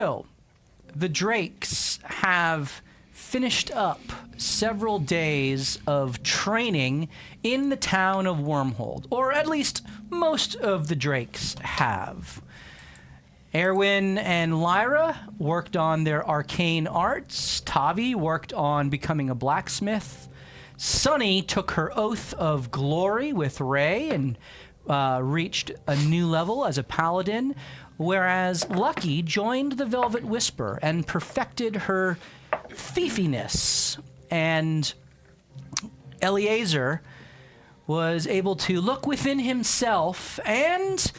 So, the Drakes have finished up several days of training in the town of Wyrmhold, or at least most of the Drakes have. Erwin and Lyra worked on their arcane arts. Tavi worked on becoming a blacksmith. Sunny took her oath of glory with Ray and reached a new level as a paladin, whereas Lucky joined the Velvet Whisper and perfected her thiefiness. And Eleazar was able to look within himself and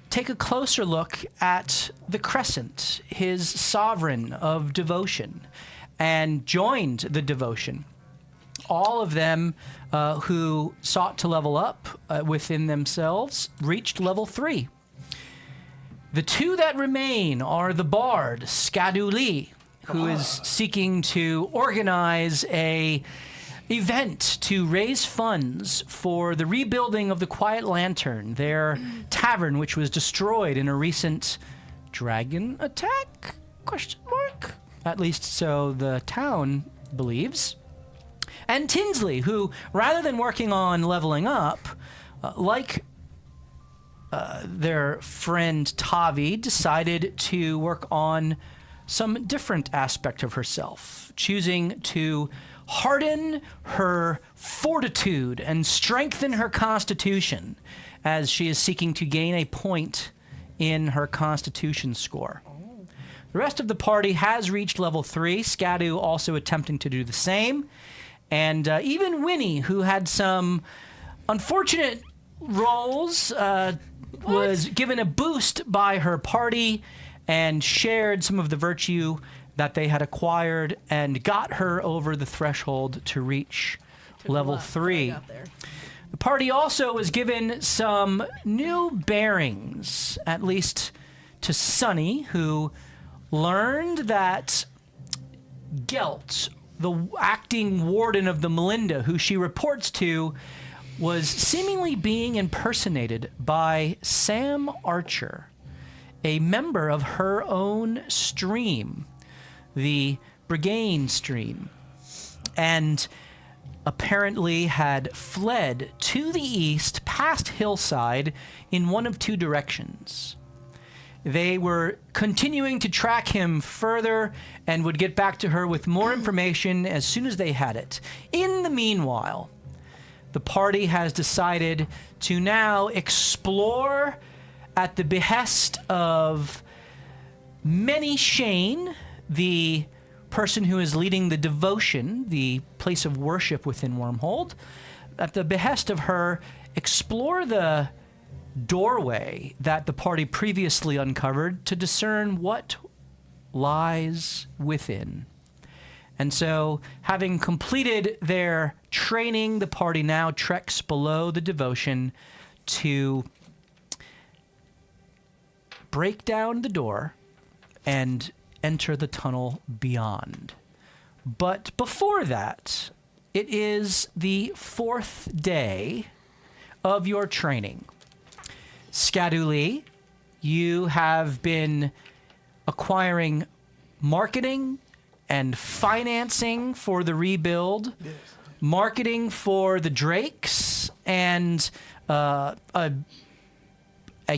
take a closer look at the Crescent, his sovereign of devotion, and joined the devotion. All of them who sought to level up within themselves reached level 3. The two that remain are the Bard, Skadu Lee, who is seeking to organize a event to raise funds for the rebuilding of the Quiet Lantern, their tavern, which was destroyed in a recent dragon attack? Question mark? At least so the town believes. And Tinsley, who, rather than working on leveling up, like their friend Tavi, decided to work on some different aspect of herself, choosing to harden her fortitude and strengthen her constitution as she is seeking to gain a point in her constitution score. The rest of the party has reached level 3, Skadu also attempting to do the same. And even Winnie, who had some unfortunate rolls, was given a boost by her party and shared some of the virtue that they had acquired and got her over the threshold to reach level 3. The party also was given some new bearings, at least to Sunny, who learned that Gelt, the acting warden of the Melinda, who she reports to, was seemingly being impersonated by Sam Archer, a member of her own stream, the Brigade stream, and apparently had fled to the east past Hillside in one of two directions. They were continuing to track him further and would get back to her with more information as soon as they had it. In the meanwhile, the party has decided to now explore at the behest of Many Shane, the person who is leading the devotion, the place of worship within Wyrmhold. At the behest of her, explore the doorway that the party previously uncovered to discern what lies within. And so, having completed their training, the party now treks below the devotion to break down the door and enter the tunnel beyond. But before that, it is the 4th day of your training. Skadu Lee, you have been acquiring marketing and financing for the rebuild, yes, marketing for the Drakes, and I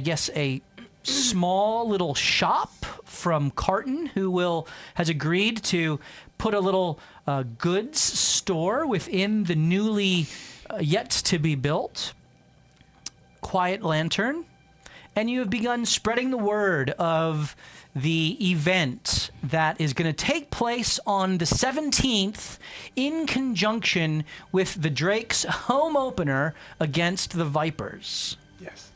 guess a small little shop from Carton, who has agreed to put a little goods store within the newly yet to be built Quiet Lantern, and you have begun spreading the word of the event that is going to take place on the 17th in conjunction with the Drake's home opener against the Vipers. Yes.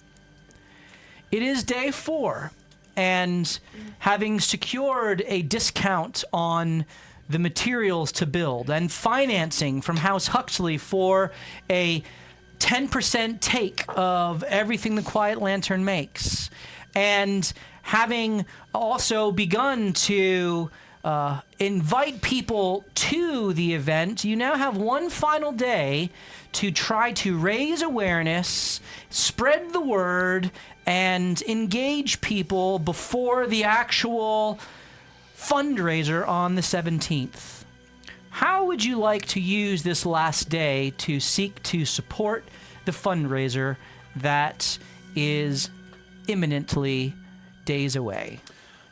It is day 4, and having secured a discount on the materials to build and financing from House Huxley for a 10% take of everything the Quiet Lantern makes, and having also begun to invite people to the event, you now have one final day to try to raise awareness, spread the word, and engage people before the actual fundraiser on the 17th. How would you like to use this last day to seek to support the fundraiser that is imminently days away?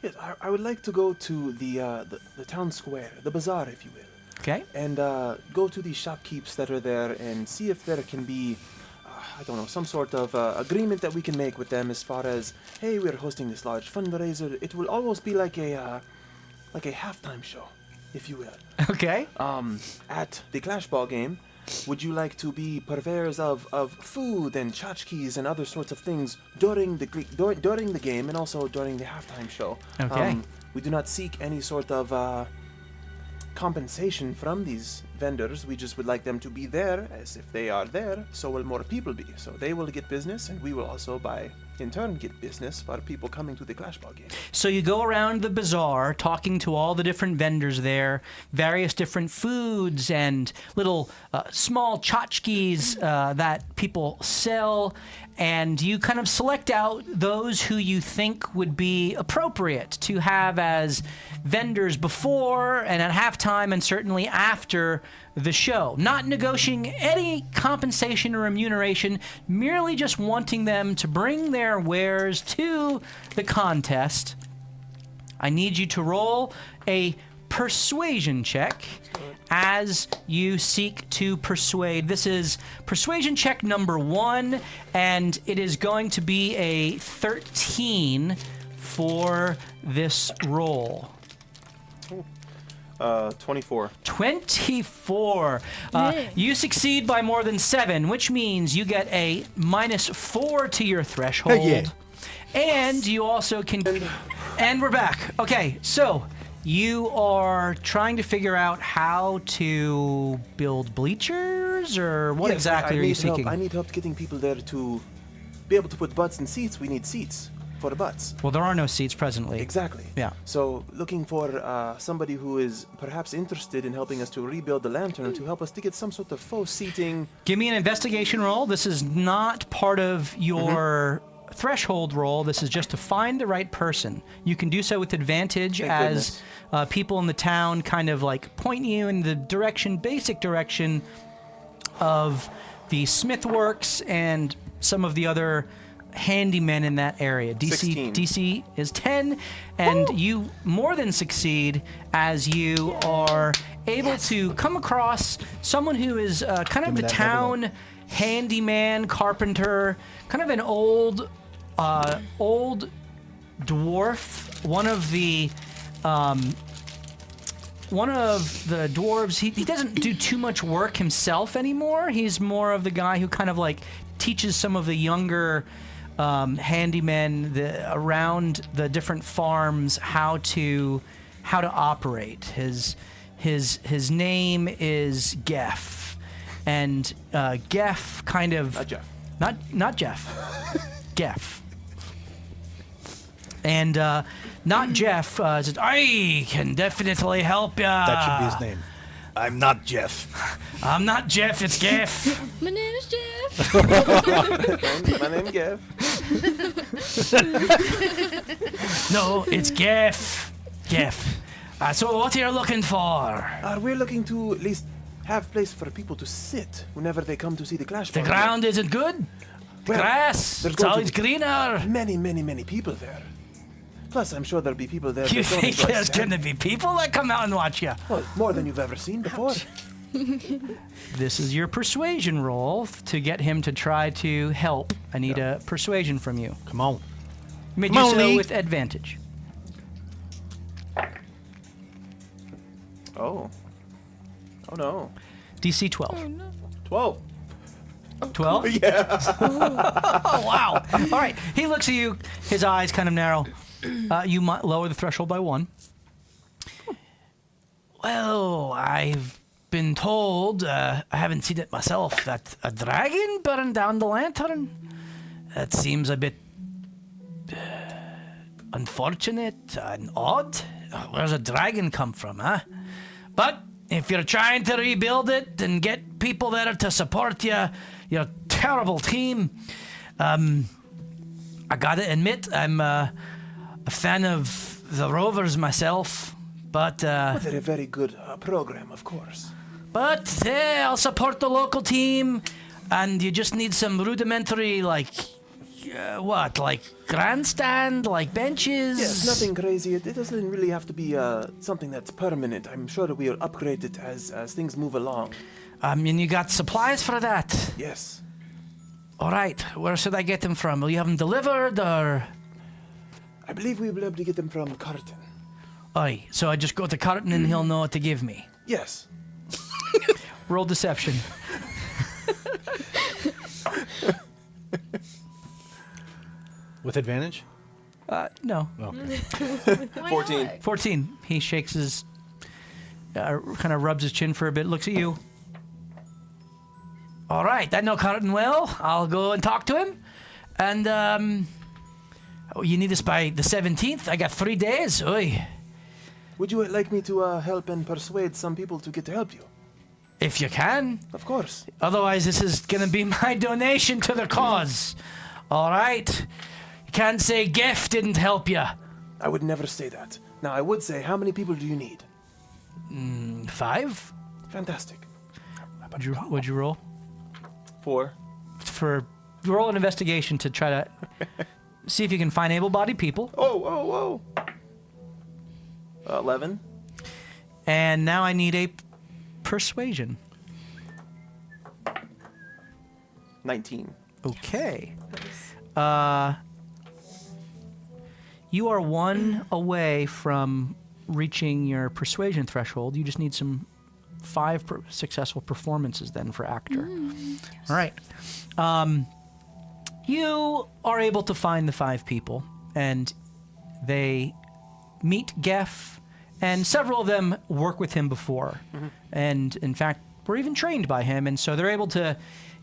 Yes, I would like to go to the town square, the bazaar, if you will. Okay. And go to the shopkeepers that are there and see if there can be, I don't know, some sort of agreement that we can make with them as far as, hey, we're hosting this large fundraiser. It will almost be like a halftime show, if you will. Okay. At the Clash Ball game, would you like to be purveyors of food and tchotchkes and other sorts of things during the game and also during the halftime show? Okay. We do not seek any sort of compensation from these vendors. We just would like them to be there, as if they are there, so will more people be. So they will get business, and we will also, in turn, get business for people coming to the Clash Ball game. So you go around the bazaar talking to all the different vendors there, various different foods and little small tchotchkes that people sell, and you kind of select out those who you think would be appropriate to have as vendors before and at halftime and certainly after the show. Not negotiating any compensation or remuneration, merely just wanting them to bring their wares to the contest. I need you to roll a persuasion check as you seek to persuade. This is persuasion check number 1, and it is going to be a 13 for this roll. 24. 24. You succeed by more than 7, which means you get a -4 to your threshold. Yeah. And you also can... And we're back. Okay, so you are trying to figure out how to build bleachers, or what Yes, exactly I are you need help. seeking? I need help getting people there to be able to put butts in seats. We need seats for the butts. Well, there are no seats presently. Exactly. Yeah. So looking for somebody who is perhaps interested in helping us to rebuild the lantern to help us to get some sort of faux seating. Give me an investigation roll. This is not part of your threshold roll. This is just to find the right person. You can do so with advantage as people in the town kind of like point you in the basic direction of the smithworks and some of the other handymen in that area. 16. DC is 10, and you more than succeed as you are able to come across someone who is kind of the town handyman, carpenter, kind of an old dwarf. One of the dwarves, he doesn't do too much work himself anymore. He's more of the guy who kind of like teaches some of the younger handymen around the different farms how to operate. His name is Geff, and Geff kind of not Jeff, Geff. And not Jeff says, I can definitely help ya. That should be his name. I'm not Jeff. I'm not Jeff, it's Geff. My name is Jeff. My name is Geff. No, it's Geff. Geff. So what are you looking for? We're looking to at least have place for people to sit whenever they come to see the Clash The Ball. ground isn't good. Well, Grass, there's it's going to always be greener. Many people there. Plus, I'm sure there'll be people there. You that don't think enjoy there's going to standing. be people that come out and watch you? Well, more than you've ever seen before. This is your persuasion roll to get him to try to help. I need a persuasion from you. Come on. You may Come do on, so Lee. with advantage. Oh no. DC 12. Oh, no. 12. 12? Yeah. Oh, wow. All right. He looks at you. His eyes kind of narrow. You might lower the threshold by 1. Well, I've been told, I haven't seen it myself, that a dragon burned down the lantern. That seems a bit unfortunate and odd. where's a dragon come from, huh? But if you're trying to rebuild it and get people there to support your terrible team, I gotta admit, I'm a fan of the Rovers myself, but They're a very good program, of course. I'll support the local team, and you just need some rudimentary, like grandstand, like benches? Yes, nothing crazy. It doesn't really have to be something that's permanent. I'm sure that we'll upgrade it as things move along. And you got supplies for that? Yes. All right, where should I get them from? Will you have them delivered, or...? I believe we'll be able to get them from Carton. Aye, so I just go to Carton and he'll know what to give me. Yes. Roll deception. With advantage? No. Okay. 14. 14. He shakes his... kind of rubs his chin for a bit, looks at you. All right, I know Carton well. I'll go and talk to him. And, you need us by the 17th? I got 3 days. Oy. Would you like me to help and persuade some people to get to help you? If you can. Of course. Otherwise, this is going to be my donation to the cause. All right? You can't say Geff didn't help you. I would never say that. Now, I would say, how many people do you need? 5? Fantastic. What'd you roll? 4. Roll an investigation to try to see if you can find able-bodied people. Oh. 11. And now I need a persuasion. 19. Okay. You are 1 away from reaching your persuasion threshold. You just need some 5 successful performances then for actor. All right. You are able to find the 5 people, and they meet Geff, and several of them work with him before, and in fact were even trained by him, and so they're able to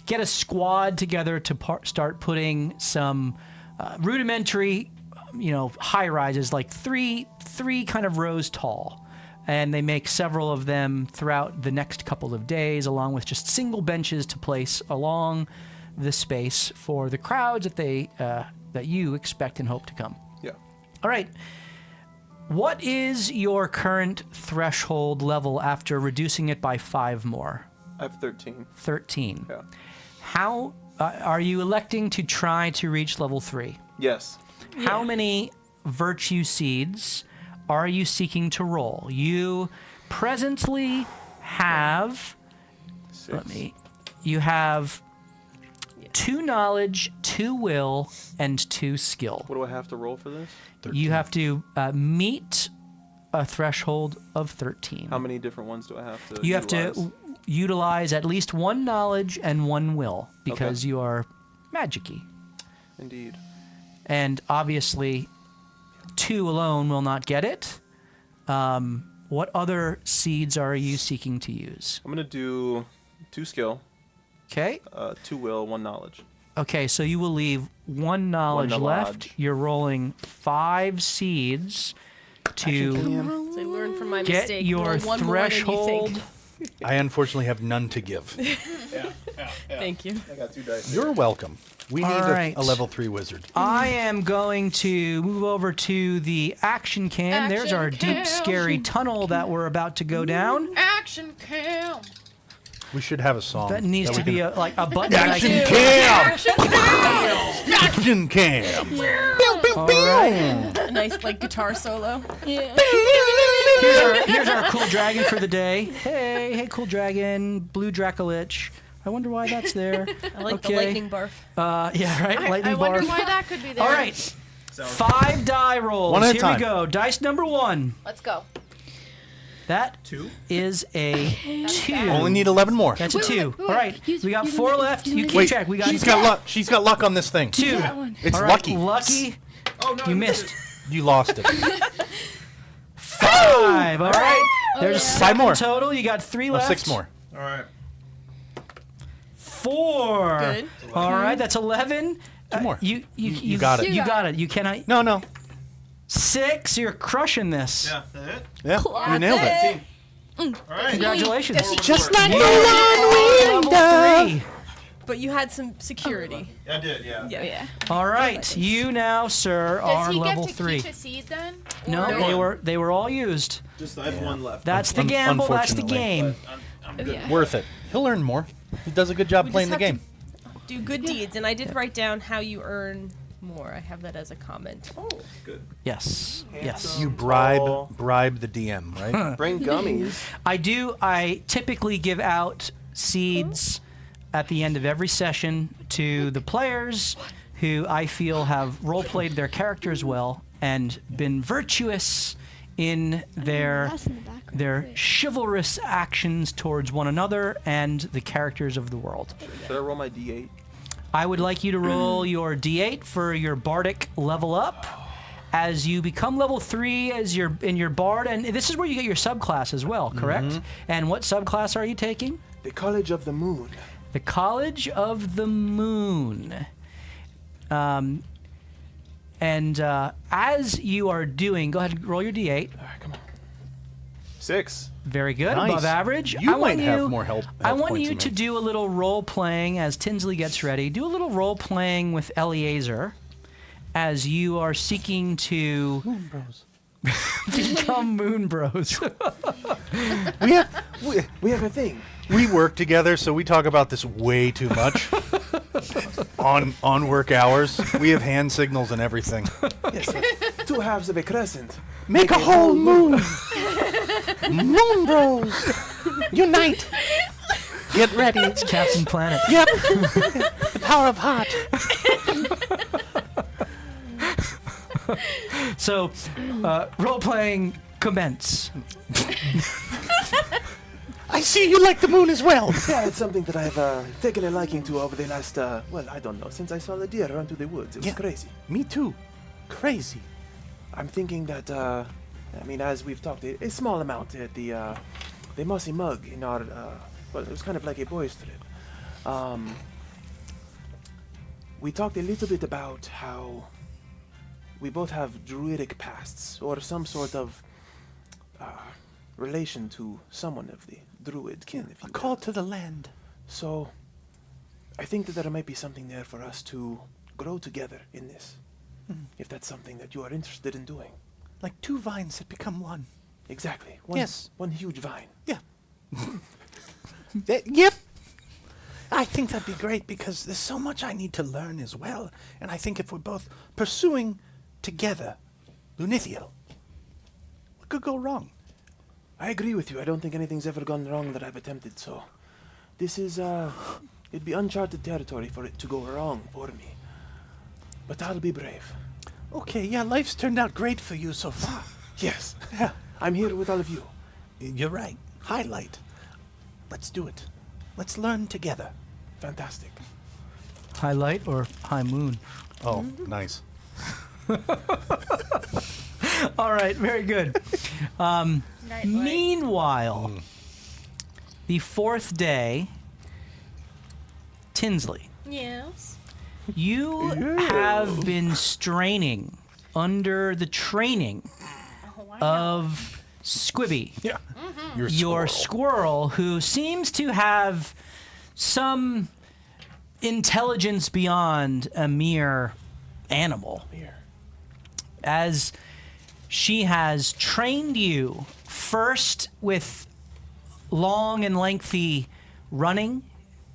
get a squad together to start putting some rudimentary, high rises, like three kind of rows tall, and they make several of them throughout the next couple of days, along with just single benches to place along the space for the crowds that you expect and hope to come. Yeah. All right. What is your current threshold level after reducing it by 5 more? I have 13. 13. Yeah. How are you electing to try to reach level 3? Yes. How many virtue seeds are you seeking to roll? You presently have... 6. You have 2 knowledge, 2 will, and 2 skill. What do I have to roll for this? 13. You have to meet a threshold of 13. How many different ones do I have to You have to utilize at least 1 knowledge and 1 will, because you are magic-y. Indeed. And obviously, 2 alone will not get it. What other seeds are you seeking to use? I'm going to do 2 skill, Okay. 2 will, 1 knowledge. Okay, so you will leave 1 knowledge left. You're rolling 5 seeds to So I learned from my get mistake. your Roll one more than you threshold. think. I unfortunately have none to give. Thank you. I got 2 dice. You're welcome. We need All right. a level 3 wizard. I am going to move over to the action cam. There's our deep, scary tunnel that we're about to go down. Action cam. We should have a song. That needs we to be can- a button that I Action can... cam! Action cam! All right. A nice guitar solo. Yeah. Here's our cool dragon for the day. Hey, cool dragon, blue Dracolich. I wonder why that's there. I like the lightning barf. Yeah, right. Lightning I wonder barf. why that could be there. All right. 5 die rolls. One at a Here time. we go. Dice number 1. Let's go. That is a 2. Only need 11 more. That's a Wait, 2. wait, wait. All right. Use- We got use 4 the- left. use You the- keep Wait, track. We got she's got luck. She's got luck on this thing. 2. It's All right, lucky. Lucky. Oh, no. You missed. You lost it. 5. All right. There's yeah. 5 more. 7 total. You got 3 Oh, left. 6 more. All right. 4. Good. All right. That's 11. 2 more. You got it. You got it. You cannot. No. 6. You're crushing this. Yeah, that it? Yeah, you nailed it. All right. Congratulations. Just like You the are one level 3. But you had some security. I did, yeah. Yeah. All right, you now, sir, Does are he level get to 3. keep a seed then? No, Or- they were all used. Just I have one left. That's the gamble. That's the unfortunately. game. I'm good. Yeah. Worth it. He'll earn more. He does a good job We just playing the have game. Do good deeds, and I did write down how you earn more. I have that as a comment. Oh, Good. Yes. Yes. You Oh. bribe the DM, right? Bring gummies. I typically give out seeds at the end of every session to the players who I feel have role played their characters well and been virtuous in their That's in the background. their chivalrous actions towards one another and the characters of the world. Should I roll my D8? I would like you to roll your D8 for your bardic level up. As you become level 3 as you're in your bard, and this is where you get your subclass as well, correct? And what subclass are you taking? The College of the Moon. The College of the Moon. As you are doing, go ahead and roll your D8. All right, come on. 6. Very good, Nice. above average. You I want might have more help. I want points you than to me. do a little role playing as Tinsley gets ready. Do a little role playing with Eliezer as you are seeking to Moon Bros. become Moon Bros. We have a thing. We work together, so we talk about this way too much. on work hours, we have hand signals and everything. Yes, 2 halves of a crescent. Make a whole moon. Moon Bros. Unite. Get ready. It's Captain Planet. Yep. The power of heart. So, role playing commence. I see you like the moon as well. Yeah, it's something that I've taken a liking to over the last, well, I don't know, since I saw the deer run through the woods. It was Yeah. crazy. Me too. Crazy. I'm thinking that, as we've talked, a small amount at the Mossy Mug in our, well, it was kind of like a boys' trip. We talked a little bit about how we both have druidic pasts, or some sort of relation to someone of the druid kin, if you A will. call to the land. So, I think that there might be something there for us to grow together in this. If that's something that you are interested in doing. Like 2 vines that become one. Exactly. Yes. One huge vine. Yeah. Yep. I think that'd be great because there's so much I need to learn as well. And I think if we're both pursuing together Lunithiel, what could go wrong? I agree with you. I don't think anything's ever gone wrong that I've attempted, so this is, it'd be uncharted territory for it to go wrong for me. But I'll be brave. Okay, yeah, life's turned out great for you so far. Yes. Yeah, I'm here with all of you. you're right. Highlight. Let's do it. Let's learn together. Fantastic. Highlight or high moon? Oh, nice. All right, very good. Nightlight. Meanwhile, the 4th day, Tinsley, Yes. you have been straining under the training of Squibby, Yeah. You're your squirrel, who seems to have some intelligence beyond a mere animal, Here. as she has trained you first with long and lengthy running,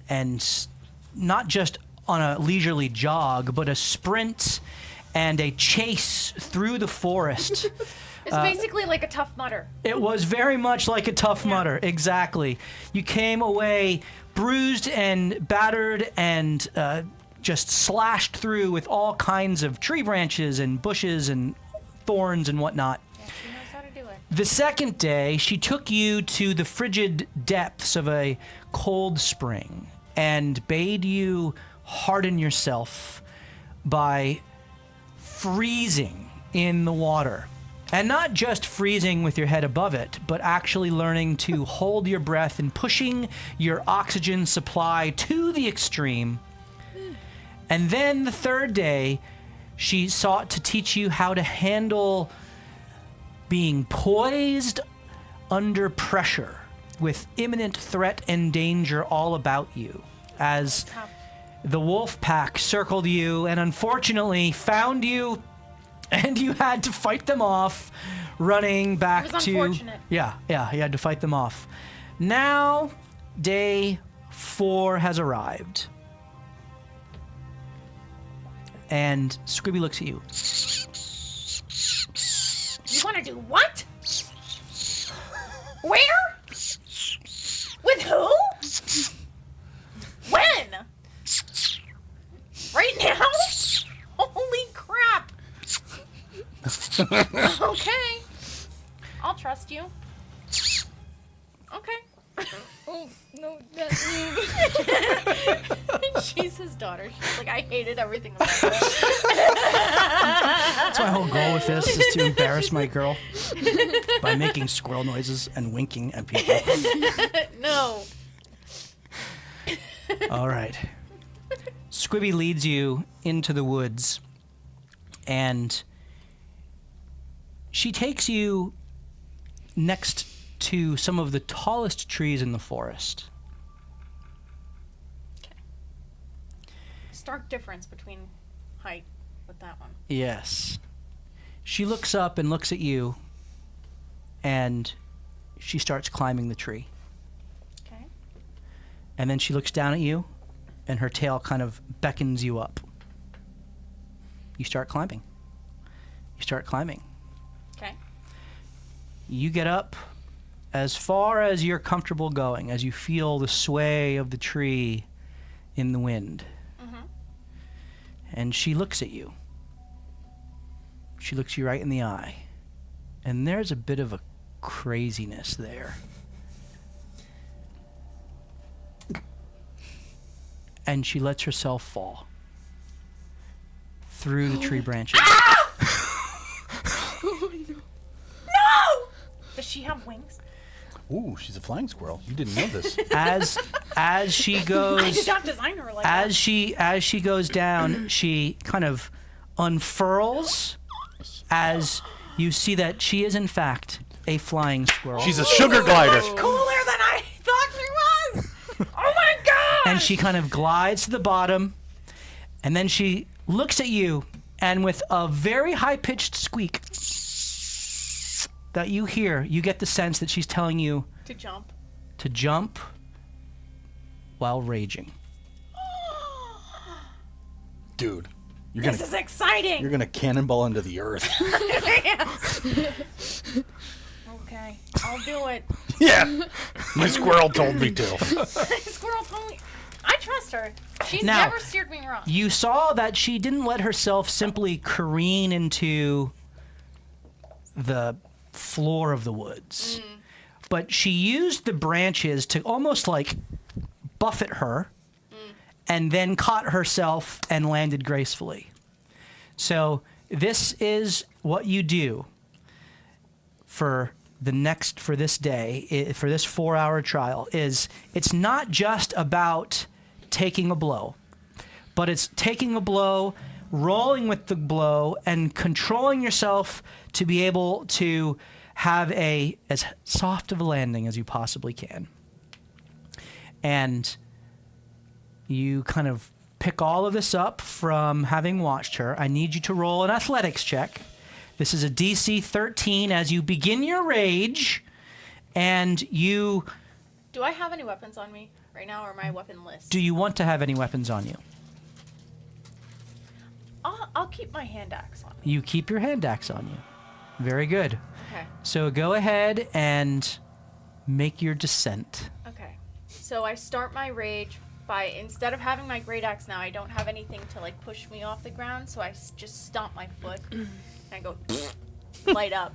and not just on a leisurely jog, but a sprint and a chase through the forest. It's basically like a tough mutter. It was very much like a Tough Mudder, exactly. You came away bruised and battered and just slashed through with all kinds of tree branches and bushes and thorns and whatnot. Yeah, she knows how to do it. The second day, she took you to the frigid depths of a cold spring and bade you harden yourself by freezing in the water. And not just freezing with your head above it, but actually learning to hold your breath and pushing your oxygen supply to the extreme. And then the third day, She sought to teach you how to handle being poised under pressure with imminent threat and danger all about you as the wolf pack circled you and unfortunately found you and you had to fight them off running back It was to unfortunate. Yeah, you had to fight them off. Now day 4 has arrived. And Scribby looks at you. You want to do what? Where? With who? When? Right now? Holy crap. Okay. I'll trust you. Okay. Oh, no, that's me. She's his daughter. She's like, I hated everything about her. That's my whole goal with this is to embarrass my girl by making squirrel noises and winking at people. No. All right. Squibby leads you into the woods, and she takes you next to some of the tallest trees in the forest. Stark difference between height with that one. Yes. She looks up and looks at you, and she starts climbing the tree. Okay. And then she looks down at you, and her tail kind of beckons you up. You start climbing. You start climbing. Okay. You get up as far as you're comfortable going, as you feel the sway of the tree in the wind. And she looks at you. She looks you right in the eye. And there's a bit of a craziness there. And she lets herself fall through the tree branches. No! Does she have wings? Ooh, she's a flying squirrel. You didn't know this. As she I goes did not design her like that. as she goes down, she kind of unfurls as you see that she is in fact a flying squirrel. She's a sugar glider. Cooler than I thought she was! Oh my god! And she kind of glides to the bottom, and then she looks at you, and with a very high-pitched squeak that you hear, you get the sense that she's telling you To jump. to jump while raging. Dude, you're This gonna is exciting! you're gonna cannonball into the earth. Okay, I'll do it. Yeah, my squirrel told me to. Squirrel told me. I trust her. She's Now, never steered me wrong. You saw that she didn't let herself simply careen into the floor of the woods, but she used the branches to almost like buffet her and then caught herself and landed gracefully. So this is what you do for this day, for this 4-hour trial. It's not just about taking a blow, but it's taking a blow, rolling with the blow, and controlling yourself to be able to have as soft of a landing as you possibly can. And you kind of pick all of this up from having watched her. I need you to roll an athletics check. This is a DC 13 as you begin your rage, and you... Do I have any weapons on me right now, or am I weaponless? Do you want to have any weapons on you? I'll keep my hand axe on me. You keep your hand axe on you. Very good. Okay. So go ahead and make your descent. Okay. So I start my rage by, instead of having my great axe now, I don't have anything to like push me off the ground, so I just stomp my foot and I go light up.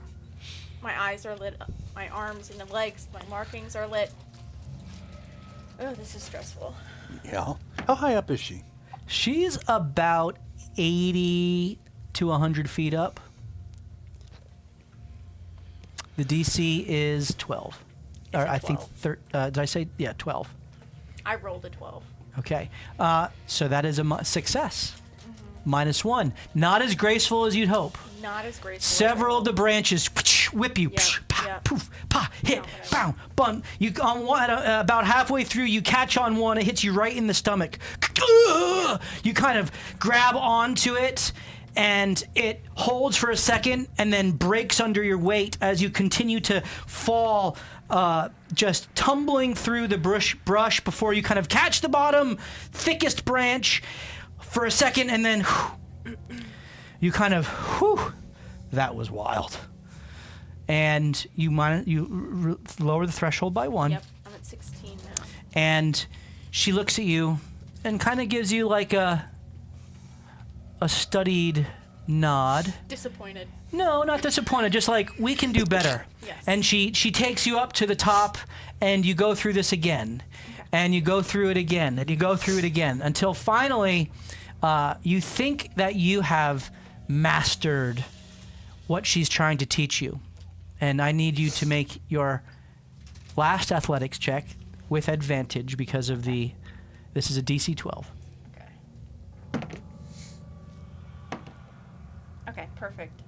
My eyes are lit up. My arms and the legs, my markings are lit. Oh, this is stressful. Yeah. How high up is she? She's about 80 to 100 feet up. The DC is 12. Or it I think, 12? did I say? Yeah, 12. I rolled a 12. Okay. So that is a success. -1. Not as graceful as you'd hope. Not as graceful. Several of the branches whip you. Yep, Pa, yep. poof, pa, hit, Not what I bow, bun. You on one, about halfway through, you catch on one. It hits you right in the stomach. You kind of grab onto it, and it holds for a second, and then breaks under your weight as you continue to fall, just tumbling through the brush before you kind of catch the bottom, thickest branch for a second, and then you kind of, that was wild. And you lower the threshold by 1. Yep, I'm at 16 now. And she looks at you and kind of gives you like a studied nod. Disappointed. No, not disappointed. Just like, we can do better. Yes. And she takes you up to the top, and you go through this again. Okay. And you go through it again, and you go through it again, until finally you think that you have mastered what she's trying to teach you. And I need you to make your last athletics check with advantage because of this is a DC 12. Okay. Okay, perfect.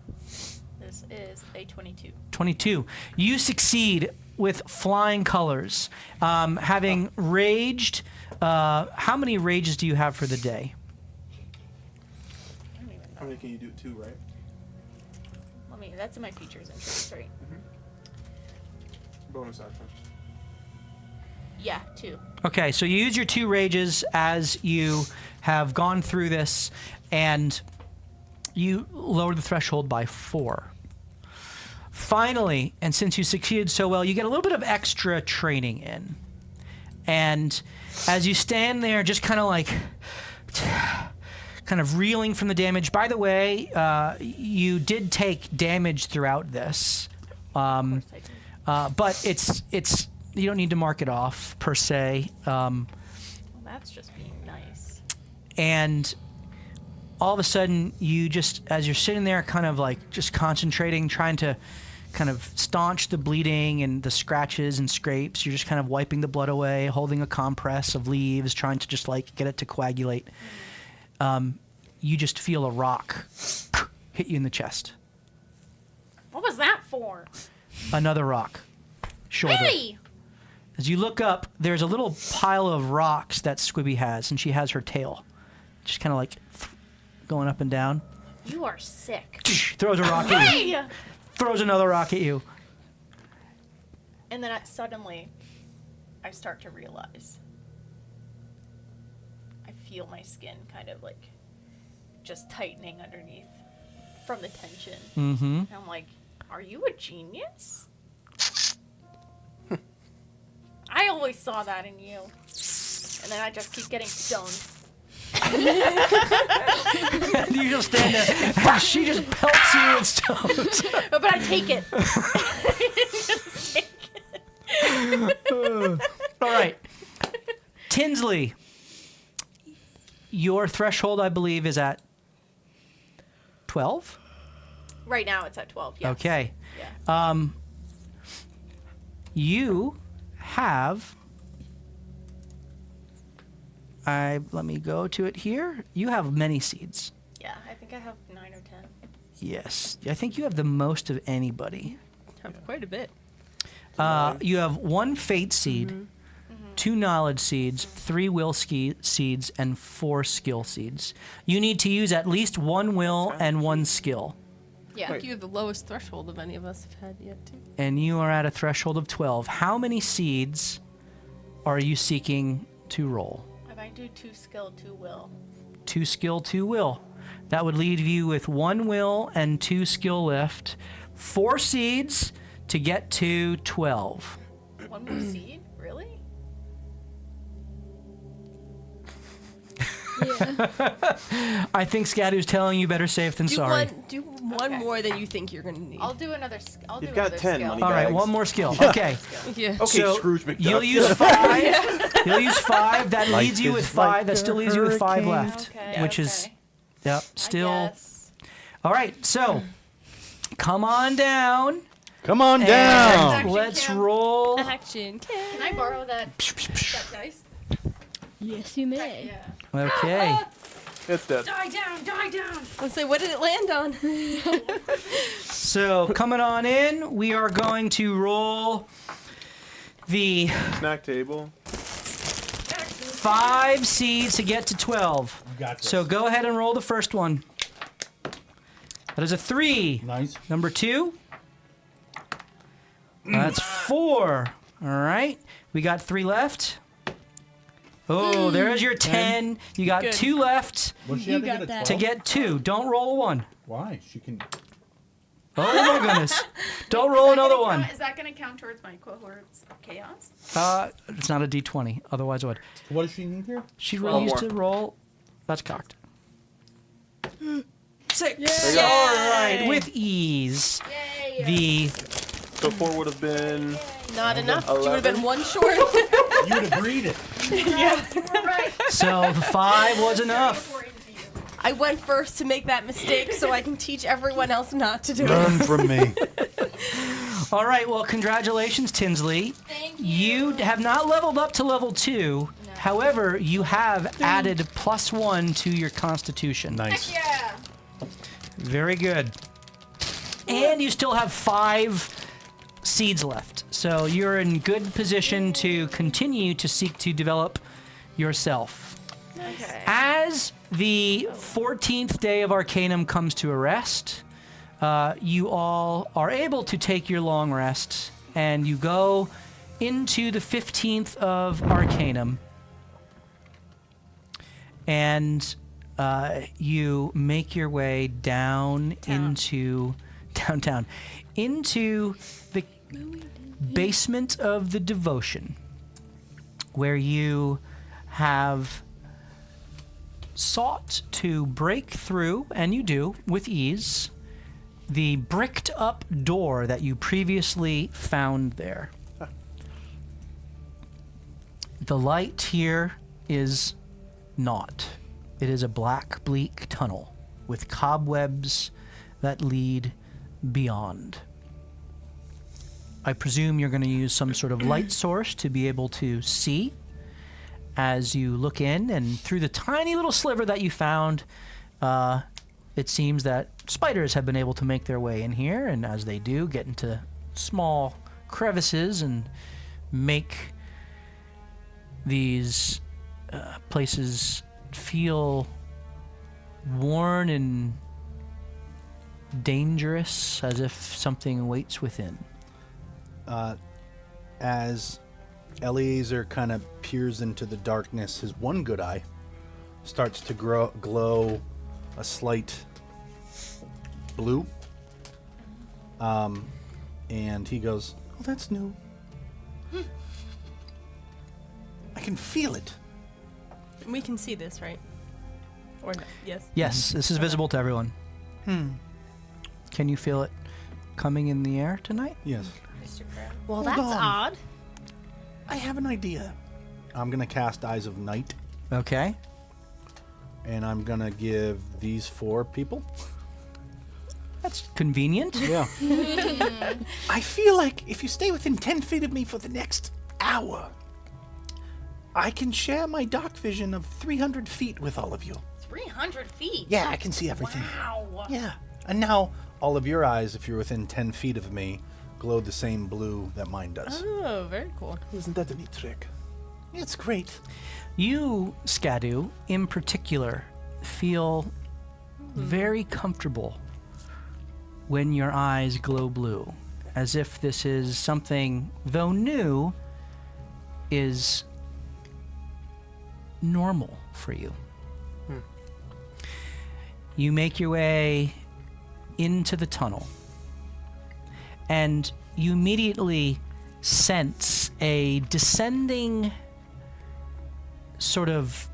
This is a 22. 22. You succeed with flying colors. Having raged, how many rages do you have for the day? I don't even know. How many can you do? 2, right? That's in my features and traits, right? Bonus action. Yeah, 2. Okay, so you use your 2 rages as you have gone through this, and you lower the threshold by 4. Finally, and since you succeeded so well, you get a little bit of extra training in. And as you stand there, just kind of like, kind of reeling from the damage. By the way, you did take damage throughout this, but it's you don't need to mark it off per se. Well, that's just being nice. And all of a sudden, you just, as you're sitting there, kind of like just concentrating, trying to kind of staunch the bleeding and the scratches and scrapes. You're just kind of wiping the blood away, holding a compress of leaves, trying to just like get it to coagulate. You just feel a rock hit you in the chest. What was that for? Another rock. Shoulder. Hey! As you look up, there's a little pile of rocks that Squibby has, and she has her tail. Just kind of like going up and down. You are sick. Throws a rock at you. Hey! Throws another rock at you. And then suddenly, I start to realize. I feel my skin kind of like just tightening underneath from the tension. Mm-hmm. And I'm like, are you a genius? I always saw that in you. And then I just keep getting stoned. You just stand there, and she just pelts you with stones. But I take it. Just take it. All right. Tinsley, your threshold, I believe, is at 12? Right now it's at 12, yes. Okay. Yeah. You have... let me go to it here. You have many seeds. Yeah, I think I have 9 or 10. Yes. I think you have the most of anybody. Have quite a bit. You have 1 fate seed, 2 knowledge seeds, 3 will seeds, and 4 skill seeds. You need to use at least 1 will and 1 skill. Yeah, I Wait. think you have the lowest threshold of any of us have had yet, too. And you are at a threshold of 12. How many seeds are you seeking to roll? If I do 2 skill, 2 will. 2 skill, 2 will. That would leave you with 1 will and 2 skill left. 4 seeds to get to 12. 1 more seed? Really? Yeah. I think Scadoo's telling you better safe than sorry. Do one Okay. more than you think you're going to need. I'll do another I'll You've do got another 10 skill. money All right, bags. 1 more skill. Okay. Yeah. Okay, So Scrooge McDuck. you'll use 5. You'll use 5. That Life leaves you is with 5. like That still a leaves you with 5 hurricane. left. Okay, Which is, okay. yep, I still. guess. All right, so come on down. Come on And down. Action let's cam. roll. Action. Can I borrow that dice? Yes, you may. Yeah. Okay. It's dead. Die down, die down. Let's say, what did it land on? So coming on in, we are going to roll the Snack table. 5 seeds to get to 12. Got this. So go ahead and roll the first one. That is a 3. Nice. Number 2. That's 4. All right. We got 3 left. Oh, there's your 10. You got Good. 2 left What she You had to got get a that. 12? to get 2. Don't roll a 1. Why? She can. Oh my goodness. Don't roll another one. Is that going to count towards my cohorts of chaos? It's not a d20. Otherwise it would. What does she need here? She 12 used more. to roll. That's cocked. 6. There you go. All right. With ease. Yay! The So 4 would have been. Not enough. You would have 11. been 1 short. You'd agreed it. You were right. so the 5 was enough. According to you. I went first to make that mistake so I can teach everyone else not to do it. Learn from me. All right. Well, congratulations, Tinsley. Thank you. You have not leveled up to level 2. However, you have added +1 to your constitution. Nice. Yeah. Very good. And you still have 5 seeds left. So you're in good position to continue to seek to develop yourself. Okay. As the 14th day of Arcanum comes to a rest, you all are able to take your long rest, and you go into the 15th of Arcanum, and you make your way down into downtown, into the basement of the Devotion, where you have sought to break through, and you do with ease, the bricked up door that you previously found there. The light here is not. It is a black, bleak tunnel with cobwebs that lead beyond. I presume you're going to use some sort of light source to be able to see as you look in, and through the tiny little sliver that you found, it seems that spiders have been able to make their way in here, and as they do, get into small crevices and make these places feel worn and dangerous, as if something awaits within. As Eliezer kind of peers into the darkness, his one good eye starts to glow a slight blue. And he goes, "Oh, that's new. I can feel it." We can see this, right? Or not? Yes. Yes, this is visible to everyone. Can you feel it coming in the air tonight? Yes. Well, Hold that's on. odd. I have an idea. I'm going to cast Eyes of Night, Okay. and I'm going to give these 4 people. That's convenient. Yeah. I feel like if you stay within 10 feet of me for the next hour, I can share my dark vision of 300 feet with all of you. 300 feet. Yeah, I can see everything. Wow. Yeah. And now, all of your eyes, if you're within 10 feet of me, glow the same blue that mine does. Oh, very cool. Isn't that a neat trick? It's great. You, Skadu, in particular, feel very comfortable when your eyes glow blue, as if this is something, though new, is normal for you. You make your way into the tunnel, and you immediately sense a descending sort of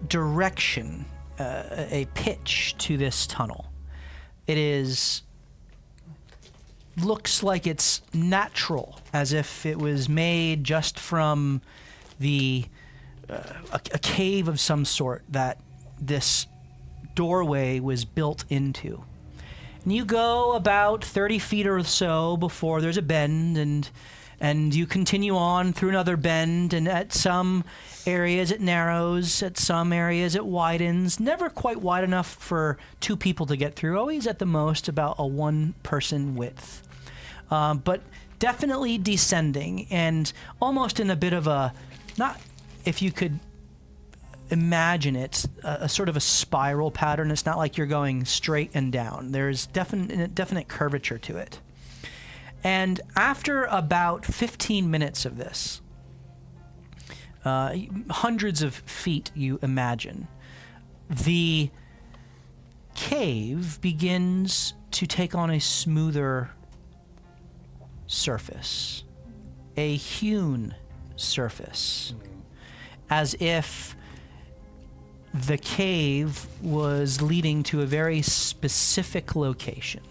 direction, a pitch to this tunnel. It looks like it's natural, as if it was made just from a cave of some sort that this doorway was built into. And you go about 30 feet or so before there's a bend, and And you continue on through another bend, and at some areas it narrows, at some areas it widens. Never quite wide enough for 2 people to get through, always at the most about a 1-person width. But definitely descending, and almost in a bit of a, not if you could imagine it, a sort of a spiral pattern. It's not like you're going straight and down. There's definite curvature to it. And after about 15 minutes of this, hundreds of feet you imagine, the cave begins to take on a smoother surface, a hewn surface, as if the cave was leading to a very specific location.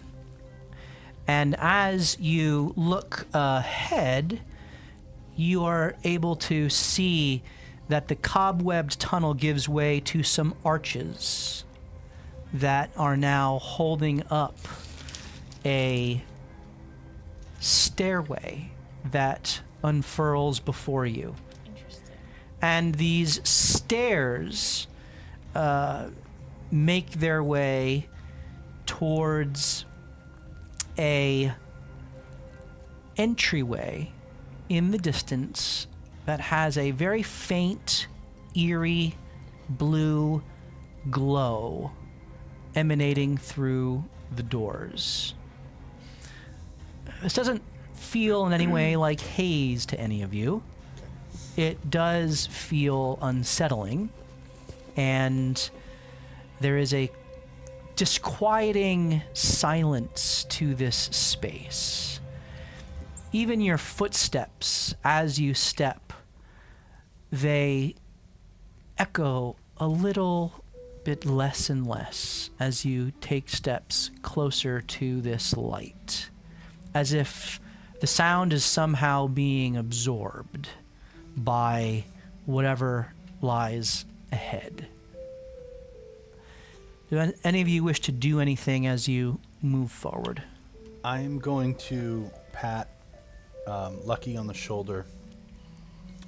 And as you look ahead, you are able to see that the cobwebbed tunnel gives way to some arches that are now holding up a stairway that unfurls before you. Interesting. And these stairs make their way towards a entryway in the distance that has a very faint, eerie blue glow emanating through the doors. This doesn't feel in any way like haze to any of you. It does feel unsettling, and there is a disquieting silence to this space. Even your footsteps, as you step, they echo a little bit less and less as you take steps closer to this light, as if the sound is somehow being absorbed by whatever lies ahead. Do any of you wish to do anything as you move forward? I am going to pat Lucky on the shoulder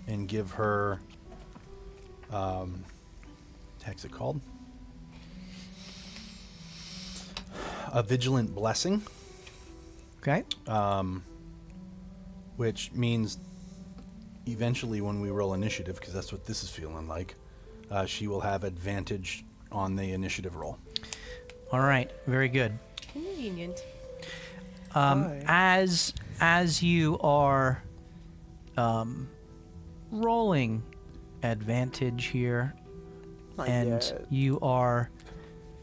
and give her, what's it called? A vigilant blessing. Okay. Which means eventually when we roll initiative, because that's what this is feeling like, she will have advantage on the initiative roll. All right. Very good. Convenient. As you are rolling advantage here, Not and yet. you are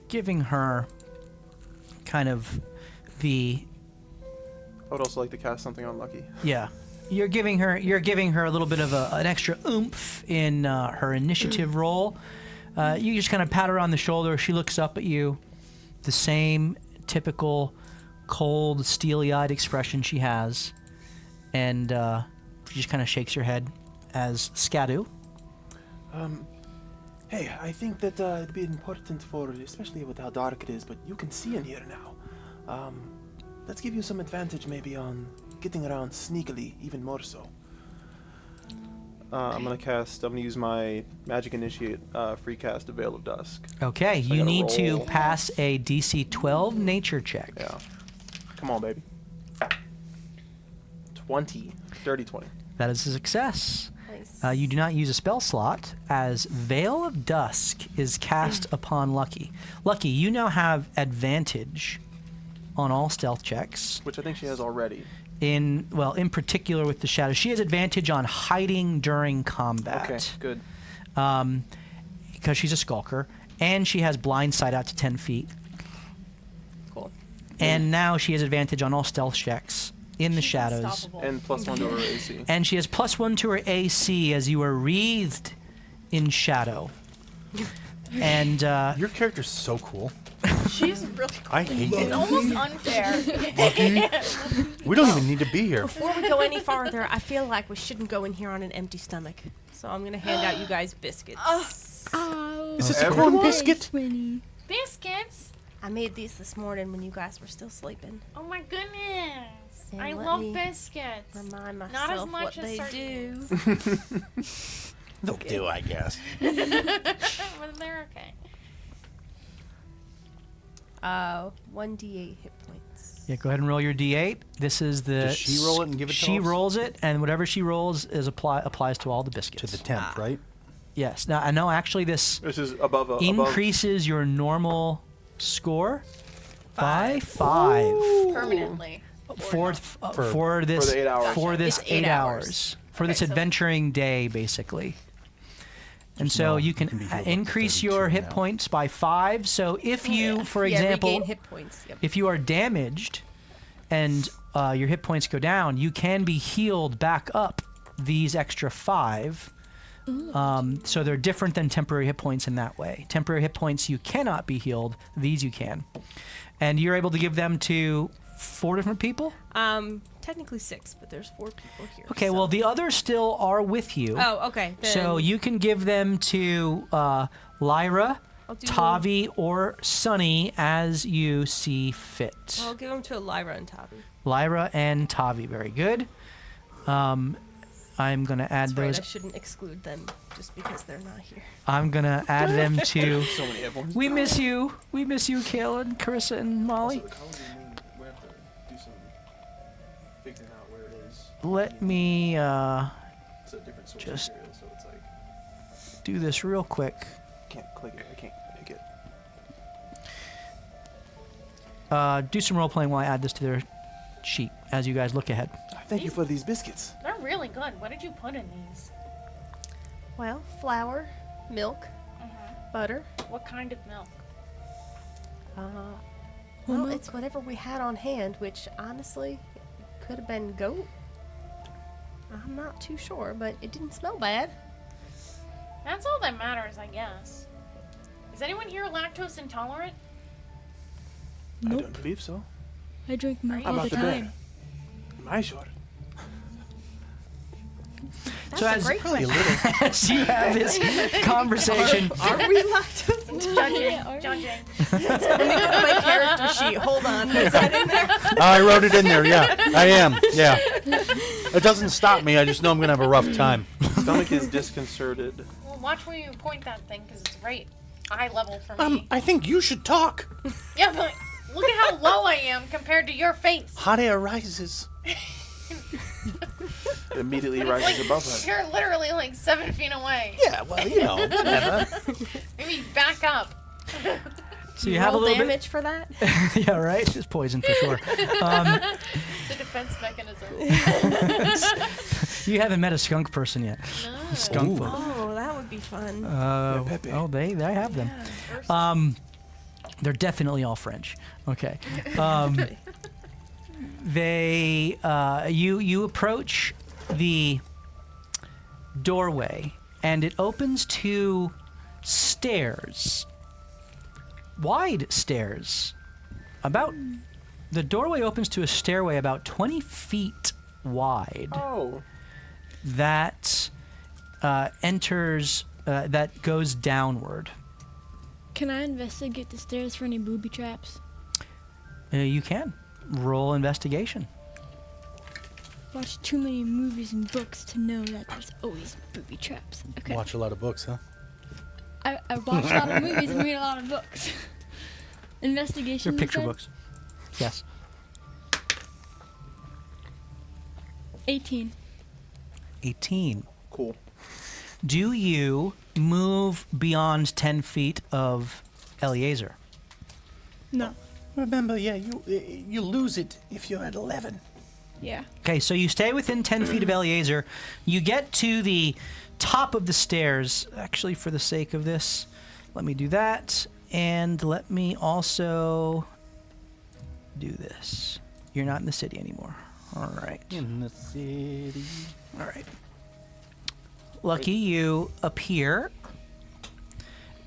giving her kind of the I would also like to cast something on Lucky. yeah. You're giving her a little bit of an extra oomph in her initiative roll. You just kind of pat her on the shoulder. She looks up at you, the same typical cold, steely-eyed expression she has, and she just kind of shakes her head as Skadu. Hey, I think that it'd be important for, especially with how dark it is, but you can see in here now. Let's give you some advantage maybe on getting around sneakily, even more so. I'm gonna use my Magic Initiate free cast of Veil of Dusk. Okay, So I you gotta need to roll. pass a DC 12 nature check. Yeah. Come on, baby. 20. Dirty 20. That is a success. Nice. You do not use a spell slot, as Veil of Dusk is cast upon Lucky. Lucky, you now have advantage on all stealth checks. Which I think she has already. In particular with the shadow. She has advantage on hiding during combat. Okay, good. Because she's a skulker. And she has blind sight out to 10 feet. Cool. And now she has advantage on all stealth checks in the She's shadows. unstoppable. And +1 to her AC. And she has +1 to her AC as you are wreathed in shadow. And Your character's so cool. She's really cool. I hate It's you. almost unfair. We don't even need to be here. Before we go any farther, I feel like we shouldn't go in here on an empty stomach. So I'm gonna hand out you guys biscuits. Is this a corn biscuit? Biscuits? I made these this morning when you guys were still sleeping. Oh my goodness. And I let love me biscuits. Remind myself Not as what much as they sardines. do. They'll do, I guess. But they're okay. 1d8 hit points. Yeah, go ahead and roll your d8. This is the. Does she roll it and give it to She us? rolls it, and whatever she rolls applies to all the biscuits. To the temp, right? Yes. Now, I know actually this This is above increases your normal score by 5 Permanently. for For this the 8 hours. for this It's 8 8 hours for this Okay, so- adventuring day, basically. And so no, you you can can be healed up to increase your 32 hit now. points by 5. So if you, for example, regain hit points. Yep. if you are damaged and your hit points go down, you can be healed back up these extra 5. So they're different than temporary hit points in that way. Temporary hit points, you cannot be healed. These you can. And you're able to give them to 4 different people? Technically 6, but there's 4 people here. Okay, so. well, the others still are with you. Oh, okay. So then you can give them to Lyra, I'll do- Tavi, or Sunny as you see fit. I'll give them to Lyra and Tavi. Lyra and Tavi, very good. I'm going to add That's right. those. I shouldn't exclude them just because they're not here. I'm going to add them to. So many hit points. We miss you. We miss you, Kayla, Carissa, and Molly. Also, the colors mean we have to do some figuring out where it is. Let me It's a different source Just- material, so it's like do this real quick. can't click it. I can't pick it. Do some role playing while I add this to their sheet as you guys look ahead. Thank you for these biscuits. They're really good. What did you put in these? Well, flour, milk, butter. What kind of milk? Well, it's whatever we had on hand, which honestly could have been goat. I'm not too sure, but it didn't smell bad. That's all that matters, I guess. Is anyone here lactose intolerant? I don't believe so. I drink milk How all about the the time. bear? Am I sure? That's So a as- great question. As you have this conversation, Are we lactose intolerant? Judging. Let me go to my character sheet. Hold on. Is that in there? I wrote it in there, yeah. I am, yeah. It doesn't stop me. I just know I'm going to have a rough time. Stomach is disconcerted. Well, watch where you point that thing, because it's right eye level for me. I think you should talk. Yeah, but look at how low I am compared to your face. Hot air rises. It immediately rises above us. You're literally like 7 feet away. Yeah, well, you know, whatever. Maybe back up. so you have a Roll little damage for that? bit. Yeah, right. It's poison for sure. It's a defense mechanism. You haven't met a skunk person yet. No. Skunk folk. Oh, that would be fun. Pepe. Oh, they have them. They're definitely all French. Okay. You approach the doorway, and it opens to stairs, wide stairs. The doorway opens to a stairway about 20 feet wide. Oh. That that goes downward. Can I investigate the stairs for any booby traps? You can roll investigation. Watched too many movies and books to know that there's always booby traps. Okay. Watch a lot of books, huh? I watched a lot of movies and read a lot of books. Investigation. They're you picture said? books. Yes. 18. 18. Cool. Do you move beyond 10 feet of Eliezer? No. Remember, yeah, you lose it if you're at 11. Yeah. Okay, so you stay within 10 feet of Eliezer. You get to the top of the stairs. Actually, for the sake of this, let me do that. And let me also do this. You're not in the city anymore. All right. In the city. All right. Lucky, you appear,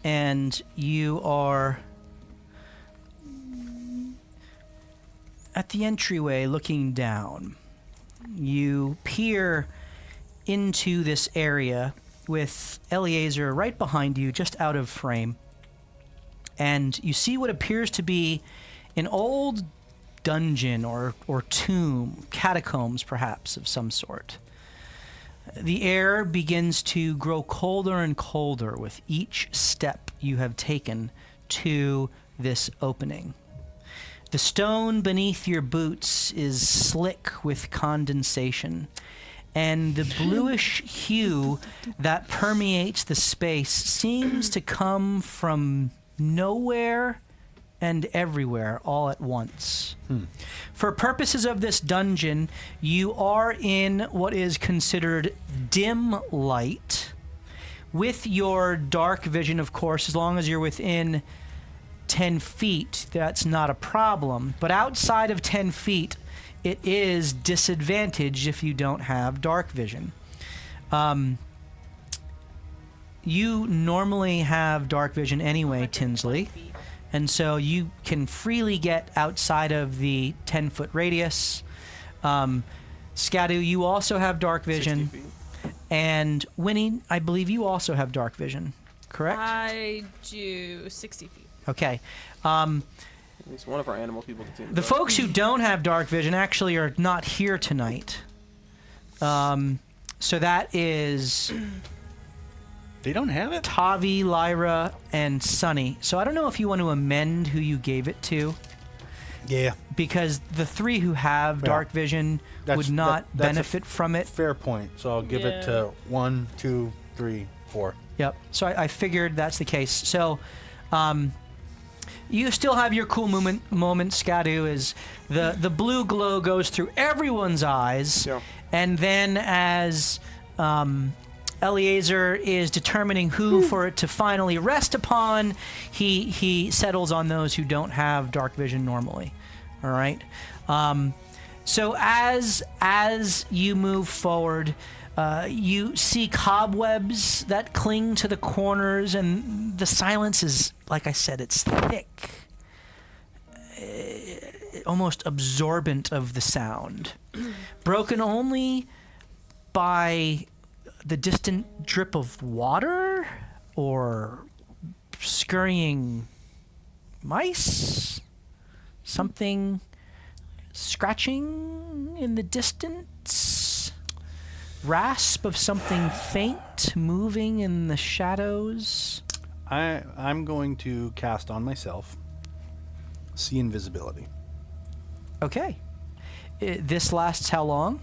and you are at the entryway looking down. You peer into this area with Eliezer right behind you, just out of frame, and you see what appears to be an old dungeon or tomb, catacombs perhaps of some sort. The air begins to grow colder and colder with each step you have taken to this opening. The stone beneath your boots is slick with condensation, and the bluish hue that permeates the space seems to come from nowhere and everywhere all at once. For purposes of this dungeon, you are in what is considered dim light. With your dark vision, of course, as long as you're within 10 feet, that's not a problem. But outside of 10 feet, it is disadvantaged if you don't have dark vision. You normally have dark vision anyway, Tinsley. And so you can freely get outside of the 10-foot radius. Scadu, you also have dark vision. 60 feet. And Winnie, I believe you also have dark vision, correct? I do 60 feet. Okay. At least one of our animal people can see. The folks who don't have dark vision actually are not here tonight. So that is They don't have it? Tavi, Lyra, and Sunny. So I don't know if you want to amend who you gave it to, Yeah. because the three who have Yeah. dark vision would not that's a benefit from it. Fair point. So I'll give it to 1, 2, 3, 4. Yep. So I figured that's the case. So you still have your cool moment, Scadu, is the blue glow goes through everyone's eyes. Yeah. And then as Eleazar is determining who for it to finally rest upon, he settles on those who don't have dark vision normally. All right. So as you move forward, you see cobwebs that cling to the corners, and the silence is, like I said, it's thick, almost absorbent of the sound, broken only by the distant drip of water or scurrying mice, something scratching in the distance, rasp of something faint moving in the shadows. I'm going to cast on myself see invisibility. Okay. This lasts how long?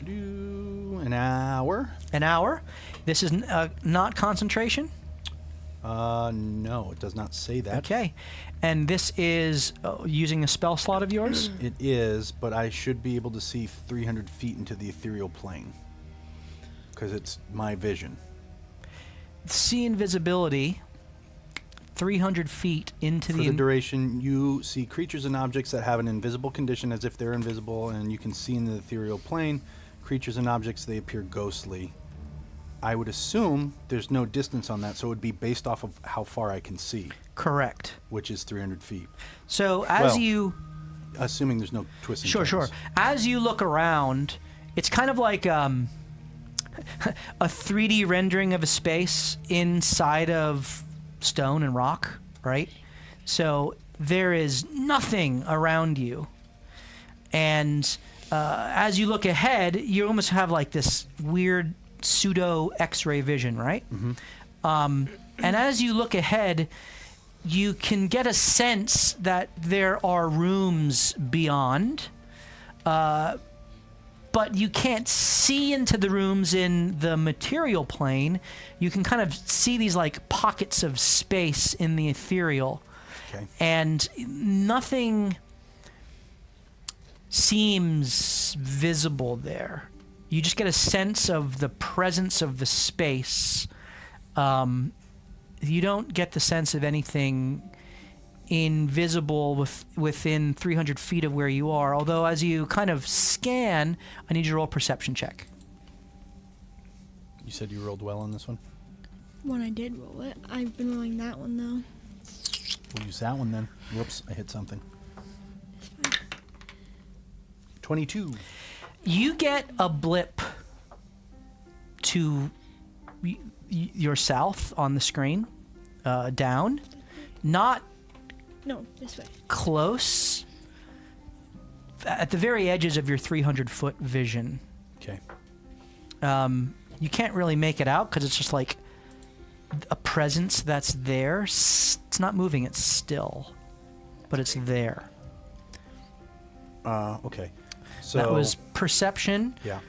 An hour? An hour. This is not concentration? No, it does not say that. Okay. And this is using a spell slot of yours? It is, but I should be able to see 300 feet into the ethereal plane. Because it's my vision. See invisibility 300 feet into For the... the duration, you see creatures and objects that have an invisible condition as if they're invisible, and you can see in the ethereal plane. Creatures and objects, they appear ghostly. I would assume there's no distance on that, so it would be based off of how far I can see. Correct. Which is 300 feet. So as Well, you... Assuming there's no twisting. Sure. As you look around, it's kind of like a 3D rendering of a space inside of stone and rock, right? So there is nothing around you. And as you look ahead, you almost have like this weird pseudo X-ray vision, right? Mm-hmm. And as you look ahead, you can get a sense that there are rooms beyond, but you can't see into the rooms in the material plane. You can kind of see these like pockets of space in the ethereal, Okay. and nothing seems visible there. You just get a sense of the presence of the space. You don't get the sense of anything invisible within 300 feet of where you are. Although as you kind of scan, I need you to roll a perception check. You said you rolled well on this one? When I did roll it, I've been rolling that one though. We'll use that one then. Whoops, I hit something. 22. You get a blip to your south on the screen, down. Not No, this way. close, at the very edges of your 300-foot vision. Okay. You can't really make it out because it's just like a presence that's there. It's not moving, it's still. But it's there. Okay. So That was perception. yeah.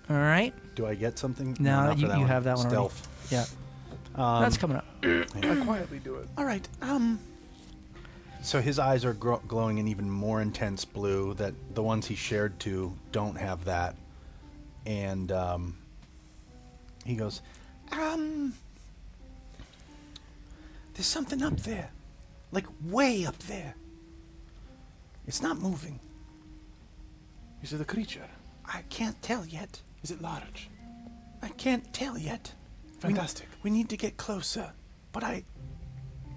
All right. Do I get something? No, not for you that have that one already. Stealth. Yeah. That's coming up. I quietly do it. All right. So his eyes are glowing an even more intense blue. That the ones he shared to don't have that. And he goes, there's something up there, like way up there. It's not moving. Is it a creature? I can't tell yet. Is it large? I can't tell yet. Fantastic. We need to get closer, but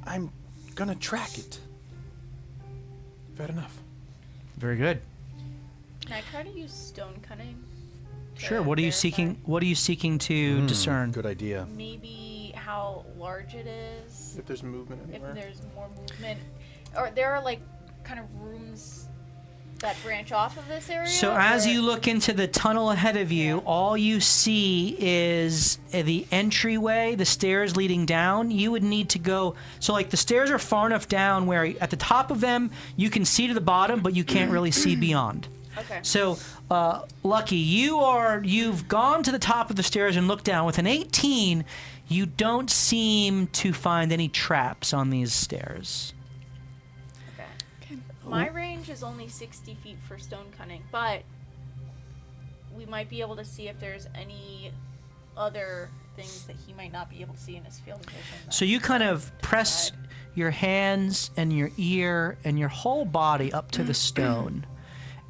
I'm gonna track it. Fair enough. Very good. Can I try to use stone cunning? to Sure. What are you verify seeking? What are you seeking to discern? Good idea. Maybe how large it is, If there's movement if anywhere. there's more movement, or there are like kind of rooms that branch off of this area. So as or- you look into the tunnel ahead of you, all you see is the entryway, the stairs leading down. You would need to go. So like the stairs are far enough down where at the top of them you can see to the bottom, but you can't really see beyond. Okay. So, Lucky, you've gone to the top of the stairs and looked down. With an 18, you don't seem to find any traps on these stairs. Okay. My range is only 60 feet for stone cunning, but we might be able to see if there's any other things that he might not be able to see in his field of vision. So you kind of press your hands and your ear and your whole body up to the stone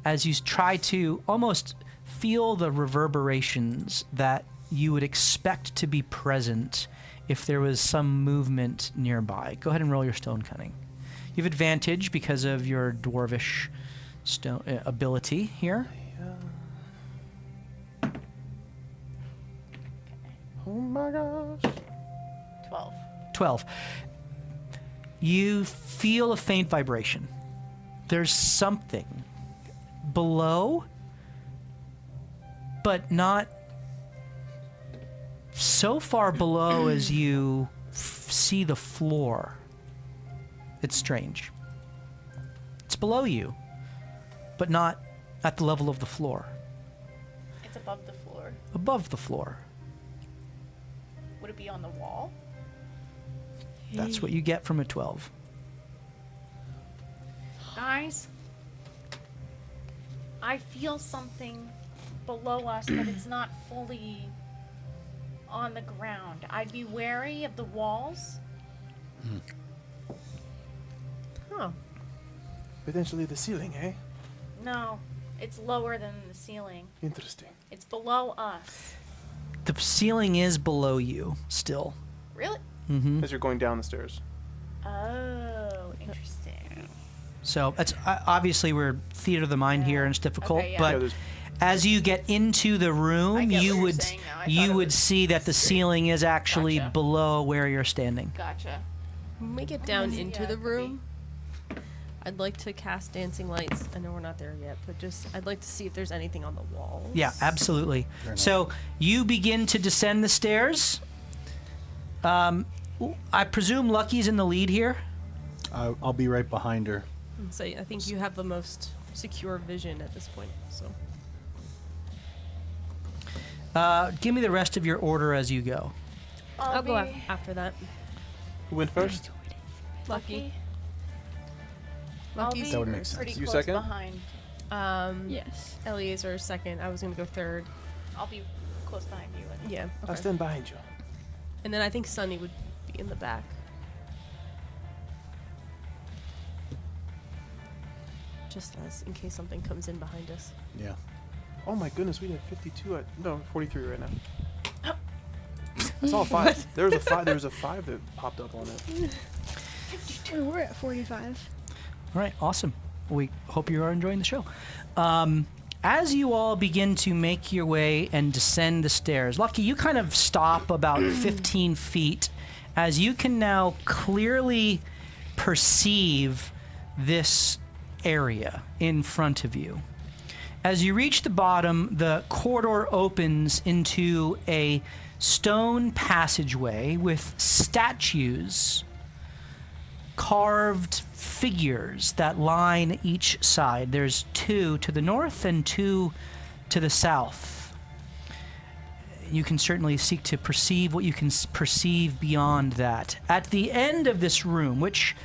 as you try to almost feel the reverberations that you would expect to be present if there was some movement nearby. Go ahead and roll your stone cunning. You have advantage because of your dwarvish stone ability here. Oh my gosh. 12. 12. You feel a faint vibration. There's something below, but not so far below as you see the floor. It's strange. It's below you, but not at the level of the floor. It's above the floor. Above the floor. Would it be on the wall? That's what you get from a 12. Guys, I feel something below us, but it's not fully on the ground. I'd be wary of the walls. Oh. Potentially the ceiling, eh? No, it's lower than the ceiling. Interesting. It's below us. The ceiling is below you still. Really? Mm-hmm. As you're going down the stairs. Oh, interesting. So that's obviously we're theater of the mind here, and it's difficult. Okay, yeah. But Yeah, there's- as you get into the I room, get you what you're would saying now. I you thought it would was see that the ceiling is actually Gotcha. below where you're standing. Gotcha. When we get down Yeah, into it the could be. room, I'd like to cast dancing lights. I know we're not there yet, but just I'd like to see if there's anything on the walls. Yeah, absolutely. Fair enough. So you begin to descend the stairs. I presume Lucky's in the lead here. I'll be right behind her. So I think you have the most secure vision at this point. So Give me the rest of your order as you go. I'll go after that. Who went first? Lucky. I'll Lucky's be That would make sense. pretty You close second? behind. Yes. Eliezer second. I was gonna go third. I'll be close behind you. And Yeah. I'll Okay. stand behind you. And then I think Sunny would be in the back. Just as in case something comes in behind us. Yeah. Oh my goodness, we had 52 at 43 right now. I saw a 5. There was a 5. There was a 5 that popped up on it. Oh, we're at 45. All right, awesome. We hope you are enjoying the show. As you all begin to make your way and descend the stairs, Lucky, you kind of stop about 15 feet as you can now clearly perceive this area in front of you. As you reach the bottom, the corridor opens into a stone passageway with statues, carved figures that line each side. There's 2 to the north and 2 to the south. You can certainly seek to perceive what you can perceive beyond that. At the end of this room, which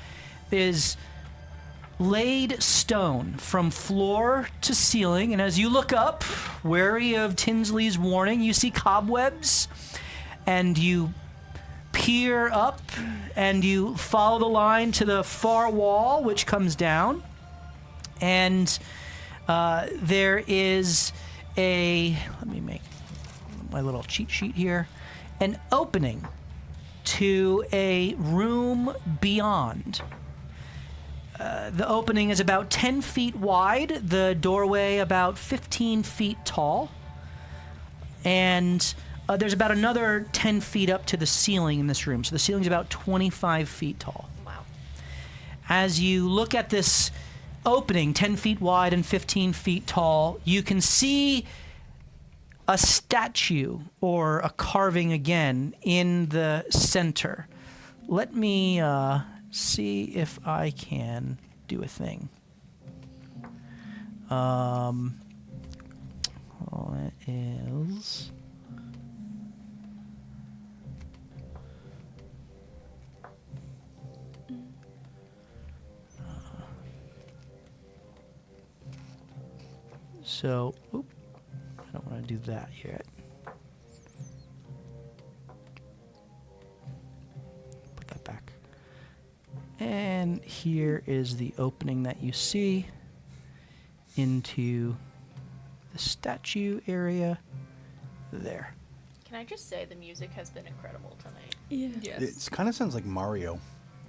is laid stone from floor to ceiling, and as you look up, wary of Tinsley's warning, you see cobwebs, and you peer up, and you follow the line to the far wall, which comes down, and there is let me make my little cheat sheet here, an opening to a room beyond. The opening is about 10 feet wide, the doorway about 15 feet tall, and there's about another 10 feet up to the ceiling in this room. So the ceiling's about 25 feet tall. Wow. As you look at this opening, 10 feet wide and 15 feet tall, you can see a statue or a carving again in the center. Let me see if I can do a thing. It is... So, I don't want to do that yet. Put that back. And here is the opening that you see into the statue area there. Can I just say the music has been incredible tonight? Yeah. Yes. It kind of sounds like Mario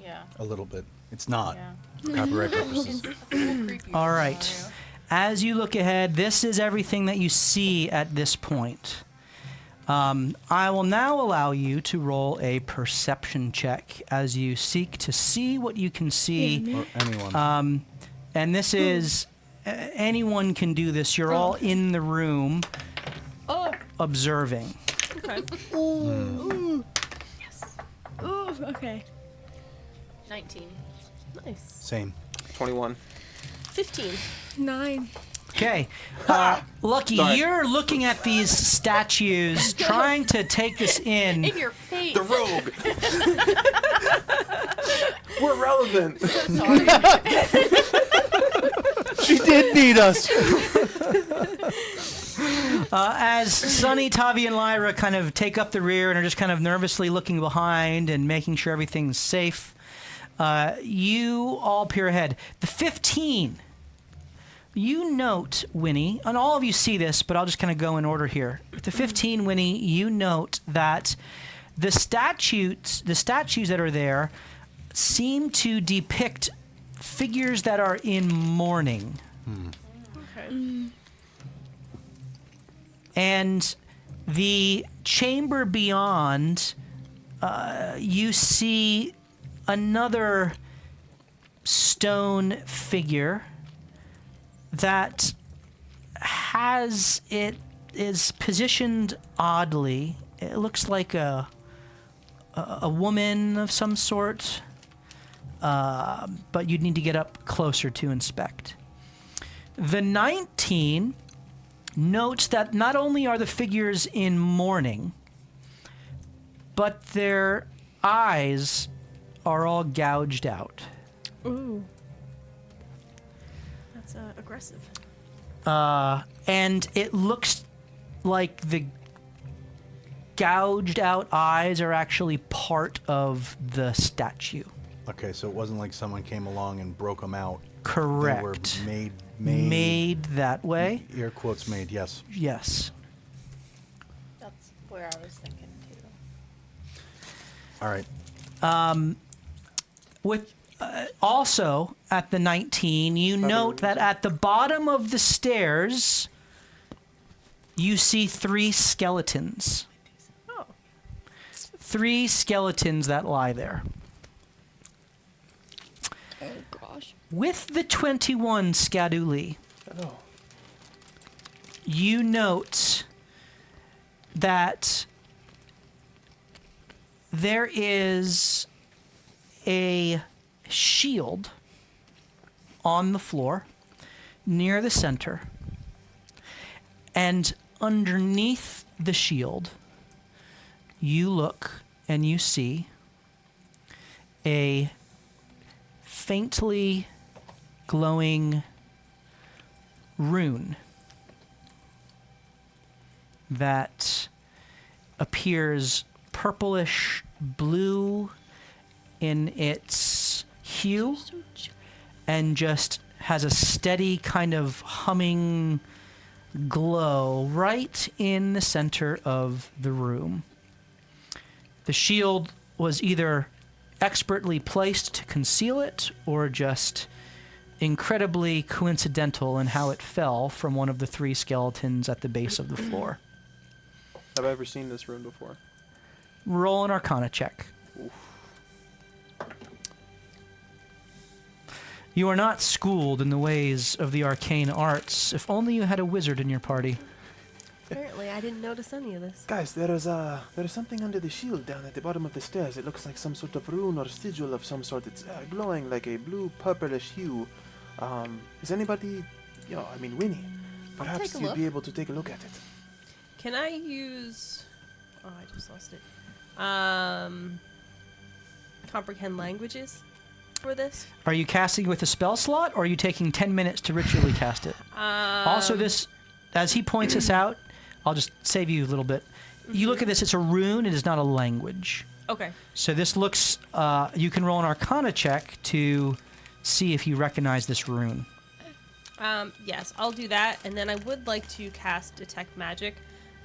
Yeah. a little bit. It's not Yeah. for copyright purposes. All right. As you look ahead, this is everything that you see at this point. I will now allow you to roll a perception check as you seek to see what you can see. Or anyone. And this is... anyone can do this. You're all in the room observing. Okay. Yes. Ooh, okay. 19. Nice. Same. 21. 15. 9. Okay. Lucky, you're looking at these statues, trying to take this in. In your face. The rogue. We're relevant. Sorry. She did need us. As Sunny, Tavi, and Lyra kind of take up the rear and are just kind of nervously looking behind and making sure everything's safe, you all peer ahead. The 15. You note, Winnie, and all of you see this, but I'll just kind of go in order here. The 15, Winnie, you note that the statues that are there seem to depict figures that are in mourning. Okay. And the chamber beyond, you see another stone figure that is positioned oddly. It looks like a woman of some sort, but you'd need to get up closer to inspect. The 19 notes that not only are the figures in mourning, but their eyes are all gouged out. Ooh. That's aggressive. And it looks like the gouged out eyes are actually part of the statue. Okay, so it wasn't like someone came along and broke them out. Correct. They were Made that way. Air quotes made, yes. Yes. That's where I was thinking too. All right. With also at the 19, you note that at the bottom of the stairs, you see 3 skeletons. Oh. 3 skeletons that lie there. Oh gosh. With the 21 Scaduli, Oh. you note that there is a shield on the floor near the center, and underneath the shield you look and you see a faintly glowing rune that appears purplish blue in its hue and just has a steady kind of humming glow right in the center of the room. The shield was either expertly placed to conceal it or just incredibly coincidental in how it fell from one of the 3 skeletons at the base of the floor. Have I ever seen this rune before? Roll an Arcana check. You are not schooled in the ways of the arcane arts. If only you had a wizard in your party. Apparently, I didn't notice any of this. Guys, there is something under the shield down at the bottom of the stairs. It looks like some sort of rune or sigil of some sort. It's glowing like a blue purplish hue. Is anybody, Winnie? I'll Perhaps take a you'd look. be able to take a look at it. Can I use... Oh, I just lost it. Comprehend languages for this? Are you casting with a spell slot, or are you taking 10 minutes to ritually cast it? Also, this, as he points this out, I'll just save you a little bit. You look at this, it's a rune, it is not a language. Okay. So this looks, you can roll an Arcana check to see if you recognize this rune. Yes, I'll do that, and then I would like to cast Detect Magic.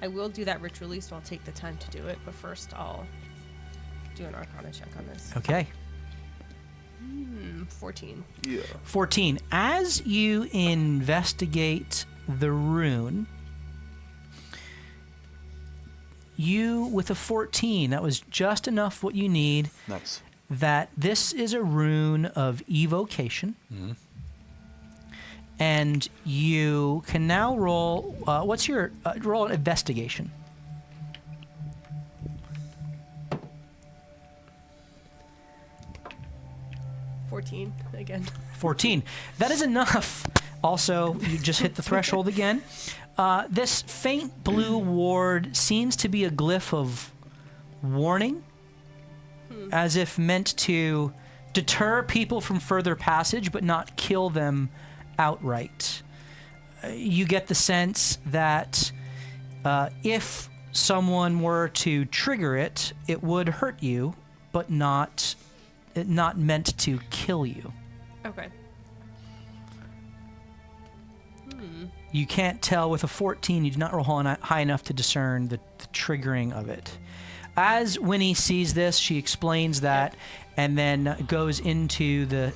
I will do that ritually, so I'll take the time to do it, but first I'll do an Arcana check on this. Okay. 14. Yeah. 14. As you investigate the rune, you, with a 14, that was just enough what you need, Nice. that this is a rune of evocation. And you can now roll, what's your, roll an investigation. $14 again. 14. That is enough. Also, you just hit the threshold again. This faint blue ward seems to be a glyph of warning, as if meant to deter people from further passage, but not kill them outright. You get the sense that if someone were to trigger it, it would hurt you, but not meant to kill you. Okay. You can't tell with a 14, you do not roll high enough to discern the triggering of it. As Winnie sees this, she explains that and then goes into the...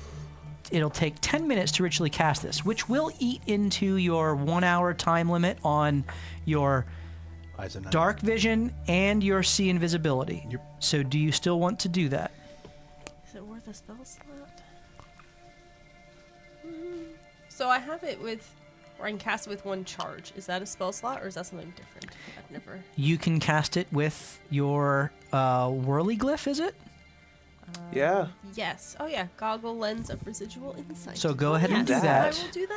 It'll take 10 minutes to ritually cast this, which will eat into your 1 hour time limit on your Eyes at night. dark vision and your see invisibility. Yep. So do you still want to do that? Is it worth a spell slot? So I have it with... Or I can cast it with 1 charge. Is that a spell slot, or is that something different? I've never... You can cast it with your whirly glyph, is it? Yeah. Yes. Oh, yeah. Goggle lens of residual insight. So go ahead and Yes, do that. I will do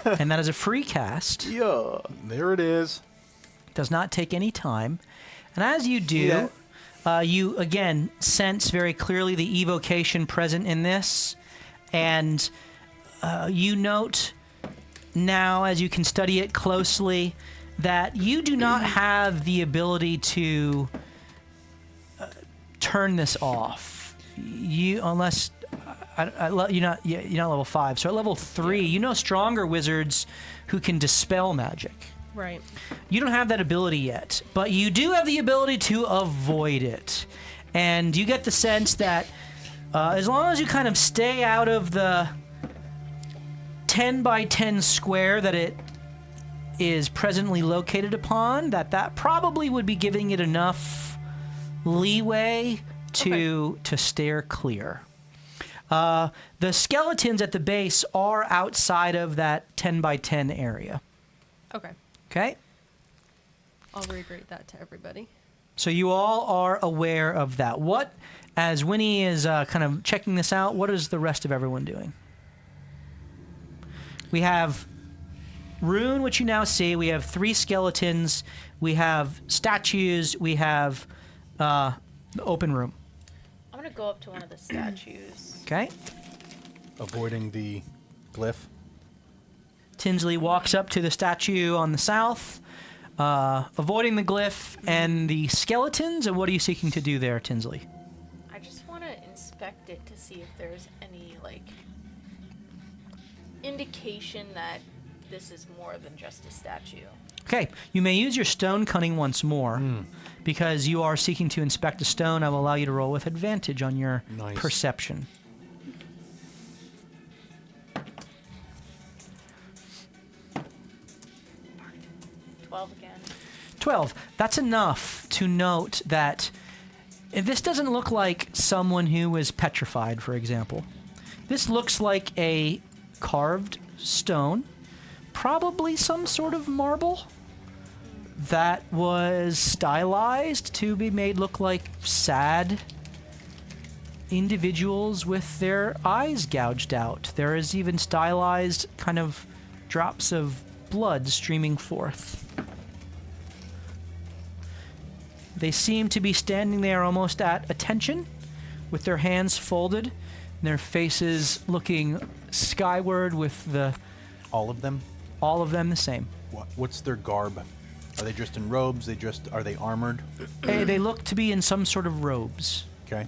that. And that is a free cast. Yeah. There it is. Does not take any time. And as you do, you again sense very clearly the evocation present in this. And you note now, as you can study it closely, that you do not have the ability to turn this off. Unless you're not level 5. So at level 3, you know stronger wizards who can dispel magic. Right. You don't have that ability yet, but you do have the ability to avoid it. And you get the sense that as long as you kind of stay out of the 10 by 10 square that it is presently located upon, that probably would be giving it enough leeway to steer clear. The skeletons at the base are outside of that 10 by 10 area. Okay. Okay? I'll reiterate that to everybody. So you all are aware of that. What, as Winnie is kind of checking this out, what is the rest of everyone doing? We have Rune, which you now see. We have 3 skeletons. We have statues. We have the open room. I'm gonna go up to one of the statues. Okay? Avoiding the glyph. Tinsley walks up to the statue on the south, avoiding the glyph and the skeletons. And what are you seeking to do there, Tinsley? I just want to inspect it to see if there's any, like, indication that this is more than just a statue. Okay, you may use your stone cunning once more. Because you are seeking to inspect a stone, I will allow you to roll with advantage on your Nice. perception. Again. 12. That's enough to note that this doesn't look like someone who is petrified, for example. This looks like a carved stone, probably some sort of marble that was stylized to be made look like sad individuals with their eyes gouged out. There is even stylized kind of drops of blood streaming forth. They seem to be standing there almost at attention, with their hands folded, and their faces looking skyward with All of them? all of them the same. What's their garb? Are they dressed in robes? Are they armored? They look to be in some sort of robes. Okay.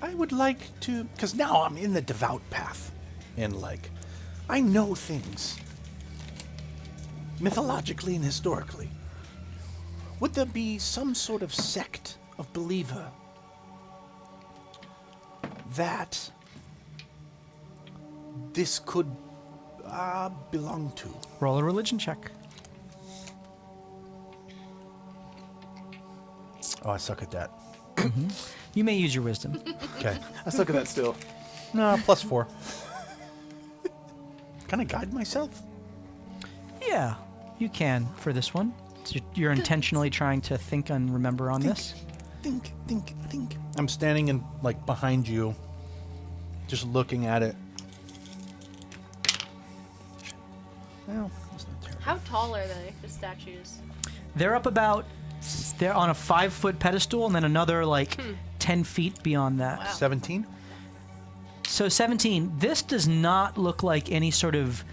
I would like to, because now I'm in the devout path, and like, I know things mythologically and historically. Would there be some sort of sect of believer that this could belong to? Roll a religion check. Oh, I suck at that. You may use your wisdom. Okay. I suck at that still. No, +4. Can I guide myself? Yeah, you can for this one. So you're intentionally trying to think and remember on this. Think. I'm standing in, like, behind you, just looking at it. Well, that's not terrible. How tall are they, the statues? They're up about, they're on a 5-foot pedestal and then another like 10 feet beyond that. Wow. 17? So 17, this does not look like any sort of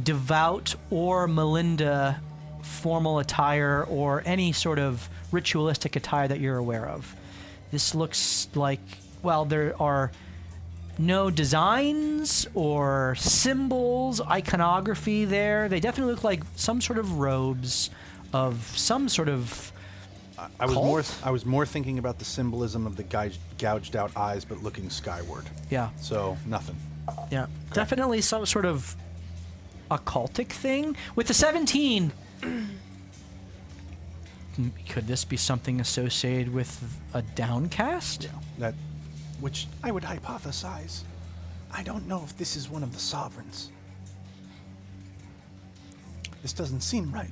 devout or Melinda formal attire or any sort of ritualistic attire that you're aware of. This looks like, well, there are no designs or symbols, iconography there. They definitely look like some sort of robes of some sort of I cult? was more thinking about the symbolism of the gouged out eyes, but looking skyward. Yeah. So nothing. Yeah, definitely some sort of occultic thing. With the 17, could this be something associated with a downcast? That, which I would hypothesize. I don't know if this is one of the sovereigns. This doesn't seem right.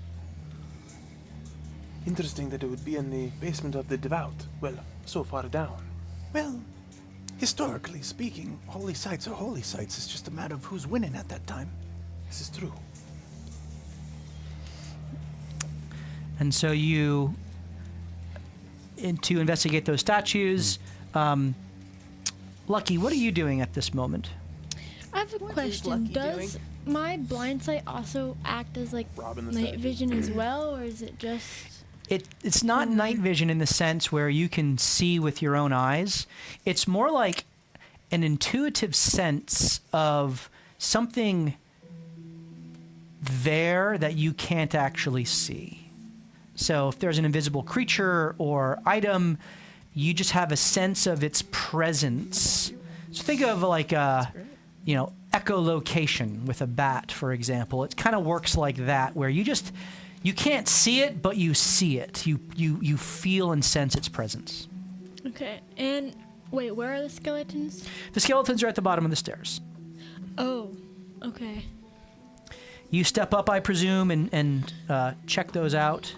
Interesting that it would be in the basement of the devout. Well, so far down. Well, historically speaking, holy sites are holy sites. It's just a matter of who's winning at that time. This is true. And so you, to investigate those statues, Lucky, what are you doing at this moment? I have a question. Lucky Does doing? my blind sight also act as like Robbing the night statue. vision as well, or is it just? It's not night vision in the sense where you can see with your own eyes. It's more like an intuitive sense of something there that you can't actually see. So if there's an invisible creature or item, you just have a sense of its presence. So think of like a, echolocation with a bat, for example. It kind of works like that, where you can't see it, but you see it. You feel and sense its presence. Okay, and Wait, where are the skeletons? The skeletons are at the bottom of the stairs. Oh, okay. You step up, I presume, and check those out.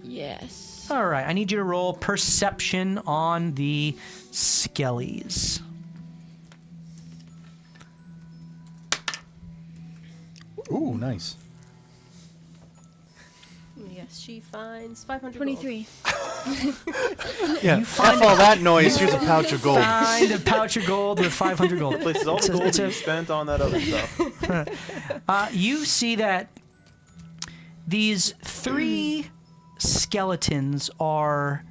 Yes. All right, I need you to roll perception on the skellies. Ooh, nice. Yes, she finds 500 23. Yeah, F all that noise. Here's a pouch of gold. Find a pouch of gold with 500 gold. Places all the gold that you spent on that other stuff. You see that these 3 skeletons are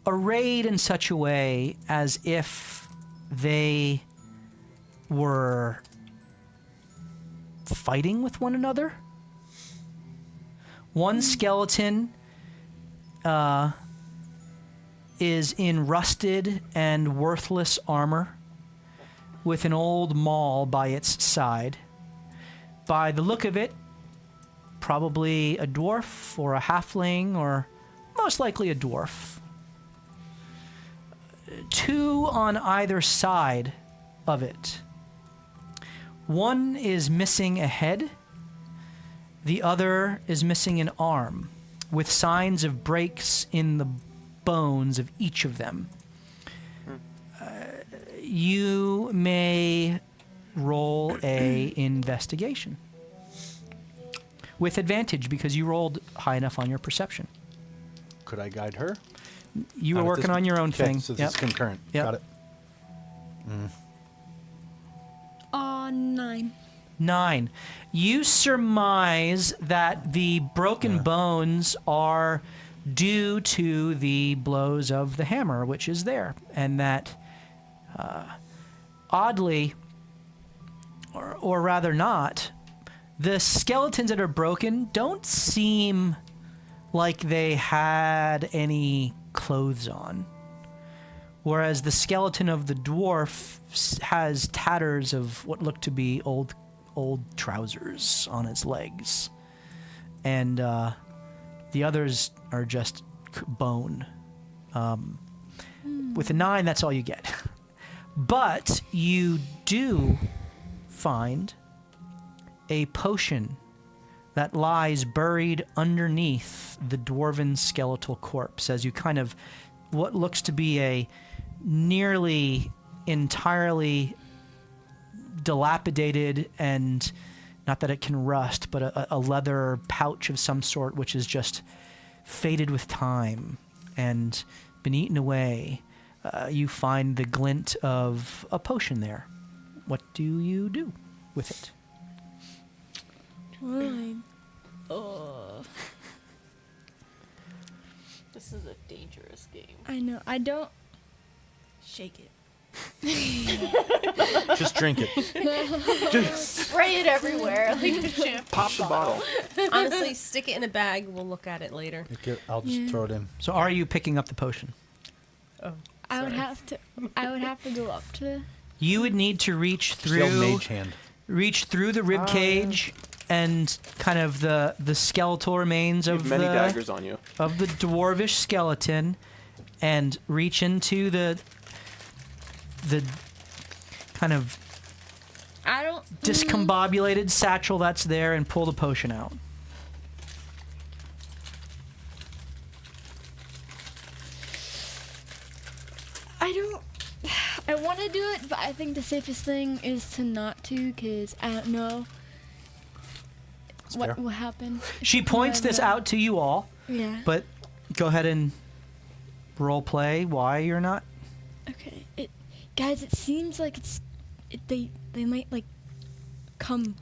arrayed in such a way as if they were fighting with one another. One skeleton is in rusted and worthless armor with an old maul by its side. By the look of it, probably a dwarf or a halfling, or most likely a dwarf. 2 on either side of it. One is missing a head. The other is missing an arm, with signs of breaks in the bones of each of them. You may roll a investigation. With advantage, because you rolled high enough on your perception. Could I guide her? You were Not at working this- on your own okay, thing. So this Yep. is concurrent. Yep. Got it. 9. 9. You surmise that the broken bones are due to the blows of the hammer, which is there, and that oddly, or rather not, the skeletons that are broken don't seem like they had any clothes on. Whereas the skeleton of the dwarf has tatters of what look to be old trousers on his legs. And the others are just bone. With a 9, that's all you get. But you do find a potion that lies buried underneath the dwarven skeletal corpse as you kind of what looks to be a nearly entirely dilapidated, and not that it can rust, but a leather pouch of some sort which is just faded with time and been eaten away. You find the glint of a potion there. What do you do with it? Fine. Oh, This is a dangerous game. I know. I don't. Shake it. Just drink it. Spray it everywhere like a shampoo. Pop the bottle. Honestly, stick it in a bag. We'll look at it later. I'll just throw it in. So are you picking up the potion? Oh, I would have to. I would have to go up to. You would need to reach It's the old through mage hand. the rib cage and kind of the skeletal remains You of have many the daggers on you. of the dwarvish skeleton and reach into the kind of I don't. discombobulated satchel that's there and pull the potion out. I don't. I want to do it, but I think the safest thing is to not to, because I don't know It's what fair. will happen. She points this out to you all, Yeah. but go ahead and role play why you're not. Okay. Guys, it seems like they might like come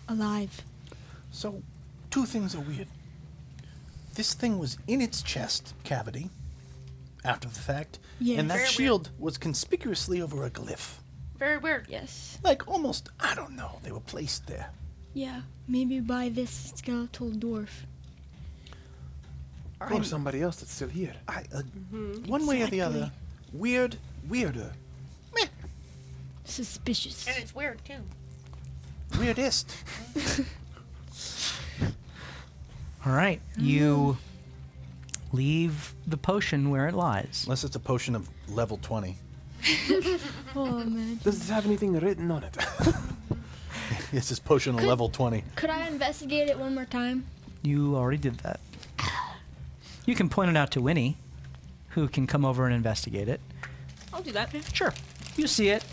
alive. So, 2 things are weird. This thing was in its chest cavity after the fact, Yeah. and that Very shield was conspicuously over a glyph. Very weird. Yes. Like almost, I don't know, they were placed there. Yeah. Maybe by this skeletal dwarf. Or somebody else that's still here. One way or the Exactly. other, weirder, Suspicious. And it's weird too. weirdest. All right, you leave the potion where it lies. Unless it's a potion of level 20. Oh man. Does it have anything written on it? It's this potion of level 20. Could I investigate it one more time? You already did that. You can point it out to Winnie, who can come over and investigate it. I'll do that. Sure. You see it.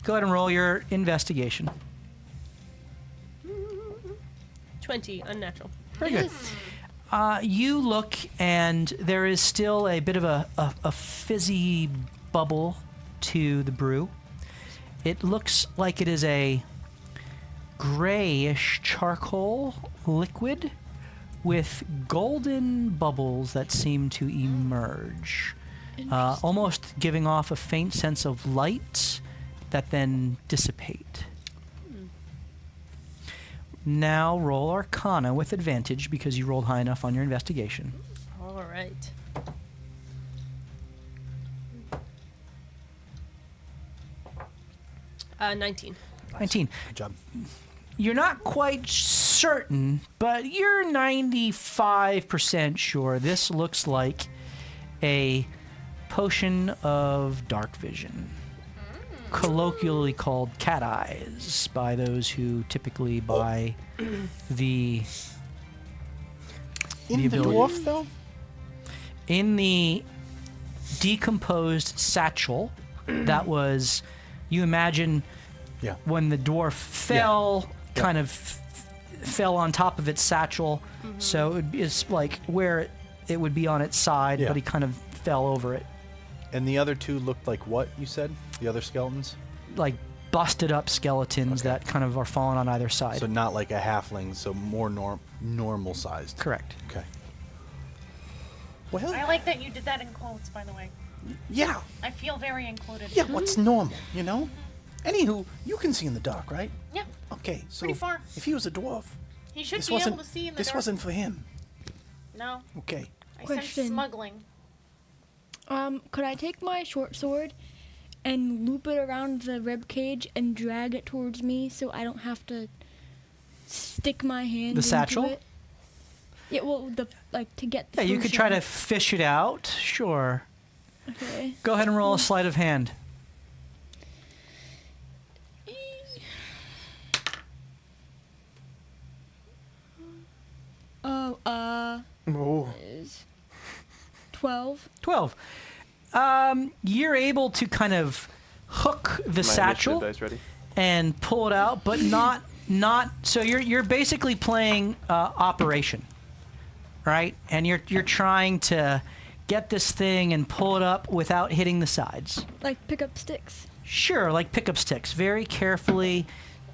Go ahead and roll your investigation. 20, unnatural. Very good. You look, and there is still a bit of a fizzy bubble to the brew. It looks like it is a grayish charcoal liquid with golden bubbles that seem to emerge, almost giving off a faint sense of light that then dissipate. Now roll Arcana with advantage because you rolled high enough on your investigation. All right. Uh, 19. 19. Good job. You're not quite certain, but you're 95% sure this looks like a potion of dark vision, colloquially called cat eyes by those who typically buy the In the ability. dwarf, though? In the decomposed satchel that was, you imagine Yeah. when the dwarf fell, kind of fell on top of its satchel, so it's like where it would be on its side, Yeah. but he kind of fell over it, And the other two looked like what, you said? The other skeletons? like busted up skeletons that kind of are falling on either side. So not like a halfling, so more normal sized. Correct. Okay. Well, I like that you did that in quotes, by the way. yeah. I feel very included. Yeah, what's normal, you know? Anywho, you can see in the dark, right? Yeah, Okay, so Pretty far. if he was a dwarf, he should this be wasn't able to see in the this dark. wasn't for him. No, Okay. I Question. sense smuggling. Could I take my short sword and loop it around the rib cage and drag it towards me so I don't have to stick my hand The satchel? into it? Yeah, well, to get the Yeah, you could try to potion. fish it out. Sure. Okay. Go ahead and roll a sleight of hand. Oh, Oh. is 12. 12. You're able to kind of hook the satchel Dice ready? and pull it out, but not. So you're basically playing operation, right? And you're trying to get this thing and pull it up without hitting the sides. Like pick up sticks. Sure, like pickup sticks, very carefully,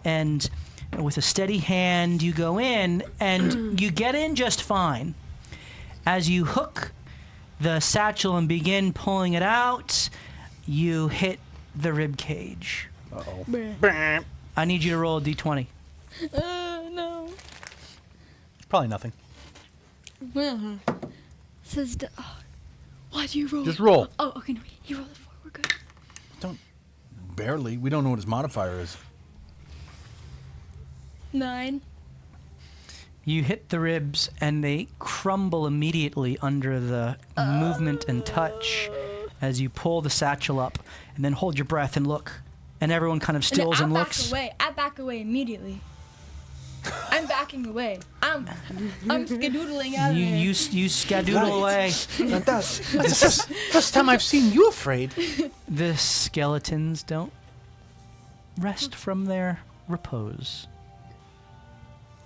and with a steady hand, you go in, and you get in just fine. As you hook the satchel and begin pulling it out, you hit the rib cage. Uh-oh. I need you to roll a d20. No. Probably nothing. Says, why do you roll? Just roll. Oh, okay, no, you roll the 4. We're good. Don't. Barely. We don't know what his modifier is. 9. You hit the ribs, and they crumble immediately under the movement and touch as you pull the satchel up, and then hold your breath and look. And everyone kind of stills and looks. I back away immediately. I'm backing away. I'm skedoodling out of You, there. you skedoodle away. Fantastic. That's the first time I've seen you afraid. The skeletons don't rest from their repose.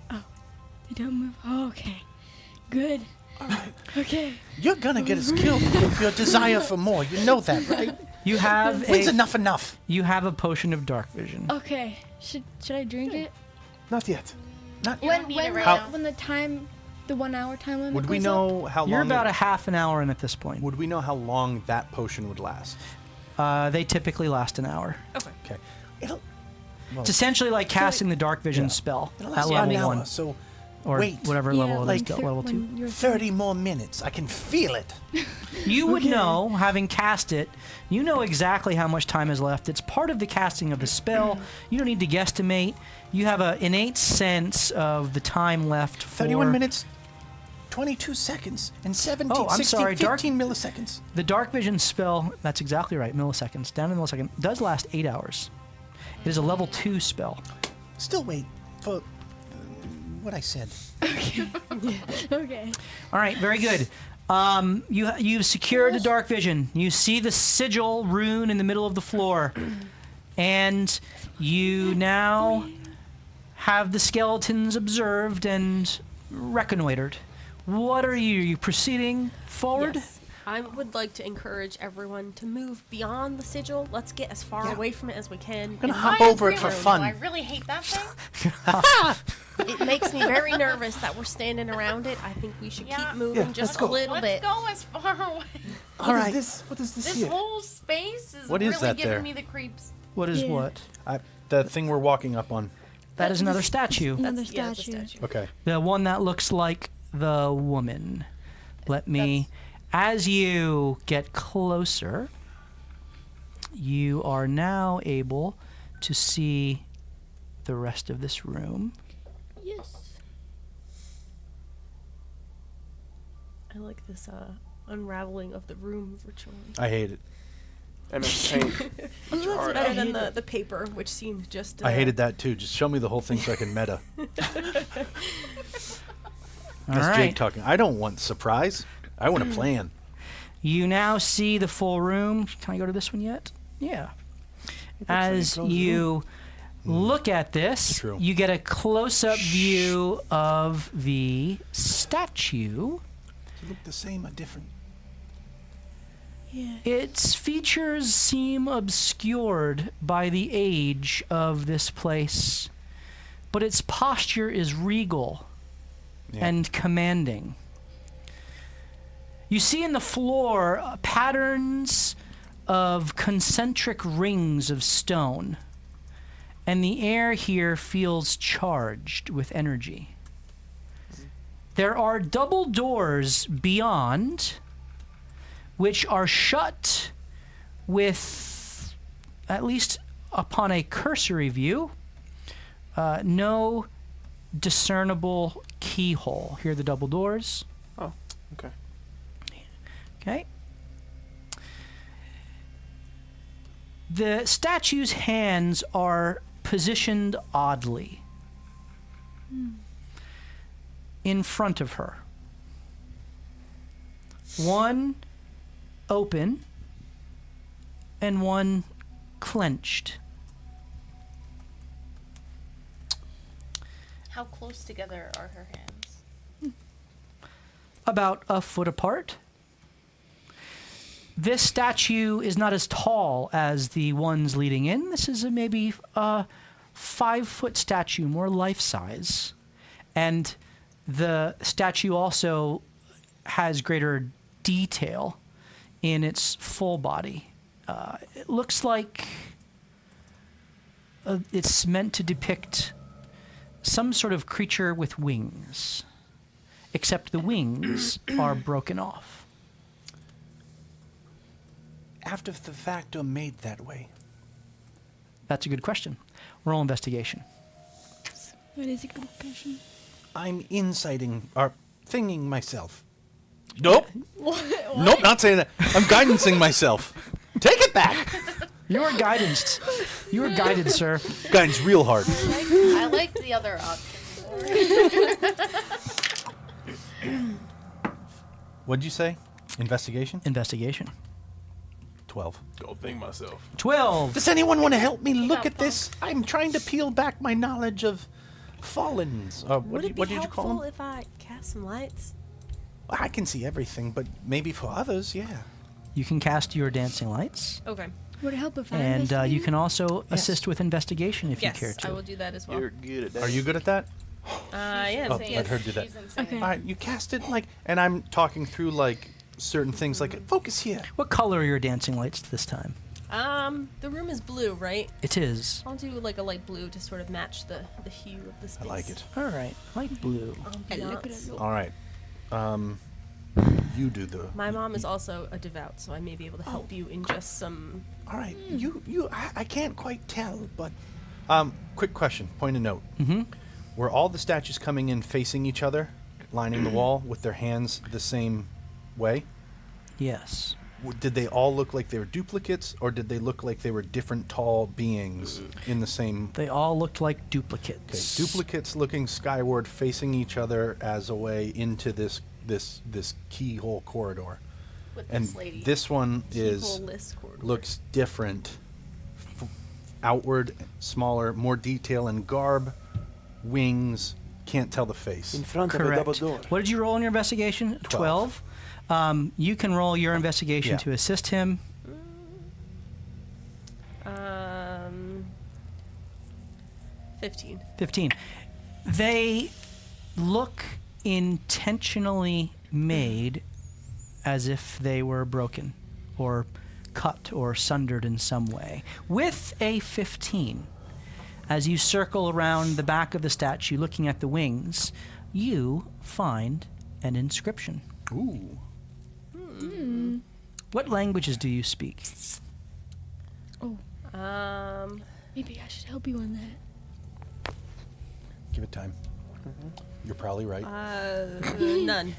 They don't move. Oh, okay. Good. Okay. You're gonna get us killed with your desire for more. You know that, right? You have When's a enough? you have a potion of dark vision. Okay. Should I drink it? Not yet. Not You don't need it right How- now. When the 1 hour time limit Would we goes know how long? You're about it- a half an hour in at this point. Would we know how long that potion would last? They typically last an hour. Okay. It'll It's essentially like casting the dark vision Yeah. spell it'll at last about level an hour. 1 So or wait. whatever Yeah, level it like is, level 2. when you're 30 more minutes. I can feel it. You would know, having cast it, you know exactly how much time is left. It's part of the casting of the spell. You don't need to guesstimate. You have an innate sense of the time left for 31 minutes. 22 seconds and 17, Oh, I'm 16, sorry, 15 milliseconds. The dark vision spell, that's exactly right, milliseconds, down to millisecond, does last 8 hours. It is a level 2 spell. Still wait for what I said. Okay. All right, very good. You've secured the dark vision. You see the sigil rune in the middle of the floor, and you now have the skeletons observed and reconnoitered. What are you? Are you proceeding forward? Yes. I would like to encourage everyone to move beyond the sigil. Let's get as far away from it as we can. I'm gonna And hop I over agree it for with you. fun. I really hate that thing. it makes me very nervous that we're standing around it. I think we should Yeah. keep moving Yeah, just let's a go. little Let's bit. go as far away. All right. What is this This here? whole space is What really is that giving there? me the creeps. What is Yeah. what? The thing we're walking up on. That is another statue. Another Yeah, that's a statue. statue. Okay. The one that looks like the woman. Let me, as you get closer, you are now able to see the rest of this room. Yes. I like this unraveling of the room ritually. I hate it. MS Paint. It's better than the paper, which seemed just. I hated that too. Just show me the whole thing so I can meta. All That's right. Jake talking. I don't want surprise. I want a plan. You now see the full room. Can I go to this one yet? Yeah. As you look at this, True. you get a close-up view of the statue. They look the same or different? Yeah. Its features seem obscured by the age of this place, but its posture is regal Yeah. and commanding. You see in the floor patterns of concentric rings of stone, and the air here feels charged with energy. There are double doors beyond, which are shut with, at least upon a cursory view, no discernible keyhole. Here are the double doors. Oh, okay. Okay. The statue's hands are positioned oddly in front of her. One open and one clenched. How close together are her hands? About a foot apart. This statue is not as tall as the ones leading in. This is maybe a 5-foot statue, more life-size. And the statue also has greater detail in its full body. It looks like it's meant to depict some sort of creature with wings, except the wings are broken off. After the fact or made that way? That's a good question. Roll investigation. That is a good question. I'm inciting or thinging myself. Nope. Nope, not saying that. I'm guidancing myself. Take it back. You were guided. You were guided, sir. Guidance real hard. I like the other option. What'd you say? Investigation? Investigation. 12. Go thing myself. 12. Does anyone want to help me look Yeah, at this? I'm trying to peel back my knowledge of fallens. Would it be What did you call helpful them? if I cast some lights? I can see everything, but maybe for others, yeah. You can cast your dancing lights, Okay. Would it help if I and you investigate? can also Yes. assist with investigation if Yes, you care to. I will do that as well. You're good at that. Are you good at that? I am. Oh, Insane. let her do that. She's insane. Okay. All right, you cast it like, and I'm talking through like certain things, like focus here. What color are your dancing lights this time? The room is blue, right? It is. I'll do like a light blue to sort of match the hue of the I space. like it. All right, light blue. Ambiance. All right, you do the. My mom is also a devout, so I may be able to help you in just some. All right, I can't quite tell, but quick question, point of note. Mm-hmm. Were all the statues coming in facing each other? lining the wall with their hands the same way? Yes. Did they all look like they were duplicates, or did they look like they were different tall beings in the same? They all looked like Okay, duplicates. duplicates looking skyward, facing each other as a way into this keyhole corridor. With And this lady. this one Keyhole-less corridor. looks different, outward, smaller, more detail in garb, wings. Can't tell the face. In front of a double Correct. door. What did you roll in your investigation? 12. You can roll your investigation Yeah. to assist him. 15. 15. They look intentionally made as if they were broken or cut or sundered in some way. With a 15, as you circle around the back of the statue looking at the wings, you find an inscription. Ooh. What languages do you speak? Oh, Um, maybe I should help you on that. Give it time. You're probably right. none.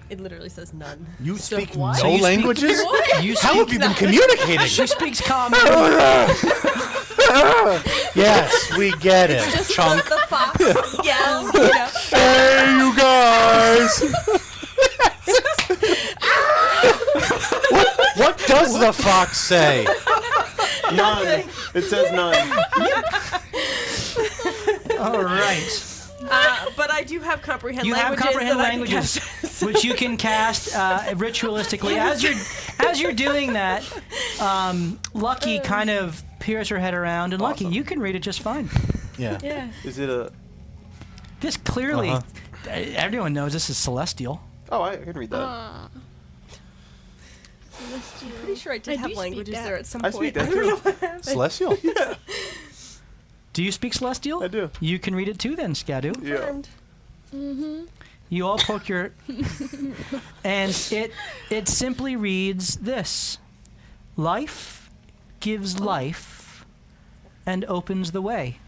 It literally says none. You So speak what? no So you speak- languages? You How have you been communicating? She speaks common. Yes, we get it. Just Chunk. the fox yell, you know. Hey, you guys! what does the fox say? None. It says none. All right. But I do have comprehend You have languages. comprehend that I can languages, cast. which you can cast ritualistically. As you're doing that, Lucky kind of peers her head around, and Lucky, you can read it just fine. Yeah. Yeah. Is it a... This clearly, Uh-huh. everyone knows this is celestial. Oh, I can read that. Ah. Celestial. Pretty sure I did I have do speak languages that. there at some I point. speak that I don't know too. what happened. Celestial? Do you speak celestial? I do. You can read it too, then, Skadu. Yeah. You all poke your, and it simply reads this: life gives life, and opens the way.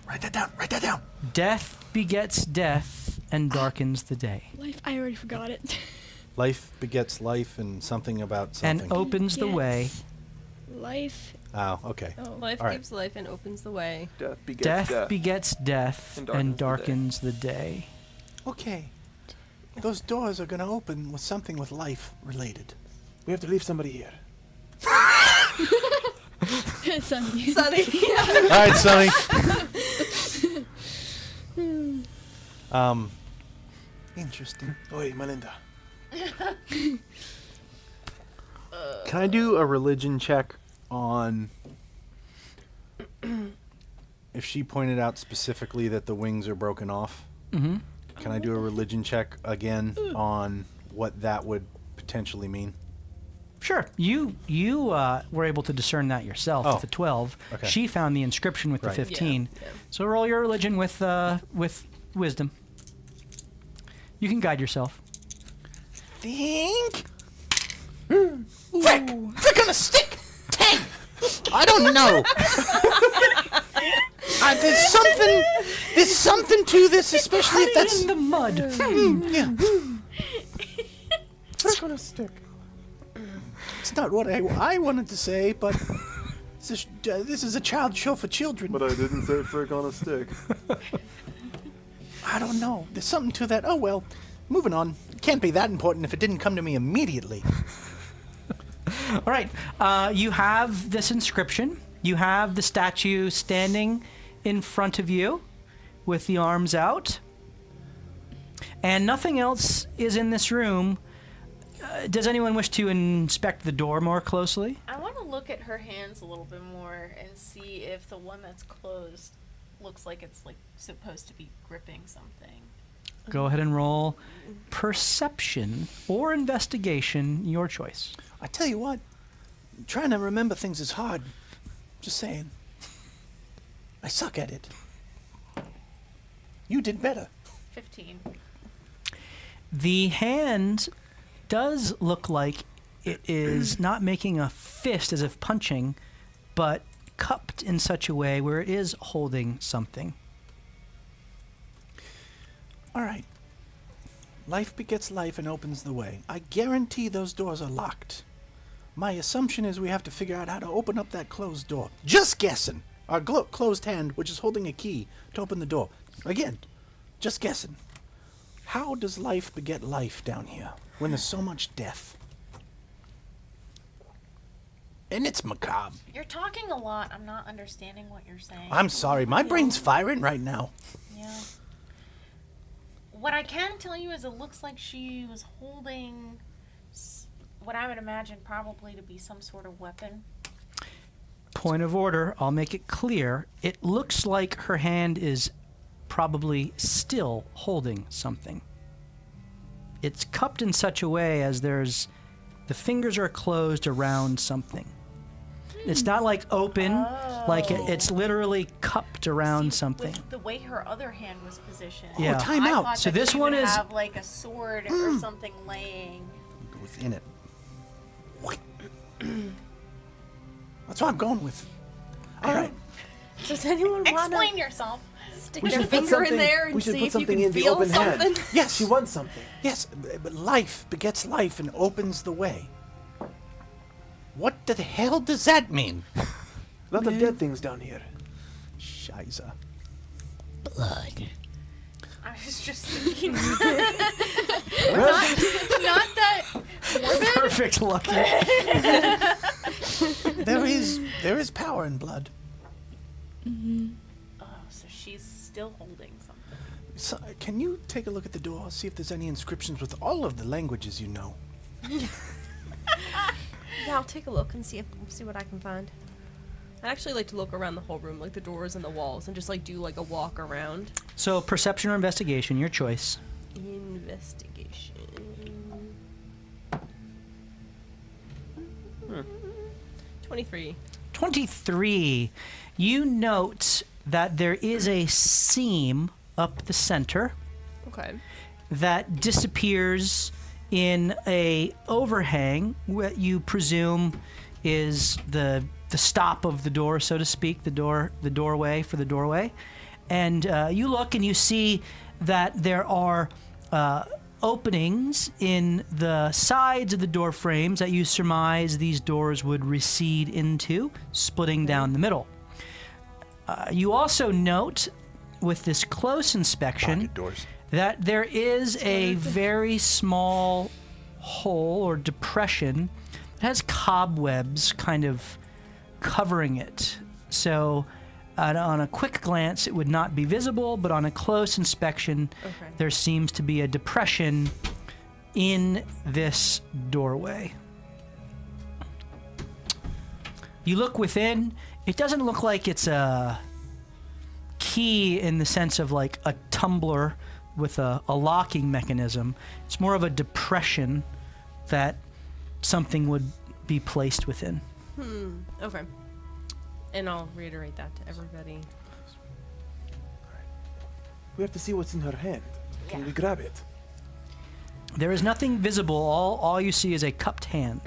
Write that down. Write that down. Death begets death and darkens the day, Life, I already forgot it. Life begets life and something about something. and opens the way. Yes. Life. Oh, okay. Oh. Life All right. gives life and opens the way. Death begets Death death. begets death And and darkens darkens the day. Okay. Those doors are going to open with something with life related. We have to leave somebody here. Sunny. Sunny. Yeah. All right, Sonny. Interesting. Oi, Melinda. Can I do a religion check on if she pointed out specifically that the wings are broken off? Mm-hmm. Can I do a religion check again on what that would potentially mean? Sure. You were able to discern that yourself Oh. with the 12. Okay. She found the inscription with Right. the 15. Yeah, yeah. So roll your religion with wisdom. You can guide yourself. Think? Frick! Frick on a stick! 10! I don't know. There's something to this, especially if that's... in the mud. Yeah. Frick on a stick. It's not what I wanted to say, but this is a child show for children. But I didn't say frick on a stick. I don't know. There's something to that. Oh, well. Moving on. Can't be that important if it didn't come to me immediately. All right. You have this inscription. You have the statue standing in front of you with the arms out. And nothing else is in this room. Does anyone wish to inspect the door more closely? I want to look at her hands a little bit more and see if the one that's closed looks like it's like supposed to be gripping something. Go ahead and roll perception or investigation, your choice. I tell you what, trying to remember things is hard. Just saying. I suck at it. You did better. 15. The hand does look like it is not making a fist as if punching, but cupped in such a way where it is holding something. All right. Life begets life and opens the way. I guarantee those doors are locked. My assumption is we have to figure out how to open up that closed door. Just guessing. Our closed hand, which is holding a key to open the door. Again, just guessing. How does life beget life down here when there's so much death? And it's macabre. You're talking a lot. I'm not understanding what you're saying. I'm sorry, my brain's firing right now. Yeah. What I can tell you is it looks like she was holding what I would imagine probably to be some sort of weapon. Point of order, I'll make it clear. It looks like her hand is probably still holding something. It's cupped in such a way as the fingers are closed around something. It's not like open, like it's literally cupped around something. With the way her other hand was positioned. Yeah. Oh, time I out. thought So that this she one would is- have like a sword or something laying. Go within it. That's what I'm going with. All right. Does anyone want Explain to yourself. stick We their should put finger in something- there and we should see put if you something can in the feel open hand. something? Yes. She wants something. Yes, but life begets life and opens the way. What the hell does that mean? A lot of dead things down here. Shiza. Blood. I was just thinking. Well, not that morbid. Perfect, Lucky. There is power in blood. Oh, so she's still holding something. So, can you take a look at the door, see if there's any inscriptions with all of the languages you know? Yeah, I'll take a look and see what I can find. I'd actually like to look around the whole room, like the doors and the walls, and just like do like a walk around. So perception or investigation, your choice. Investigation. 23. 23. You note that there is a seam up the center Okay. that disappears in a overhang, what you presume is the stop of the door, so to speak, the doorway for the doorway. And you look and you see that there are openings in the sides of the door frames that you surmise these doors would recede into, splitting down the middle. You also note, with this close inspection, Pocket doors. that there is a very small hole or depression that has cobwebs kind of covering it. So on a quick glance, it would not be visible, but on a close inspection, Okay. there seems to be a depression in this doorway. You look within, it doesn't look like it's a key in the sense of like a tumbler with a locking mechanism. It's more of a depression that something would be placed within. Okay. And I'll reiterate that to everybody. we have to see what's in her hand. Can Yeah. we grab it? There is nothing visible. All you see is a cupped hand.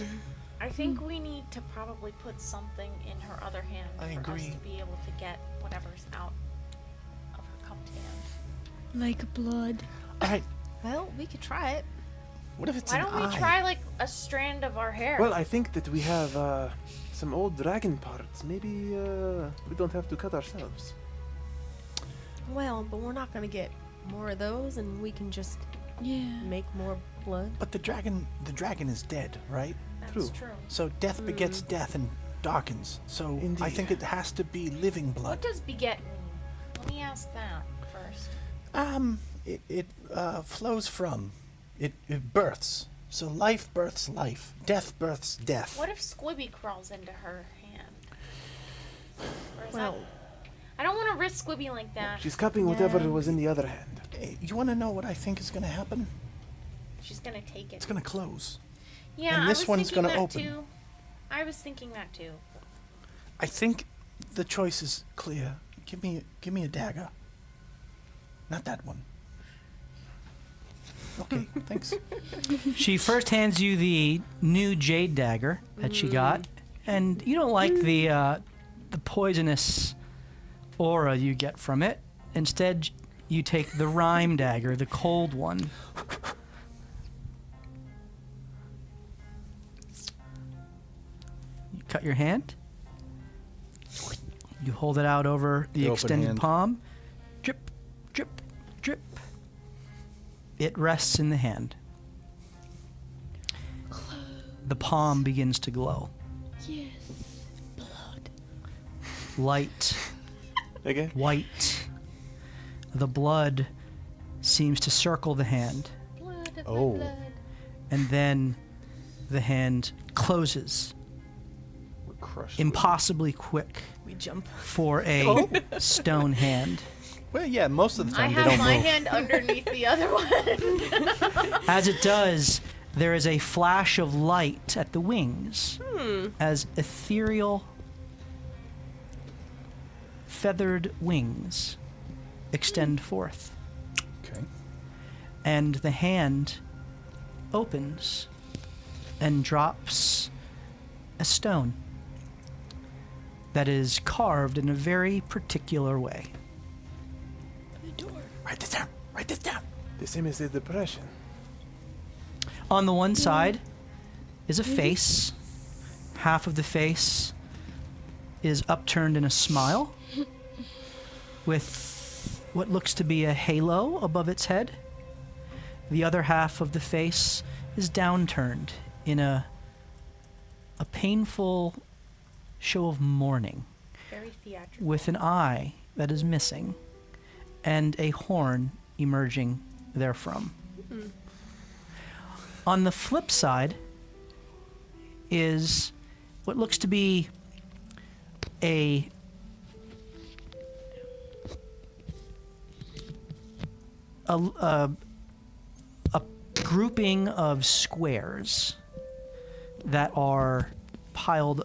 I think we need to probably put something in her other hand I for us agree. to be able to get whatever's out of her cupped hand. Like blood. All right. Well, we could try it. What if it's Why an don't we eye? try like a strand of our hair? Well, I think that we have some old dragon parts. Maybe we don't have to cut ourselves. Well, but we're not gonna get more of those, and we can just Yeah. make more blood. But the dragon is dead, right? That's true. So death begets death and darkens. So I Indeed. think it has to be living blood. What does beget mean? Let me ask that first. It flows from, it births. So life births life. Death births death. What if Squibby crawls into her hand? Or is Well, that... I don't want to risk Squibby like that. She's cupping whatever was in the other hand. Hey, you want to know what I think is going to happen? She's gonna take it. It's going to close. Yeah, and this I was one's thinking gonna that open. too. I was thinking that too. I think the choice is clear. Give me a dagger. Not that one. Okay, thanks. She first hands you the new jade dagger that she got, and you don't like the poisonous aura you get from it. Instead, you take the rhyme dagger, the cold one. cut your hand. You hold it out over the The open extended hand. palm. Drip, drip, drip. It rests in the hand. The palm begins to glow. Yes. Blood. Light, Again? white. The blood seems to circle the hand, Blood of Oh. my blood. and then the hand closes We're crushed. impossibly quick We jump. for a stone hand. Well, yeah, most of the I time they have don't my move. hand underneath the other one. As it does, there is a flash of light at the wings as ethereal, feathered wings extend forth. Okay. And the hand opens and drops a stone that is carved in a very particular way. Write this down. Write this down. The same as the depression. On the one side is a face. Half of the face is upturned in a smile with what looks to be a halo above its head. The other half of the face is downturned in a painful show of mourning, Very theatrical. with an eye that is missing and a horn emerging therefrom. On the flip side is what looks to be a grouping of squares that are piled.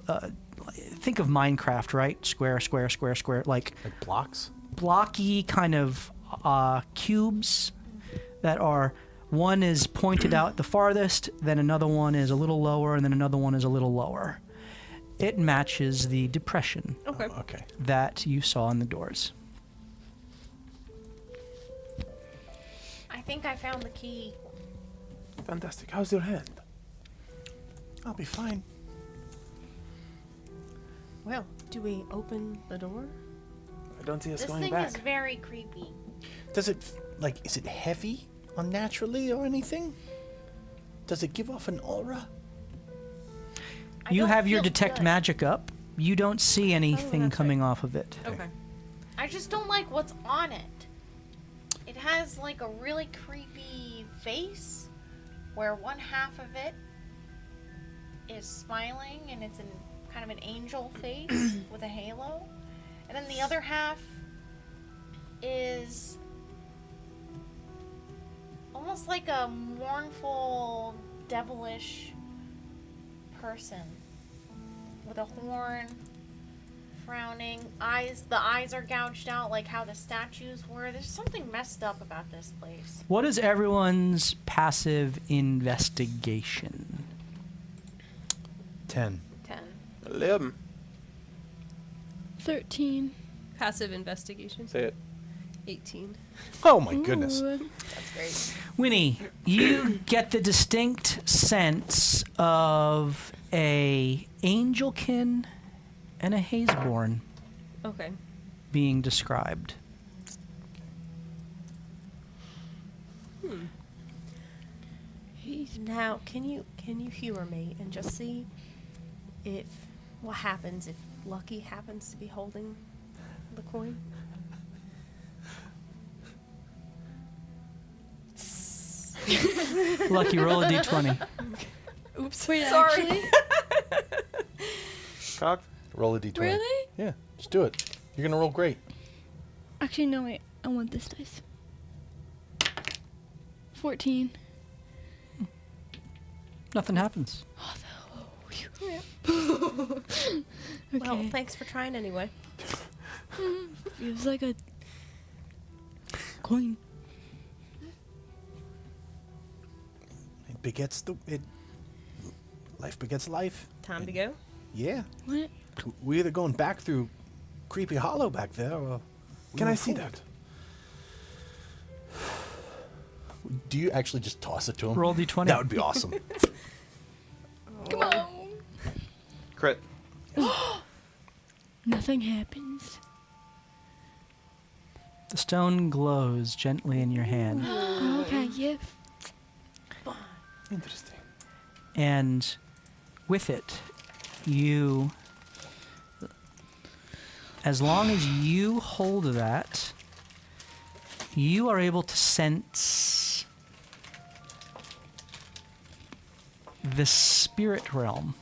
Think of Minecraft, right? Square, square, square, square, like Like blocks? blocky kind of cubes that are, one is pointed out the farthest, then another one is a little lower, and then another one is a little lower. It matches the depression Okay. Okay. that you saw in the doors. I think I found the key. Fantastic. How's your hand? I'll be fine. Well, do we open the door? I don't see us This going thing back. is very creepy. Does it, is it heavy unnaturally or anything? Does it give off an aura? I You don't have your feel detect good. magic up. You don't see anything that's coming off of it. Okay. I just don't like what's on it. It has like a really creepy face where one half of it is smiling and it's kind of an angel face with a halo. And then the other half is almost like a mournful, devilish person with a horn, frowning, eyes. The eyes are gouged out like how the statues were. There's something messed up about this place. What is everyone's passive investigation? 10. 10. 11. 13. Passive investigation. Say it. 18. Oh my goodness. Ooh. That's great. Winnie, you get the distinct sense of a angelkin and a hazeborn Okay. being described. Now, can you humor me and just see if what happens if Lucky happens to be holding the coin? Lucky, roll a d20. Oops. Wait, sorry. actually? Cocked. Roll a d20. Really? Yeah, just do it. You're going to roll great. Actually, no, wait. I want this dice. 14. Nothing happens. Okay. Well, thanks for trying anyway. It was like a coin. It begets life begets life. Time to go. Yeah. What? We're either going back through Creepy Hollow back there or... Can I see that? Do you actually just toss it to him? Roll d20. That would be awesome. Come on. Crit. Nothing happens. The stone glows gently in your hand. Okay, yeah. Interesting. And with it, you, as long as you hold that, you are able to sense the spirit realm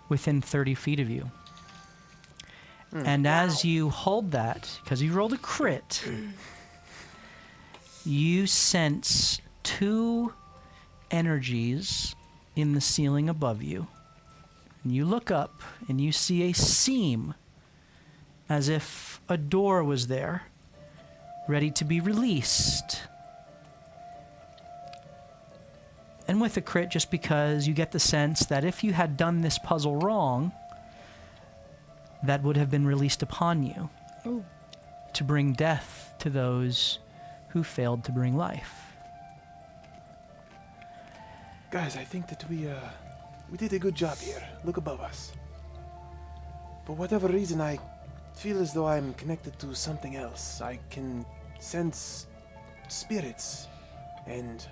within 30 feet of you. And as you hold that, because you rolled a crit, you sense 2 energies in the ceiling above you. And you look up and you see a seam as if a door was there, ready to be released. And with a crit, just because you get the sense that if you had done this puzzle wrong, that would have been released upon you to bring death to those who failed to bring life. Guys, I think that we did a good job here. Look above us. For whatever reason, I feel as though I'm connected to something else. I can sense spirits, and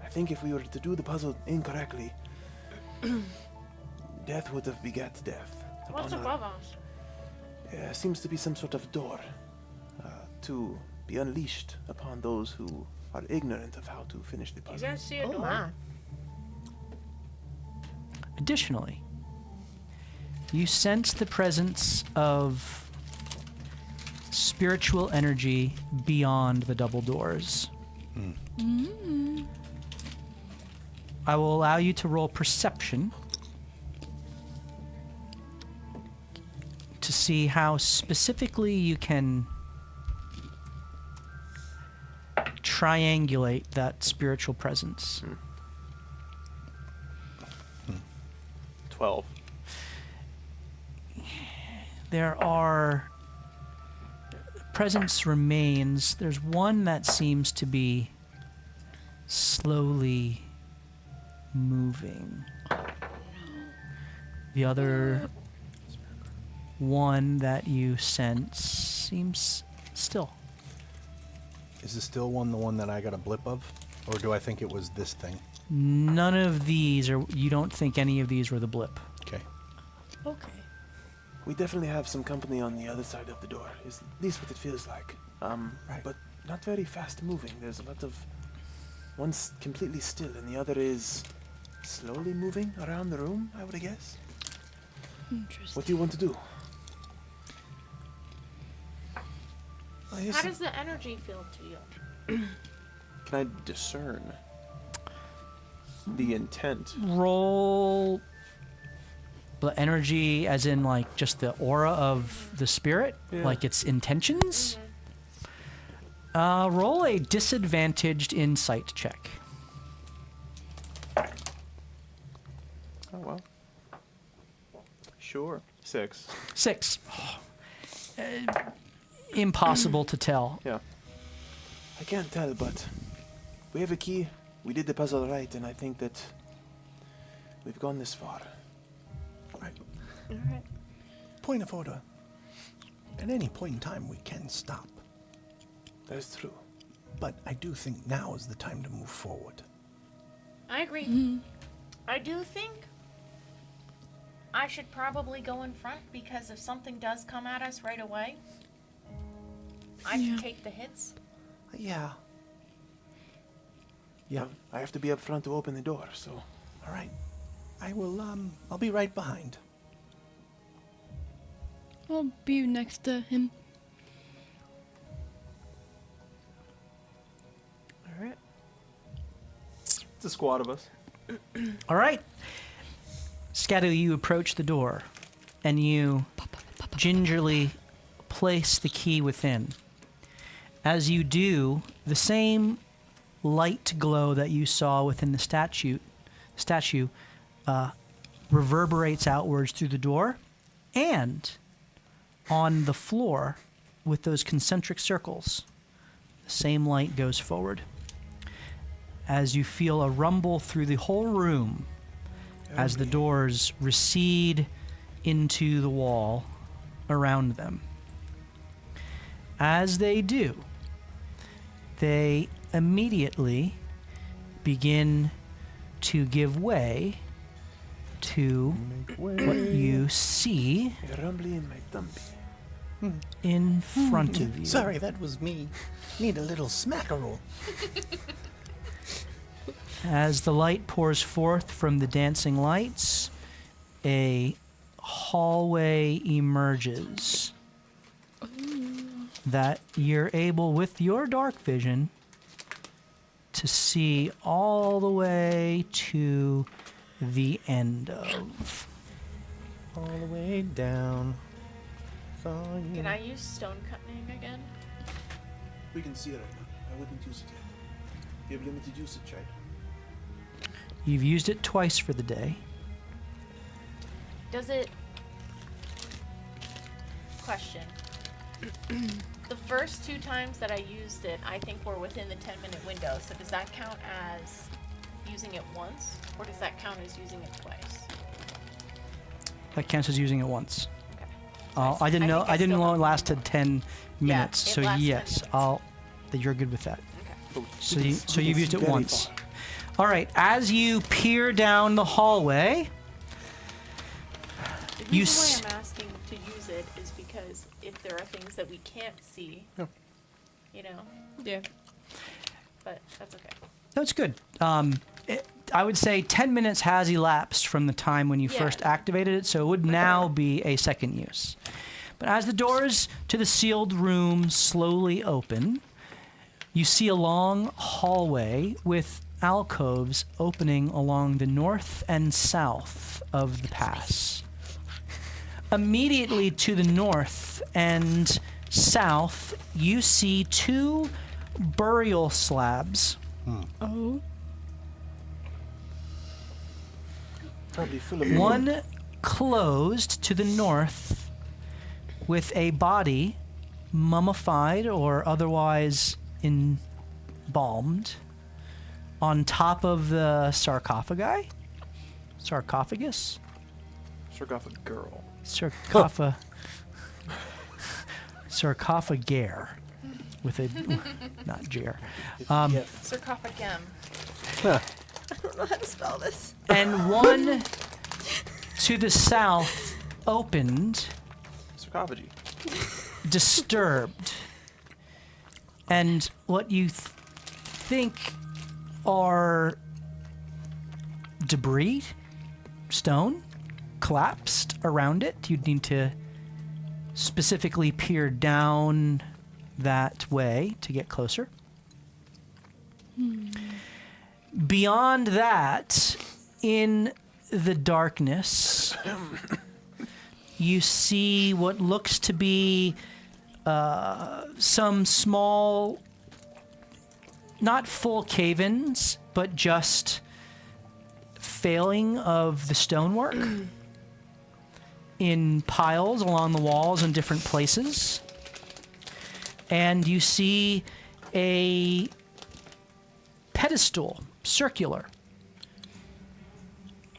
I think if we were to do the puzzle incorrectly, death would have begat death. What's upon our- above us? seems to be some sort of door to be unleashed upon those who are ignorant of how to finish the You puzzle. guys see a door? my. Additionally, you sense the presence of spiritual energy beyond the double doors. I will allow you to roll perception to see how specifically you can triangulate that spiritual presence. 12. There are presence remains. There's one that seems to be slowly moving. The other one that you sense seems still. Is the still one the one that I got a blip of? Or do I think it was this thing? None of these are, you don't think any of these were the blip. Okay. Okay. We definitely have some company on the other side of the door. Is at least what it feels like. Right. But not very fast moving. There's a lot of... One's completely still and the other is slowly moving around the room, I would guess. Interesting. What do you want to do? How does the energy feel to you? Can I discern the intent? Roll the energy as in like just the aura of the spirit, Yeah. like its intentions. Roll a disadvantaged insight check. Oh, well. Sure. 6. 6. Impossible to tell. Yeah. I can't tell, but we have a key. We did the puzzle right, and I think that we've gone this far. Right. Alright. Point of order. At any point in time, we can stop. That's true. But I do think now is the time to move forward. I agree. I do think I should probably go in front because if something does come at us right away, I can take the hits. Yeah. Yeah. I have to be up front to open the door, so... All right. I will, I'll be right behind. I'll be next to him. Alright. It's a squad of us. All right. Scadu, you approach the door and you gingerly place the key within. As you do, the same light glow that you saw within the statue reverberates outwards through the door, and on the floor with those concentric circles, the same light goes forward. As you feel a rumble through the whole room, as the doors recede into the wall around them. As they do, they immediately begin to give way to what you see Rumbly in my dumpy. in front of you. Sorry, that was me. Need a little smackerel. As the light pours forth from the dancing lights, a hallway emerges that you're able, with your dark vision, to see all the way to the end of. All the way down. Can I use stone cutting again? We can see it right now. I wouldn't use it yet. You have limited usage, right? You've used it twice for the day. Does it... Question. The first 2 times that I used it, I think were within the 10-minute window. So does that count as using it once? Or does that count as using it twice? That counts as using it once. Okay. I didn't know. think I I didn't still know it have lasted 10 minutes. it So lasts 10 yes, minutes. that you're good with that. Okay. So you've used it once. All right. As you peer down the hallway, The You reason why I'm asking to use it is because if there are things that we can't see, you know, Yeah. but that's okay. that's good. I would say 10 minutes has elapsed from the time when you Yeah. first activated it, so it would now be a second use. But as the doors to the sealed room slowly open, you see a long hallway with alcoves opening along the north and south of the pass. Immediately to the north and south, you see 2 burial slabs. Oh. Probably full of One closed to the north with a body mummified or otherwise embalmed on top of the sarcophagus. sarcophagus girl. Sarcophagare with a not ger. It's Sarcophagum. I don't know how to spell this. And one to the south opened, sarcophagy. disturbed, and what you think are debris, stone, collapsed around it. You'd need to specifically peer down that way to get closer. Beyond that, in the darkness, you see what looks to be some small, not full cave-ins, but just failing of the stonework in piles along the walls in different places. And you see a pedestal, circular,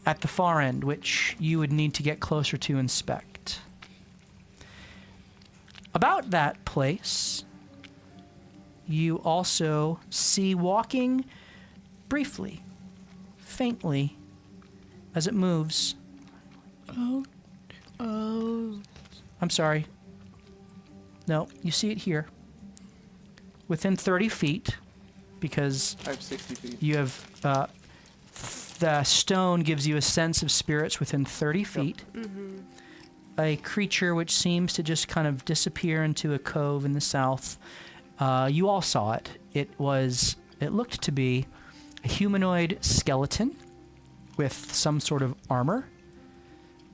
at the far end, which you would need to get closer to inspect. About that place, you also see walking briefly, faintly, as it moves. Oh. I'm sorry. No, you see it here. Within 30 feet, because I have 60 feet. you have the stone gives you a sense of spirits within 30 feet. A creature which seems to just kind of disappear into a cove in the south. You all saw it. It looked to be a humanoid skeleton with some sort of armor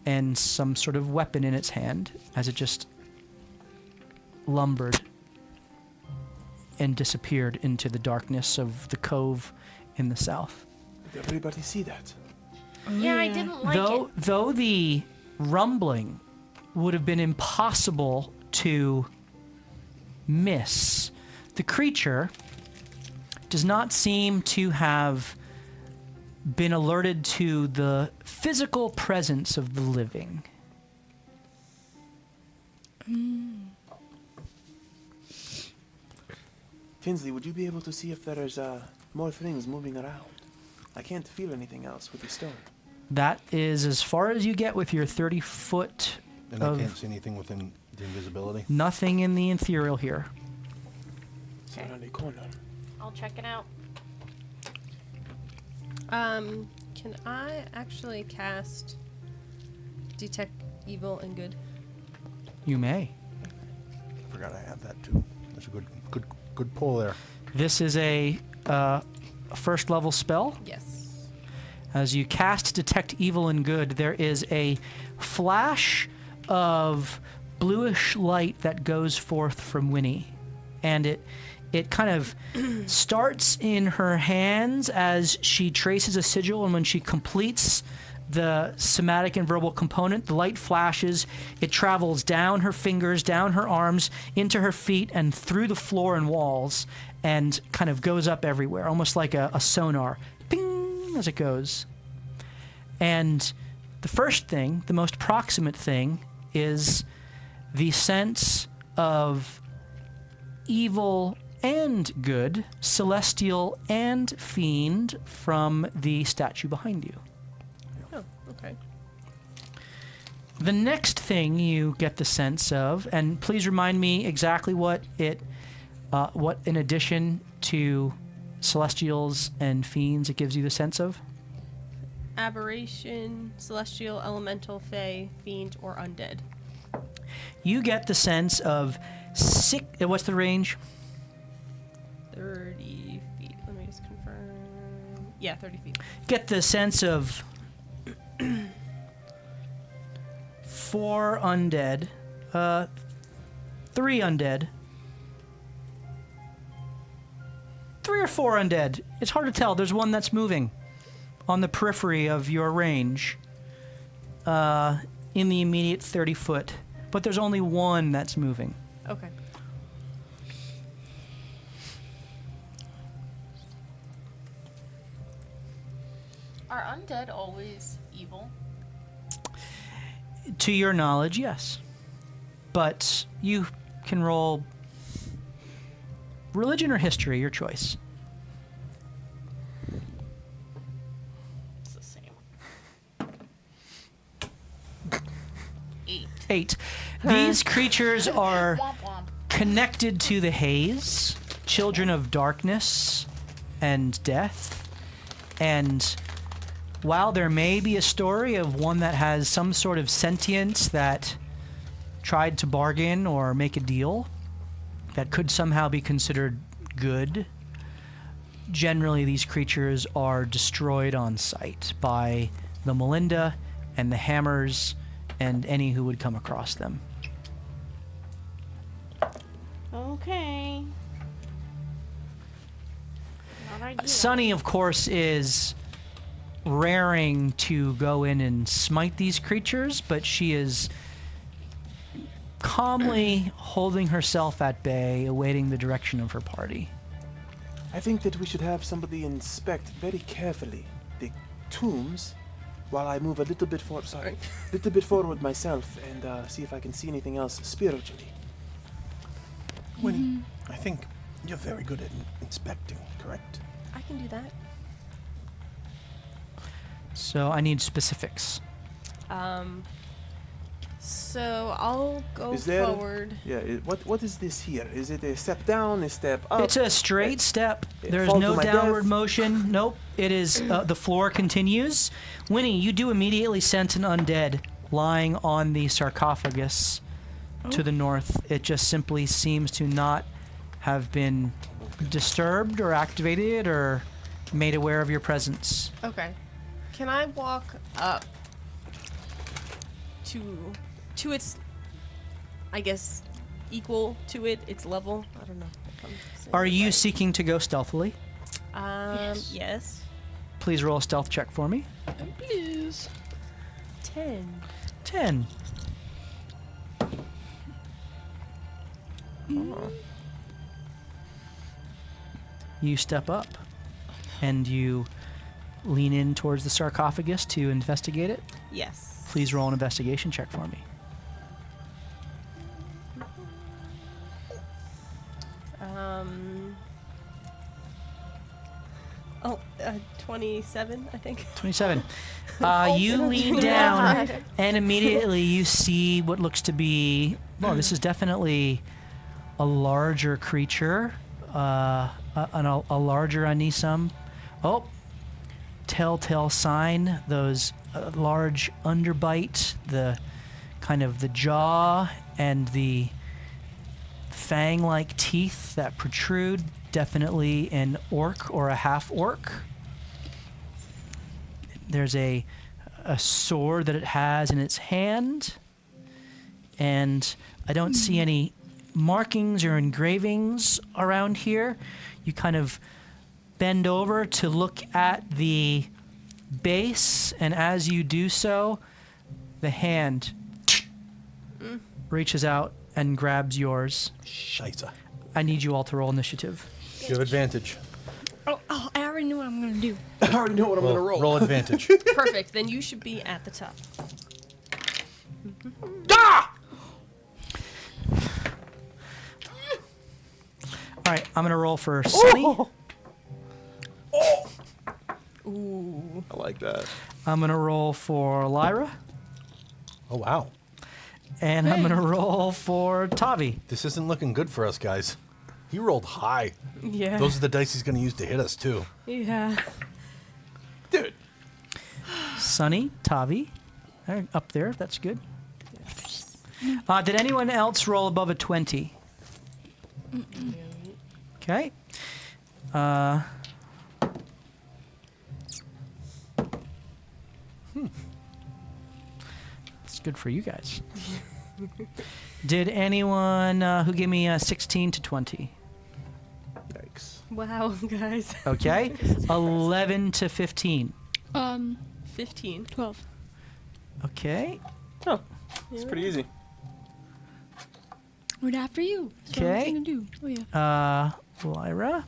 and some sort of weapon in its hand as it just lumbered and disappeared into the darkness of the cove in the south. Did everybody see that? Yeah, I didn't like it. Though the rumbling would have been impossible to miss, the creature does not seem to have been alerted to the physical presence of the living. Tinsley, would you be able to see if there's more things moving around? I can't feel anything else with the stone. That is as far as you get with your 30-foot And I can't see anything within the invisibility. nothing in the ethereal here. It's around the corner. I'll check it out. Can I actually cast detect evil and good? You may. I forgot I have that too. That's a good pull there. This is a first level spell. Yes. As you cast Detect Evil and Good, there is a flash of bluish light that goes forth from Winnie. And it kind of starts in her hands as she traces a sigil, and when she completes the somatic and verbal component, the light flashes. It travels down her fingers, down her arms, into her feet, and through the floor and walls, and kind of goes up everywhere, almost like a sonar. Ping, as it goes. And the first thing, the most proximate thing, is the sense of evil and good, celestial and fiend, from the statue behind you. Oh, okay. The next thing you get the sense of, and please remind me exactly what in addition to celestials and fiends it gives you the sense of? Aberration, celestial, elemental, fey, fiend, or undead. You get the sense of what's the range? 30 feet. Let me just confirm. Yeah, 30 feet. Get the sense of 4 undead, 3 undead, 3 or 4 undead. It's hard to tell. There's one that's moving on the periphery of your range, in the immediate 30-foot, but there's only one that's moving. Okay. Are undead always evil? To your knowledge, yes. But you can roll religion or history, your choice. It's the same. 8. 8. These creatures are Womp womp. connected to the haze, children of darkness and death. And while there may be a story of one that has some sort of sentience that tried to bargain or make a deal that could somehow be considered good, generally these creatures are destroyed on sight by the Melinda and the Hammers and any who would come across them. Okay. Not ideal. Sunny, of course, is raring to go in and smite these creatures, but she is calmly holding herself at bay, awaiting the direction of her party. I think that we should have somebody inspect very carefully the tombs while I move a little bit forward myself and see if I can see anything else spiritually. Winnie, I think you're very good at inspecting, correct? I can do that. So I need specifics. So I'll go Is there- forward. Yeah, what is this here? Is it a step down, a step up? It's a straight step. There's fall to no my downward death. motion. Nope. It is, the floor continues. Winnie, you do immediately sense an undead lying on the sarcophagus to the north. It just simply seems to not have been disturbed or activated or made aware of your presence. Okay. Can I walk up to its, I guess, equal to it, its level? I don't know. If I'm saying Are it you right. seeking to go stealthily? Yes. Please roll a stealth check for me. Please. 10. 10. You step up and you lean in towards the sarcophagus to investigate it? Yes. Please roll an investigation check for me. Oh, 27, I think. 27. You lean down, and immediately you see what looks to be, well, this is definitely a larger creature, a larger anisum. Oh, telltale sign, those large underbite, the kind of the jaw and the fang-like teeth that protrude, definitely an orc or a half-orc. There's a sword that it has in its hand, and I don't see any markings or engravings around here. You kind of bend over to look at the base, and as you do so, the hand reaches out and grabs yours. Scheisse. I need you all to roll initiative. You have advantage. Oh, I already know what I'm gonna do. I already know what I'm going to roll. Roll advantage. Perfect. Then you should be at the top. All right, I'm going to roll for Sunny. Ooh. I like that. I'm going to roll for Lyra. Oh, wow. And I'm going to roll for Tavi. This isn't looking good for us, guys. He rolled high. Yeah. Those are the dice he's going to use to hit us, too. Yeah. Dude. Sunny, Tavi. Up there, that's good. Did anyone else roll above a 20? Okay. It's good for you guys. Did anyone who gave me 16 to 20? Yikes. Wow, guys. Okay. 11 to 15. 15. 12. Okay. Oh, it's pretty easy. Right after you. That's what I'm Okay. gonna do. Oh yeah. Lyra.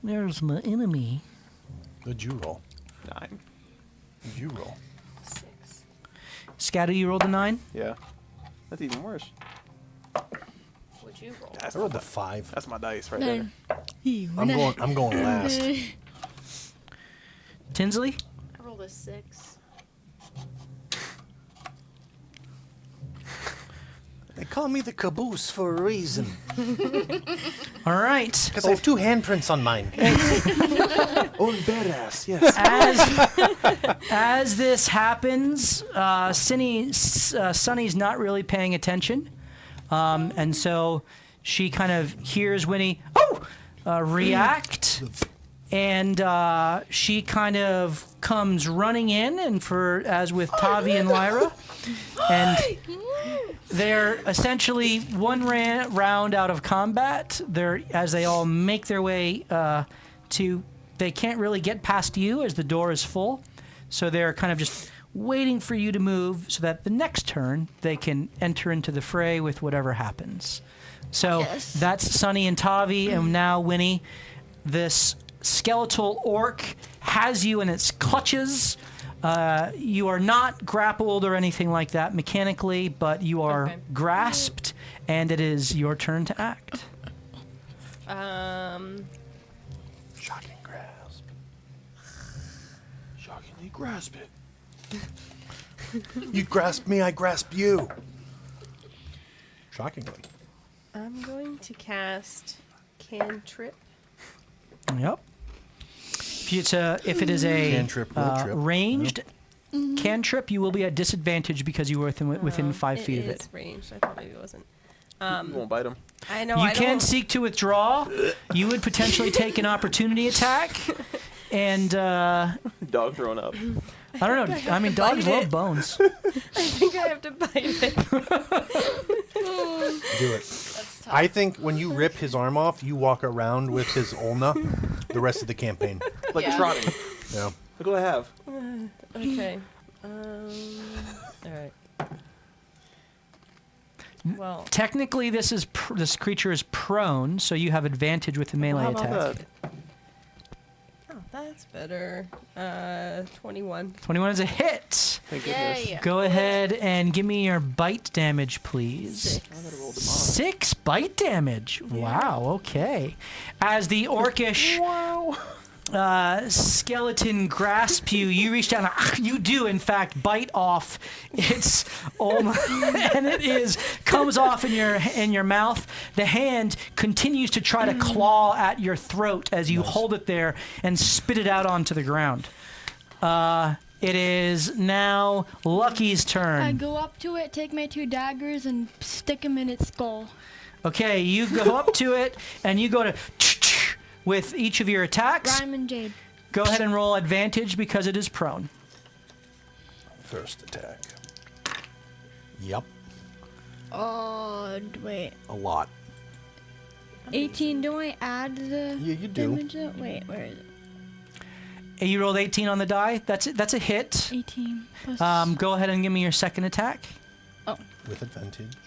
Where's my enemy? What'd you roll? 9. What'd you roll? 6. Scatty, you rolled a 9? Yeah. That's even worse. What'd you roll? I rolled a 5. That's my dice right 9. I'm going last. Tinsley? I rolled a 6. They call me the caboose for a reason. All right. Because I have 2 handprints on mine. Oh, badass. Yes. As this happens, Sunny's not really paying attention. And so she kind of hears Winnie, react. And she kind of comes running in, and as with Tavi and Lyra. And they're essentially one round out of combat. As they all make their way they can't really get past you as the door is full. So they're kind of just waiting for you to move so that the next turn they can enter into the fray with whatever happens. So that's Sunny and Tavi, and now Winnie. This skeletal orc has you in its clutches. You are not grappled or anything like that mechanically, but you are grasped, and it is your turn to act. Shocking grasp. Shockingly grasp it. You grasp me, I grasp you. Shockingly. I'm going to cast Cantrip. Yep. If it is a Cantrip, will trip. ranged cantrip, you will be at disadvantage because you were within 5 feet of it. It is ranged. I thought maybe it wasn't. You won't bite him. I know. You I can don't. seek to withdraw. You would potentially take an opportunity attack, and Dog throwing up. I don't know. I mean, dogs bite love it. bones. I think I have to bite it. Do it. That's tough. I think when you rip his arm off, you walk around with his ulna the rest of the campaign. Like Yeah. trotting. Yeah. Look what I have. Okay. All right. Well, Technically, this creature is prone, so you have advantage with the melee How about attack. that? That's better. 21. 21 is a hit. Thank goodness. Yay. Go ahead and give me your bite damage, please. 6 bite damage. Wow, okay. As the orcish skeleton grasps you, you reach down, you do in fact bite off its and it comes off in your mouth. The hand continues to try to claw at your throat as you hold it there and spit it out onto the ground. It is now Lucky's turn. I go up to it, take my 2 daggers, and stick them in its skull. Okay, you go up to it and you go to with each of your attacks. Rhyme and Jade. Go ahead and roll advantage because it is prone. First attack. Yep. Oh, wait. A lot. 18. Do I add the Yeah, you do. damage? Wait, where is it? You rolled 18 on the die. That's a hit. 18 plus. Go ahead and give me your second attack. With advantage.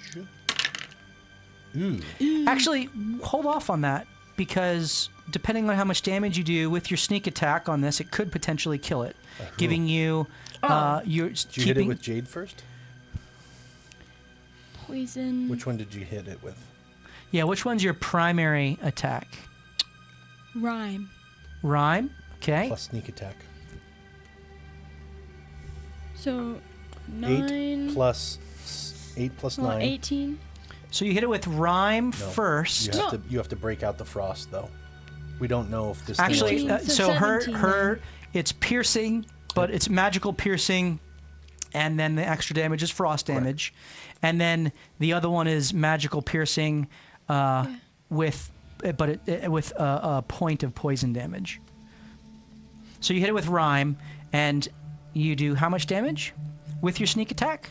Ooh. Actually, hold off on that because depending on how much damage you do with your sneak attack on this, it could potentially kill it, giving you your Did you hit it with Jade first? Poison. Which one did you hit it with? Yeah, which one's your primary attack? Rhyme. Rhyme. Okay. Plus sneak attack. So 9. 8 plus 9. 18. So you hit it with rhyme No, first. You have to break out the frost though. We don't know if this Actually, thing So so her 17 it's piercing, but it's magical piercing, and then the extra damage is frost damage, and then the other one is magical piercing, with a point of poison damage. So you hit it with rhyme, and you do how much damage with your sneak attack?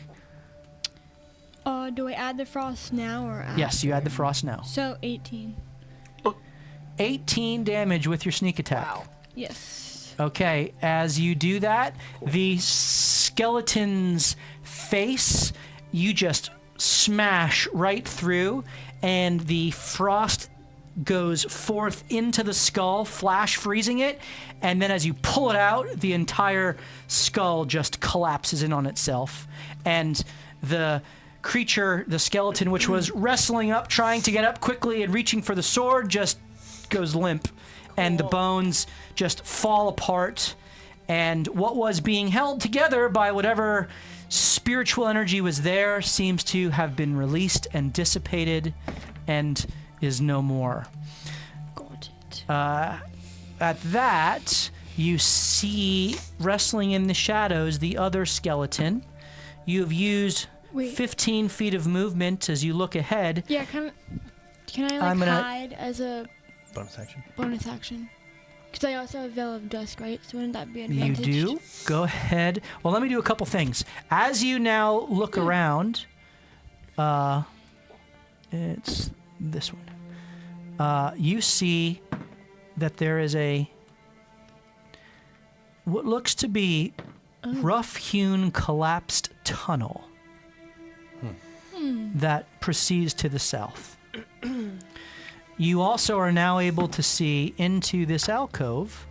Do I add the frost now or after? Yes, you add the frost now. So 18. 18 damage with your sneak attack. Wow. Yes. Okay, as you do that, the skeleton's face, you just smash right through, and the frost goes forth into the skull, flash freezing it, and then as you pull it out, the entire skull just collapses in on itself, and the creature, the skeleton, which was wrestling up, trying to get up quickly and reaching for the sword, just goes limp, and the bones just fall apart, and what was being held together by whatever spiritual energy was there seems to have been released and dissipated and is no more. Got it. At that, you see wrestling in the shadows the other skeleton. You have used Wait. 15 feet of movement as you look ahead. Yeah, can I I'm gonna- hide as a bonus action. bonus action? Because I also have Veil of Dusk, right? So wouldn't that be You advantage? do. Go ahead. Well, let me do a couple things. As you now look around, it's this one. You see that there is what looks to be rough-hewn, collapsed tunnel that proceeds to the south. You also are now able to see into this alcove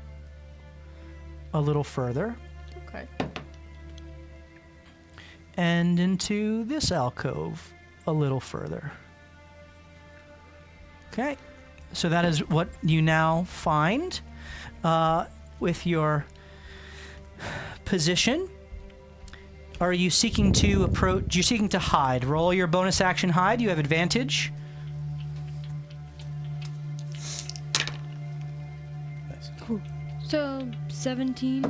a little further, Okay. and into this alcove a little further. Okay, so that is what you now find with your position. Are you seeking to approach? You're seeking to hide. Roll your bonus action hide. You have advantage. Nice. So 17.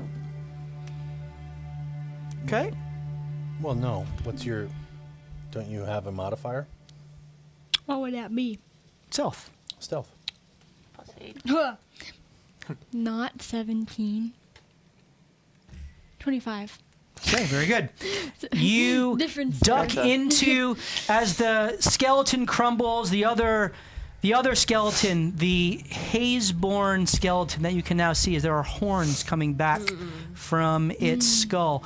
Okay. Well, no. Don't you have a modifier? What would that be? Stealth. Stealth. Plus 8. Not 17. 25. Okay, very good. You Different duck story. into as the skeleton crumbles. The other skeleton, the haze-born skeleton that you can now see, as there are horns coming back from its skull,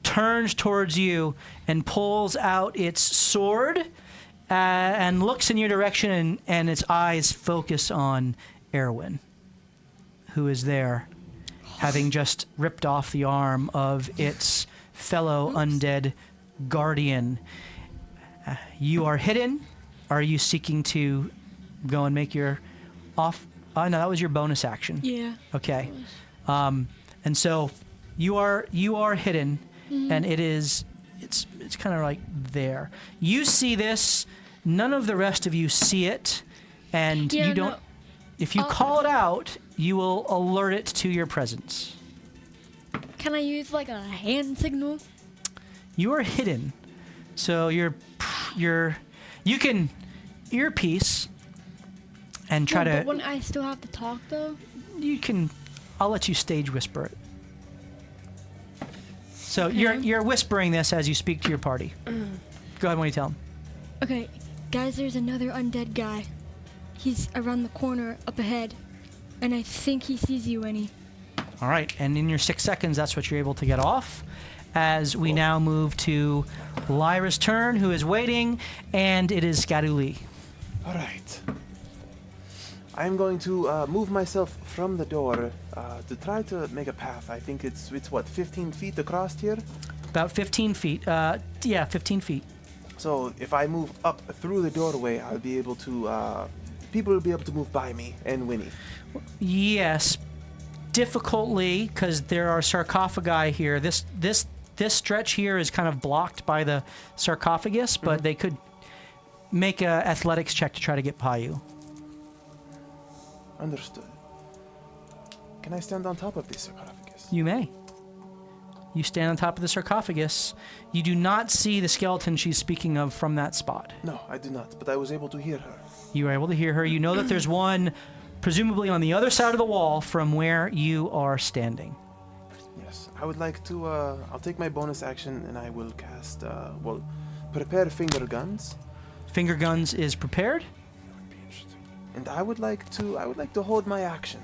turns towards you and pulls out its sword and looks in your direction, and its eyes focus on Erwin, who is there having just ripped off the arm of its fellow undead guardian. You are hidden. Are you seeking to go and make your off? Oh, no, that was your bonus action. Yeah. Okay. And so you are hidden, and it's kind of like there. You see this. None of the rest of you see it, and Yeah, you don't. no. If you call it out, you will alert it to your presence. Can I use like a hand signal? You are hidden, so you can earpiece and try But to. when I still have to talk though. You can. I'll let you stage whisper it. So you're whispering this as you speak to your party. Go ahead. What do you tell them? Okay, guys, there's another undead guy. He's around the corner up ahead, and I think he sees you, Winnie. All right, and in your 6 seconds, that's what you're able to get off. As we now move to Lyra's turn, who is waiting, and it is Scaduli. All right. I'm going to move myself from the door to try to make a path. I think it's what, 15 feet across here? About 15 feet. Yeah, 15 feet. So if I move up through the doorway, I'll be able to. People will be able to move by me and Winnie. Yes, difficultly, because there are sarcophagi here. This stretch here is kind of blocked by the sarcophagus, but they could make a athletics check to try to get by you. Understood. Can I stand on top of this sarcophagus? You may. You stand on top of the sarcophagus. You do not see the skeleton she's speaking of from that spot. No, I do not, but I was able to hear her. You are able to hear her. You know that there's one presumably on the other side of the wall from where you are standing. Yes, I would like to, I'll take my bonus action and I will cast, prepare finger guns. Finger guns is prepared. And I would like to hold my action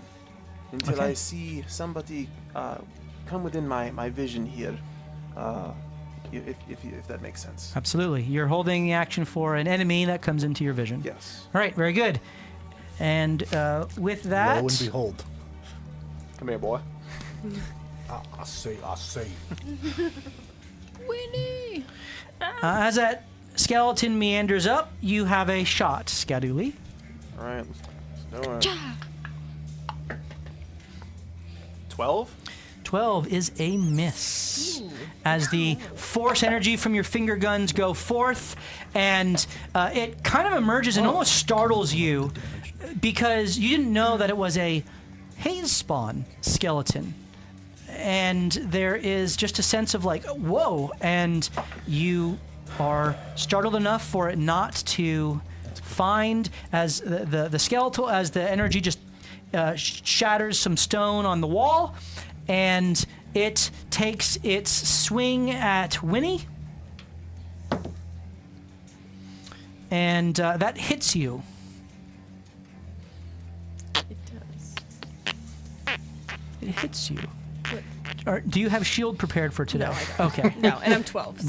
until Okay. I see somebody come within my vision here, if that makes sense. Absolutely. You're holding the action for an enemy that comes into your vision. Yes. All right, very good. And with that, Lo and behold. Come here, boy. I say. Winnie! as that skeleton meanders up, you have a shot, Scaduli. All right. Let's do it. 12? 12 is a miss. As the force energy from your finger guns go forth, and it kind of emerges and almost startles you because you didn't know that it was a haze spawn skeleton. And there is just a sense of like, whoa, and you are startled enough for it not to find as the skeletal, as the energy just shatters some stone on the wall, and it takes its swing at Winnie, and that hits you. It does. It hits you. What? Or, do you have shield prepared for today? No, I don't. Okay. No, and I'm 12.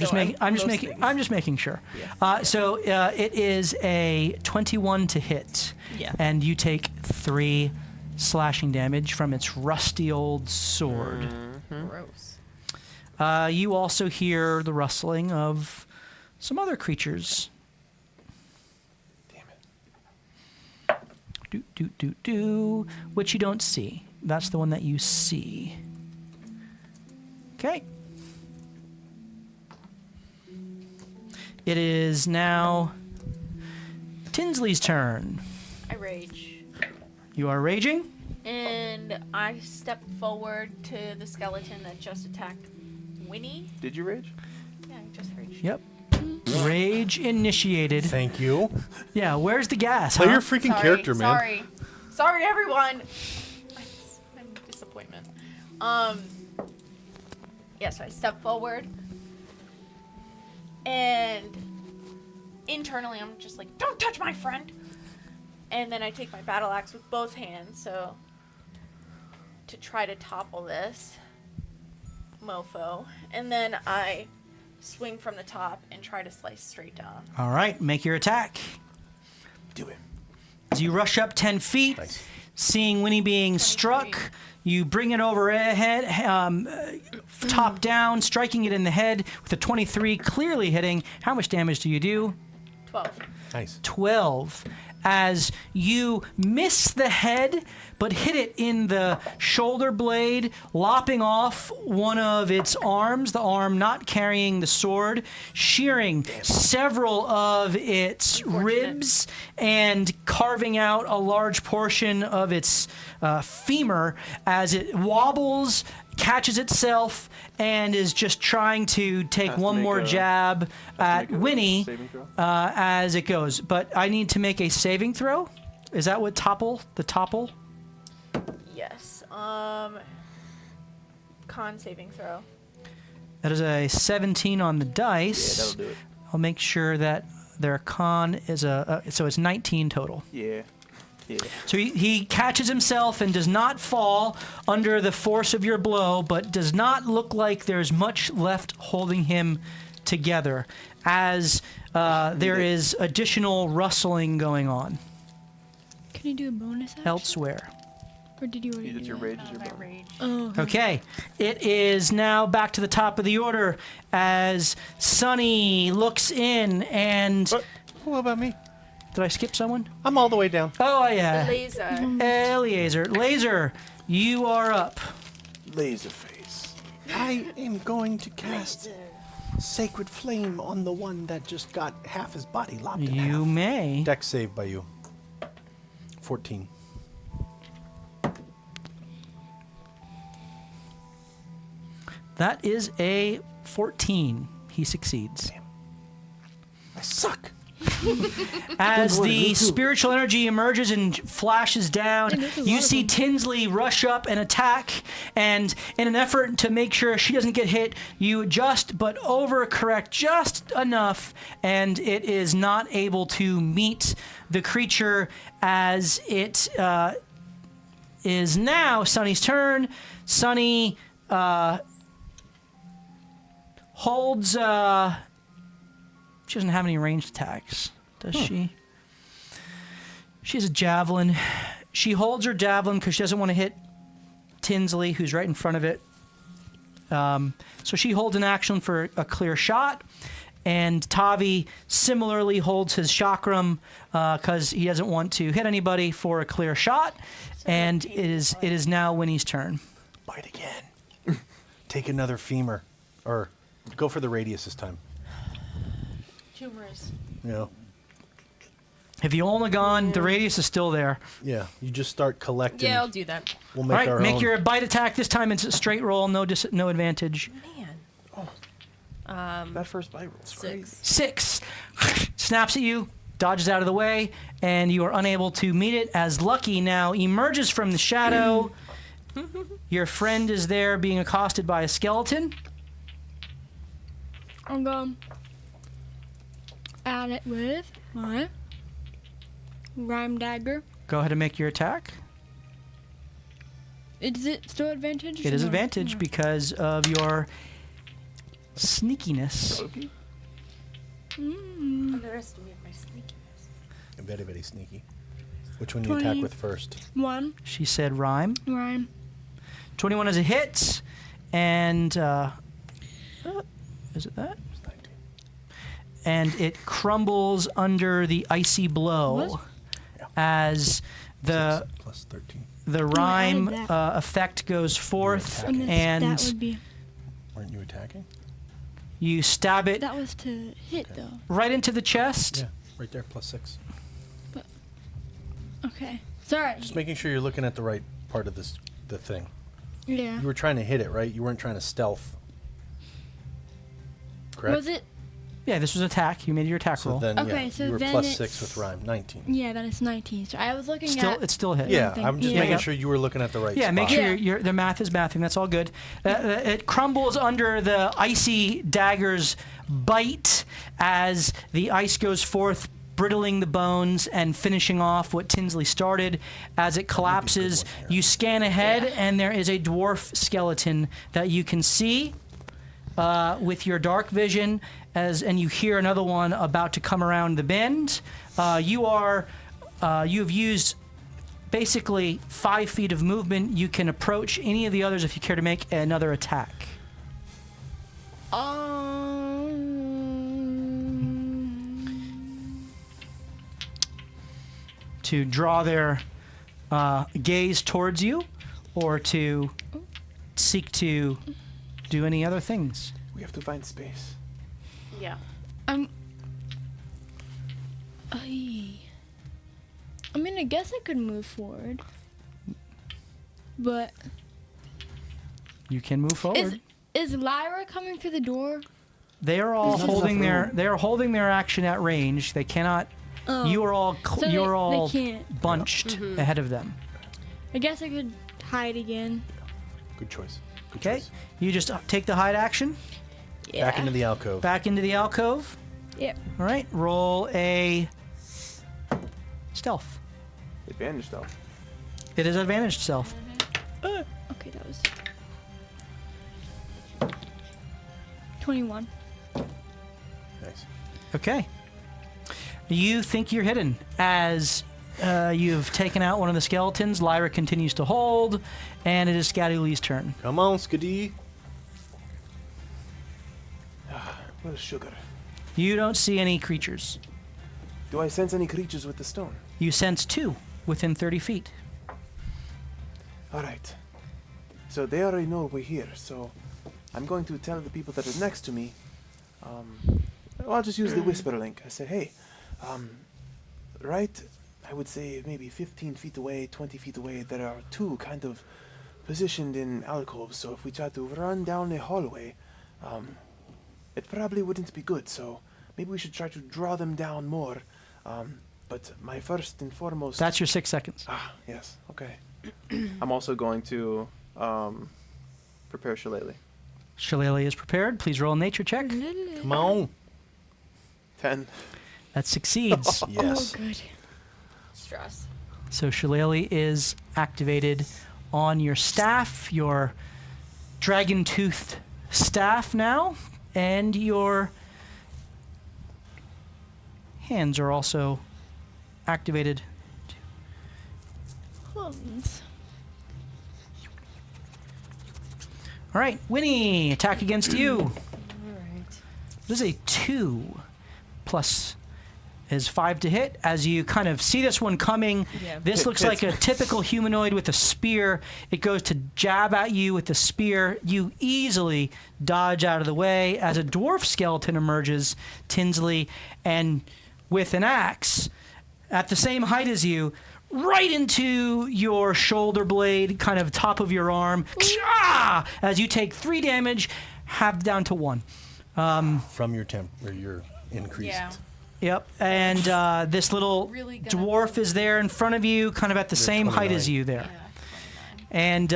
I'm just making sure. Yes. So it is a 21 to hit, Yeah. and you take 3 slashing damage from its rusty old sword. Gross. You also hear the rustling of some other creatures. Damn it. Which you don't see. That's the one that you see. Okay. It is now Tinsley's turn. I rage. You are raging. And I step forward to the skeleton that just attacked Winnie. Did you rage? Yeah, I just raged. Yep. Rage initiated. Thank you. Yeah, where's the gas? Play huh? your freaking character, man. Sorry, everyone. I'm a disappointment. Yeah, so I step forward, and internally I'm just like, "Don't touch my friend!" And then I take my battle axe with both hands, so to try to topple this mofo, and then I swing from the top and try to slice straight down. All right, make your attack. Do it. As you rush up 10 feet, seeing Winnie being struck, you bring it overhead, top down, striking it in the head with a 23, clearly hitting. How much damage do you do? 12. Nice. 12. As you miss the head, but hit it in the shoulder blade, lopping off one of its arms, the arm not carrying the sword, shearing several of its ribs, and carving out a large portion of its femur as it wobbles, catches itself, and is just trying to take Has to one make more a- jab at make a Winnie saving throw? as it goes. But I need to make a saving throw. Is that what topple? The topple? Yes. Con saving throw. That is a 17 on the dice. Yeah, that'll do it. I'll make sure that their con is so it's 19 total. Yeah. Yeah. So he catches himself and does not fall under the force of your blow, but does not look like there's much left holding him together, as there is additional rustling going on Can you do a bonus action? elsewhere. Or did you already It's do your that? rage, is your My bone. rage. Oh, Okay, it is now back to the top of the order as Sunny looks in and... What about me? Did I skip someone? I'm all the way down. Oh, yeah. Laser. Eliezer. Laser, you are up. Laser face. I am going to cast Sacred Flame on the one that just got half his body lopped in You half. may. Dex save by you. 14. That is a 14. He succeeds. I suck. As the spiritual energy emerges and flashes down, And there's a lot you of see them. Tinsley rush up and attack, and in an effort to make sure she doesn't get hit, you adjust but overcorrect just enough, and it is not able to meet the creature as it is now Sunny's turn. Sunny holds... She doesn't have any ranged attacks, does she? She has a javelin. She holds her javelin because she doesn't want to hit Tinsley, who's right in front of it. So she holds an action for a clear shot. And Tavi similarly holds his chakram because he doesn't want to hit anybody for a clear shot. And it is now Winnie's turn. Bite again. Take another femur. Or go for the radius this time. Humorous. You know? If you only gone, the radius is still there. Yeah. You just start collecting. Yeah, I'll do that. We'll All make right, our make own. your bite attack. This time it's a straight roll, no advantage. Man. That first bite roll's great. 6 snaps at you, dodges out of the way, and you are unable to meet it as Lucky now emerges from the shadow. Your friend is there being accosted by a skeleton. I'm going to add it with my rhyme dagger. Go ahead and make your attack. Is it still advantage? It is or no? advantage No. because of your sneakiness. Underestimate my sneakiness. Very, very sneaky. Which one do you attack 20. with first? One She said rhyme. rhyme. 21 is a hit, and is it that? It's 19. And it crumbles under the icy blow What? as the 6 plus 13. the rhyme added that. effect goes forth, attacking. And then that and would be Weren't you attacking? you stab it that was to hit though. right into the chest. Yeah. Right there. Plus 6. Okay. Sorry. Just making sure you're looking at the right part of the thing. Yeah. You were trying to hit it, right? You weren't trying to stealth. Correct? Was it? Yeah, this was attack. You made your attack So roll. then, Okay, yeah, so you were then plus it's- 6 with rhyme. 19. Yeah, then it's 19. So I was looking at. It's still a hit. Yeah, thing. I'm just Yeah. making Yeah. sure you were looking at the right Yeah, spot. make sure Yeah. your the math is mathing. That's all good. It crumbles under the icy dagger's bite as the ice goes forth, brittling the bones and finishing off what Tinsley started. As it collapses, one here. you scan ahead, and there is a dwarf skeleton that you can see with your dark vision, and you hear another one about to come around the bend. You've used basically 5 feet of movement. You can approach any of the others if you care to make another attack. To draw their gaze towards you, or to seek to do any other things. We have to find space. Yeah. I mean, I guess I could move forward, but You can move forward. is Lyra coming through the door? They are all There's not holding enough their holding their action at range. They cannot. You are all So they can't. bunched ahead of them. I guess I could hide again. Good choice. Good Okay, choice. you just take the hide action Yeah. Back into the alcove. back into the alcove. Yep. All right, roll a stealth. Advantage though. It is advantaged stealth. Okay, that was 21. Nice. Okay. You think you're hidden as you've taken out one of the skeletons. Lyra continues to hold, and it is Scadulee's turn. Come on, Skadee. Well, sugar. You don't see any creatures. Do I sense any creatures with the stone? You sense 2 within 30 feet. All right. So they already know we're here. So I'm going to tell the people that are next to me. I'll just use the whisper link. I say, hey, right, I would say maybe 15 feet away, 20 feet away, there are 2 kind of positioned in alcoves. So if we try to run down a hallway, it probably wouldn't be good. So maybe we should try to draw them down more. But my first and foremost... That's your 6 seconds. Ah, yes. Okay. I'm also going to prepare Shillelagh. Shillelagh is prepared. Please roll a nature check. Come on. 10. That succeeds. Yes. Oh, good. Stress. So Shillelagh is activated on your staff, your dragon-toothed staff now, and your hands are also activated. Hands. All right, Winnie, attack against you. All right. This is a 2 plus is 5 to hit. As you kind of see this one coming, Yeah. this looks like a typical humanoid with a spear. It goes to jab at you with the spear. You easily dodge out of the way as a dwarf skeleton emerges, Tinsley, and with an axe at the same height as you, right into your shoulder blade, kind of top of your arm, as you take 3 damage, halved down to 1. From your temp or your increased. Yeah. Yep, and this little Really gonna dwarf is there in front of you, kind of at the same height as 29. you there. Yeah. And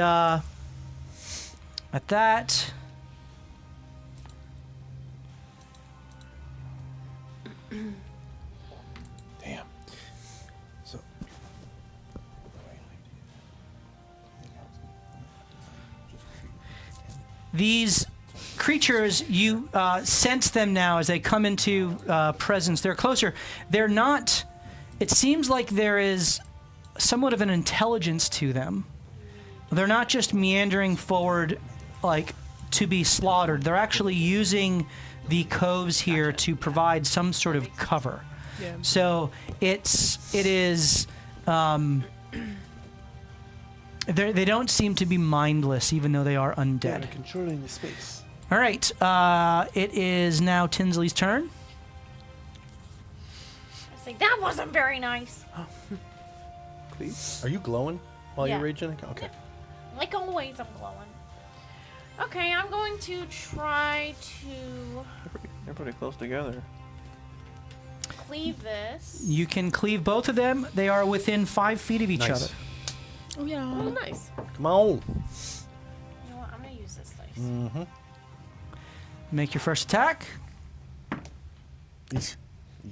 at that, Damn. So. these creatures, you sense them now as they come into presence. They're closer. They're not. It seems like there is somewhat of an intelligence to them. They're not just meandering forward, like to be slaughtered. They're actually using the coves here to provide some sort of cover. Yeah. So it is. They don't seem to be mindless, even though they are They're undead. controlling the space. All right, it is now Tinsley's turn. I was like, that wasn't very nice. Please. Are you glowing while Yeah. you're raging? Okay. Like always, I'm glowing. Okay, I'm going to try to They're pretty close together. cleave this. You can cleave both of them. They are within 5 feet of each Nice. other. Oh, yeah. Oh, nice. Come on. You know what? I'm gonna use this dice. Mm-hmm. Make your first attack.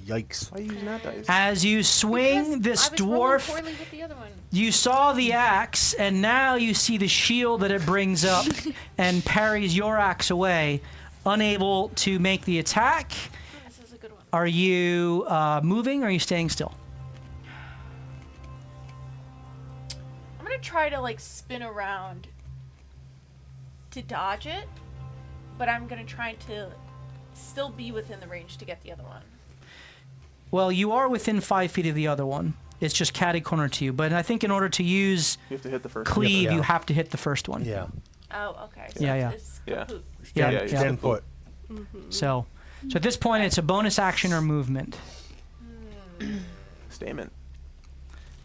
Yikes. Why are you using that dice? As you swing Because this I was rolling dwarf, poorly with the other one. you saw the axe, and now you see the shield that it brings up and parries your axe away, unable to make the attack. Oh, this is a good one. Are you moving or are you staying still? try to like spin around to dodge it, but I'm gonna try to still be within the range to get the other one. Well, you are within 5 feet of the other one. It's just catty corner to you. But I think in order to use You have to hit the first. cleave, Yeah. you have to hit the first one. Yeah. Oh, okay. Yeah. It's Yeah. kaput. Yeah, Yeah, yeah. 10 foot. So at this point, it's a bonus action or movement. Stamen.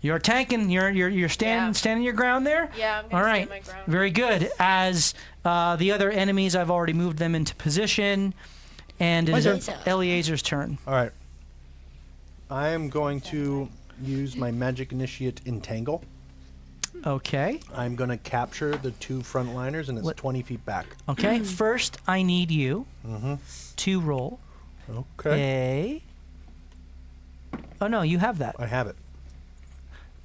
You're tanking. You're standing your ground there. Yeah, I'm All gonna right. stand my ground. Very good. As the other enemies, I've already moved them into position, and it is Eliezer's turn. All right. I am going to use my magic initiate entangle. Okay. I'm going to capture the 2 frontliners, and it's What- 20 feet back. Okay. First, I need you to roll Okay. Oh no, you have that. I have it.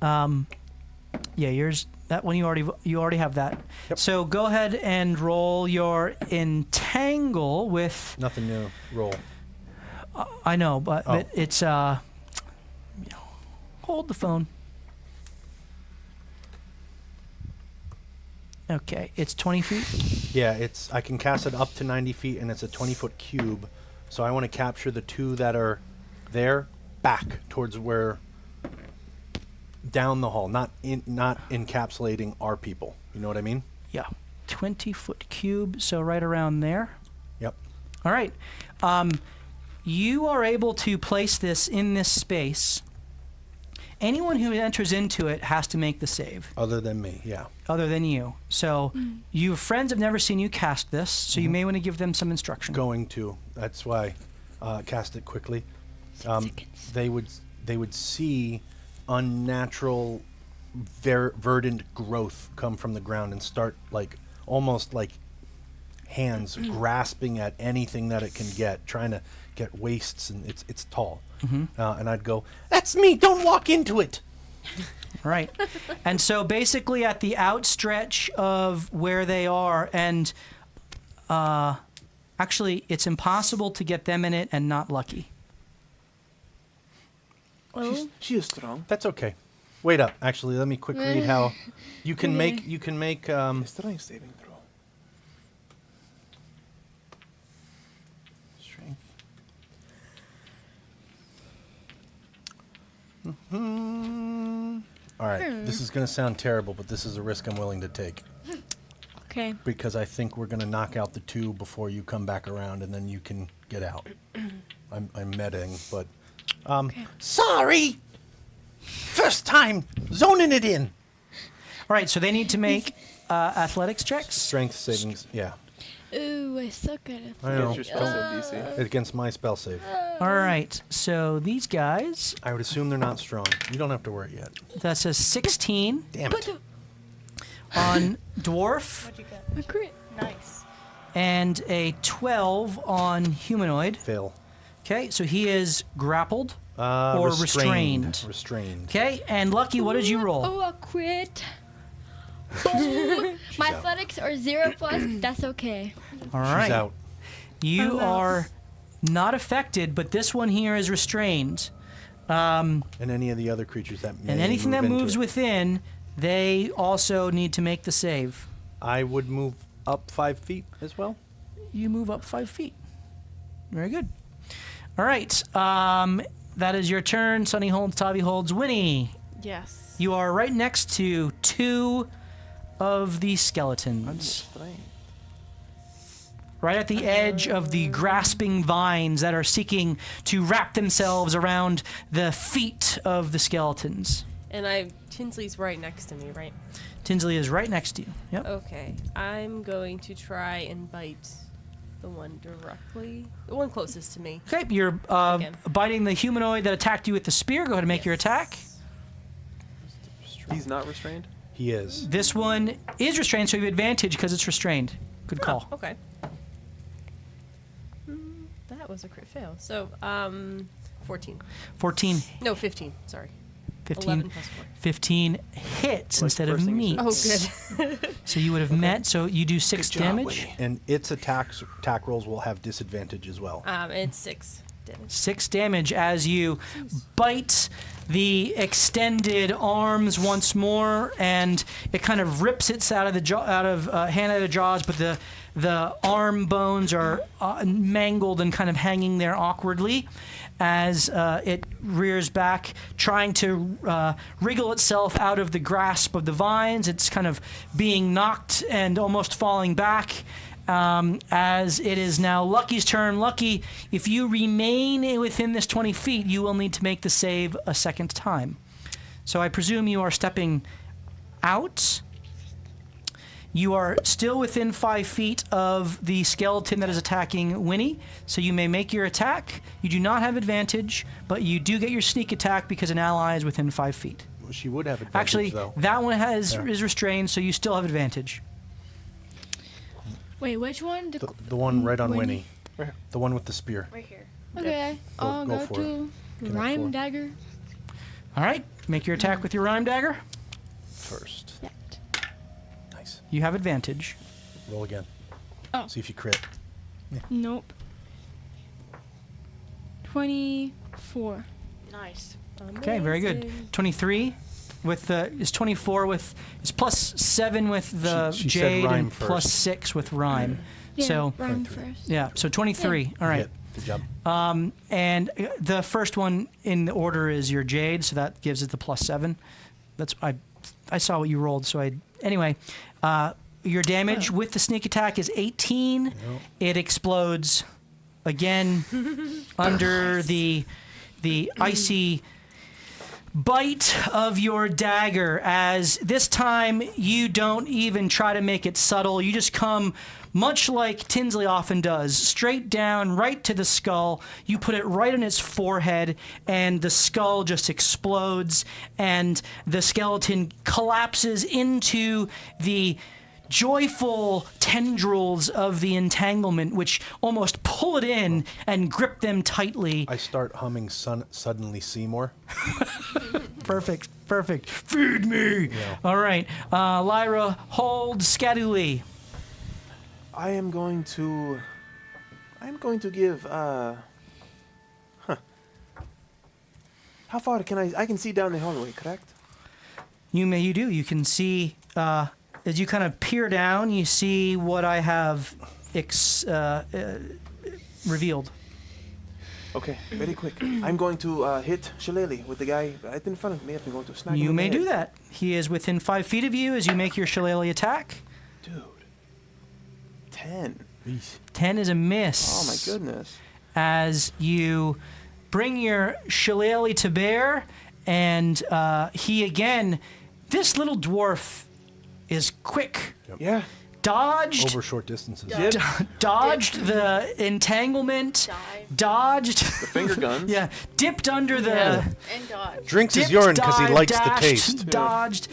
Yeah, yours. That one you already have that. Yep. So go ahead and roll your entangle with. Nothing to roll. I know, but Oh. it's hold the phone. Okay, it's 20 feet. Yeah, I can cast it up to 90 feet, and it's a 20-foot cube. So I want to capture the 2 that are there back towards where down the hall, not encapsulating our people. You know what I mean? Yeah, 20-foot cube. So right around there. Yep. All right. You are able to place this in this space. Anyone who enters into it has to make the save, Other than me, yeah. other than you. So your friends have never seen you cast this, so you may want to give them some instruction. Going to. That's why cast it quickly. They would see unnatural verdant growth come from the ground and start almost like hands grasping at anything that it can get, trying to get wastes, and it's tall. And I'd go, "That's me! Don't walk into it!" Right. And so basically at the outstretch of where they are, and actually it's impossible to get them in it and not lucky. Oh, She is strong. That's okay. Wait up. Actually, let me quick read how you can make Strength saving throw. strength. All right. This is going to sound terrible, but this is a risk I'm willing to take okay. because I think we're going to knock out the 2 before you come back around, and then you can get out. I'm medding, but Sorry! First time zoning it in. All right, so they need to make athletics checks. strength savings. Yeah. Ooh, I suck at it. I know. Against your spell save DC. Against my spell save. All right, so these guys, I would assume they're not strong. You don't have to worry yet. that's a 16 Damn it. on dwarf What'd you get? A crit. Nice. and a 12 on humanoid. Fail. Okay, so he is grappled or restrained. Restrained. Okay, and Lucky, what did you roll? Oh, a crit. Boom. My out. athletics are 0+. That's okay. All right. She's out. You I'm out. are not affected, but this one here is restrained. And any of the other creatures that may And anything move that into moves it. within, they also need to make the save. I would move up 5 feet as well. You move up 5 feet. Very good. All right. That is your turn. Sunny holds, Tavi holds. Winnie, Yes. you are right next to 2 of the skeletons. Strength. Right at the edge of the grasping vines that are seeking to wrap themselves around the feet of the skeletons. And Tinsley's right next to me, right? Tinsley is right next to you. Yep. Okay. I'm going to try and bite the one closest to me. Okay, you're Again. biting the humanoid that attacked you with the spear. Go ahead and make your attack. He's not restrained. He is. This one is restrained, so you have advantage because it's restrained. Good call. Oh, okay. That was a crit fail. So, 14. 14, No, 15. Sorry. 15, 11 plus 4. 15 hits Like instead of first thing you meets. said. Oh, good. So you would have met, so you do 6 job, damage. Winnie. And its attack rolls will have disadvantage as well. It's 6. damage. 6 damage as you bite the extended arms once more, and it kind of rips its out of the hand out of the jaws, but the arm bones are mangled and kind of hanging there awkwardly as it rears back, trying to wriggle itself out of the grasp of the vines. It's kind of being knocked and almost falling back. As it is now Lucky's turn. Lucky, if you remain within this 20 feet, you will need to make the save a second time. So I presume you are stepping out. You are still within 5 feet of the skeleton that is attacking Winnie, so you may make your attack. You do not have advantage, but you do get your sneak attack because an ally is within 5 feet. Well, she would have advantage, Actually, though. that one is restrained, so you still have advantage. Wait, which one? The one right on Winnie. Winnie. The one with the spear. Right here. Okay, I'll go go for to Connect Rhyme four. Dagger. All right, make your attack with your rhyme dagger. First. Yeah. Nice. You have advantage. Roll again. Oh. See if you crit. Nope. 24. Nice. Okay, very good. 23 with the is 24 with is +7 with the She said jade rhyme and first. +6 with rhyme. Yeah, So Rhyme 23. first. yeah, so 23. All right. Hit. Good job. And the first one in the order is your jade, so that gives it the +7. That's I saw what you rolled, so anyway. Your damage with the sneak attack is 18. It explodes again under the icy bite of your dagger, as this time you don't even try to make it subtle. You just come, much like Tinsley often does, straight down, right to the skull. You put it right on its forehead, and the skull just explodes, and the skeleton collapses into the joyful tendrils of the entanglement, which almost pull it in and grip them tightly. I start humming Suddenly Seymour. Perfect. Feed me. Yeah. All right. Lyra, hold Scaduli. I am going to give How far can I can see down the hallway, correct? You do. You can see as you kind of peer down, you see what I have revealed. Okay, very quick. I'm going to hit Shillelagh with the guy right in front of me. I'm going to smack him You in the may do head. that. He is within 5 feet of you as you make your shillelagh attack. Dude. 10. 10 is a miss. Oh my goodness. As you bring your shillelagh to bear, and he again, this little dwarf is quick. Yeah. Dodged. Over short distances. Dodged the entanglement. Dodged. The finger guns. Yeah. Dipped under the. And dodge. Drinks his dipped, urine because he dived, likes the dashed, taste. Dodged.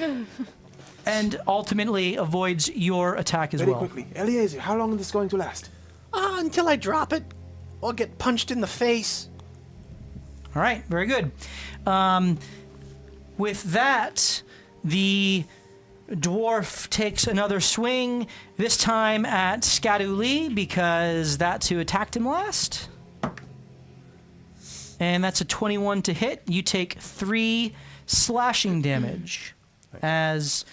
And ultimately avoids your attack as Very well. quickly. Eliezer, how long is this going to last? Until I drop it or get punched in the face. All right, very good. With that, the dwarf takes another swing, this time at Scaduli, because that's who attacked him last. And that's a 21 to hit. You take 3 slashing damage as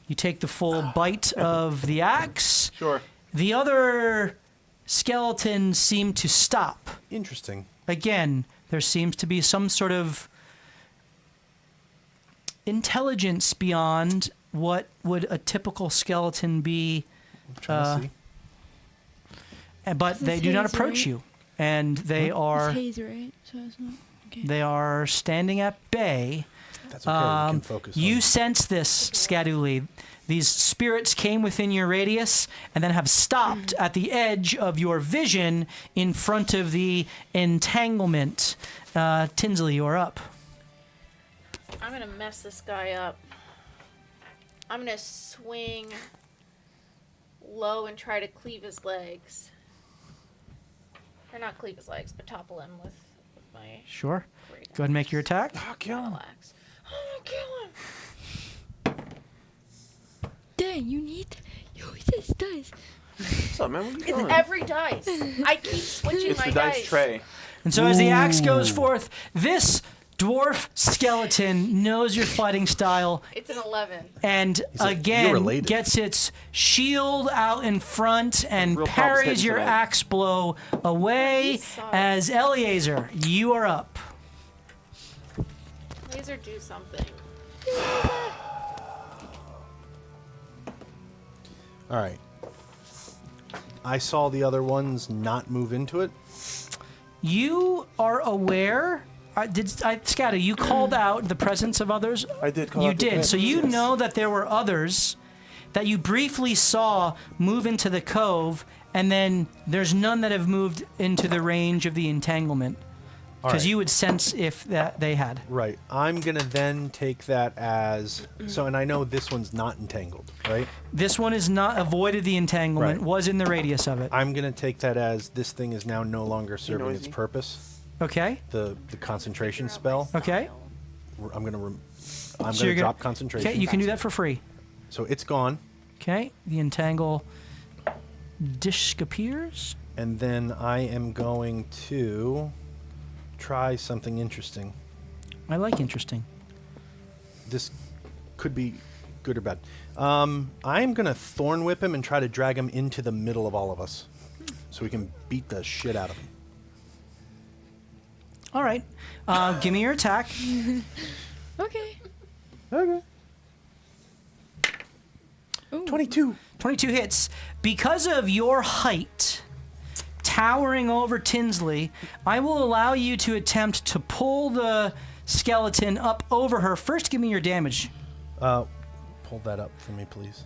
you take the full bite of the axe. Sure. The other skeletons seem to stop. Interesting. Again, there seems to be some sort of intelligence beyond what would a typical skeleton be, I'm trying to see. but This they is do not hazy, approach right? you, and they are It's hazy, right? So it's not. Okay. they are standing at bay. That's okay. We can focus You on sense this, Scaduli. These spirits came within your radius and then have stopped at the edge of your vision in front of the entanglement. Tinsley, you're up. I'm gonna mess this guy up. I'm gonna swing low and try to cleave his legs. Or not cleave his legs, but topple him with my Sure. great Go ahead and make your attack. Ah, kill him. axe. I'm gonna kill him. Dang, you need to use this dice. What's up, man? What are you It's doing? every dice. I keep switching It's my the dice tray. And so as the axe goes forth, this dwarf skeleton knows your fighting style It's an 11. and like, "You're again related." gets its shield out in front and Real pop's parries hitting your tonight. axe blow away. He sucks. As Eleazar, you are up. Laser, do something. All right. I saw the other ones not move into it. You are aware. Scatty, you called out the presence of others. I did call You out the did. So presence, you yes. know that there were others that you briefly saw move into the cove, and then there's none that have moved into the range of the entanglement. All Because right. you would sense if that they had. Right. I'm going to then take that as... So, and I know this one's not entangled, right? This one is not avoided the entanglement, Right. was in the radius of it. I'm going to take that as this thing is now no longer serving its noisy. purpose. Okay. The concentration spell. Okay. I'm going to I'm So going you're to drop concentration. Okay, you can do that for free. So it's gone. Okay. The entangle disappears. And then I am going to try something interesting. I like interesting. This could be good or bad. I'm going to thorn whip him and try to drag him into the middle of all of us, so we can beat the shit out of him. All right. Give me your attack. Okay. Okay. Ooh. 22. 22 hits. Because of your height, towering over Tinsley, I will allow you to attempt to pull the skeleton up over her. First, give me your damage. Pull that up for me, please.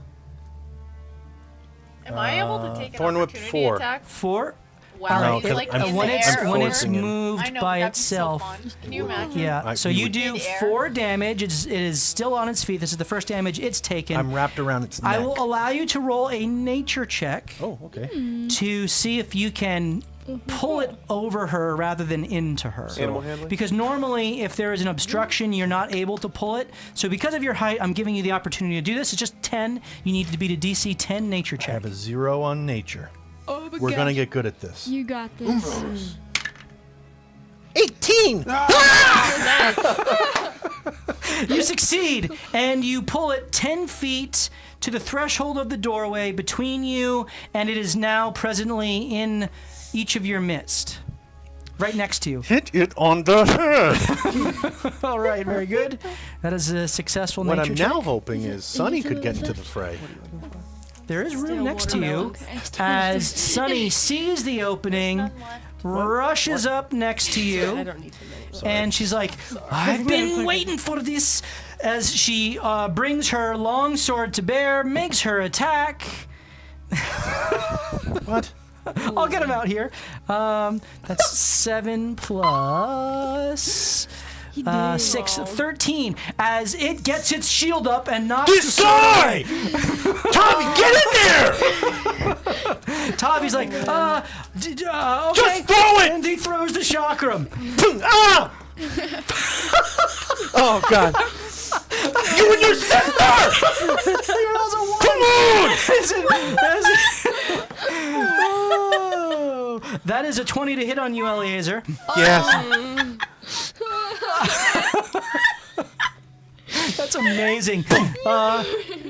Am I able to take an Thorn Whip opportunity 4. attack? 4. Wow, No, it's 'cause like I'm in when the it's air when over? it's forcing him. moved I know, by that'd be itself. So fun. Can you imagine? Yeah. So we you would- do Mid-air. 4 damage. It is still on its feet. This is the first damage it's taken. I'm wrapped around its neck. I will allow you to roll a nature check Oh, okay. to see if you can pull it over her rather than into her. Animal handling? Because normally, if there is an obstruction, you're not able to pull it. So because of your height, I'm giving you the opportunity to do this. It's just 10. You need to beat a DC 10 nature I check. have a 0 on nature. Oh my We're gosh. going to get good at this. You got this. 18! You succeed, and you pull it 10 feet to the threshold of the doorway between you, and it is now presently in each of your midst. Right next to you. Hit it on the head! All right, very good. That is a successful What nature I'm check. now hoping is Sunny it could to get the into the left? fray. There is room Still next to you watermelon. as Sunny sees the opening, None left. rushes up next to I you, don't need to know. and she's like, I've been waiting for this. As she brings her longsword to bear, makes her attack. What? I'll get him out here. That's 7 plus 6, 13. As it gets its shield up and knocks the sword. Tommy, get in there! Tavi's like, okay. Just throw it! And he throws the chakram. Ah! Oh, God. You and your sister! He rolls a 1. Come on! Oh, that is a 20 to hit on you, Eleazar. Yes. That's amazing.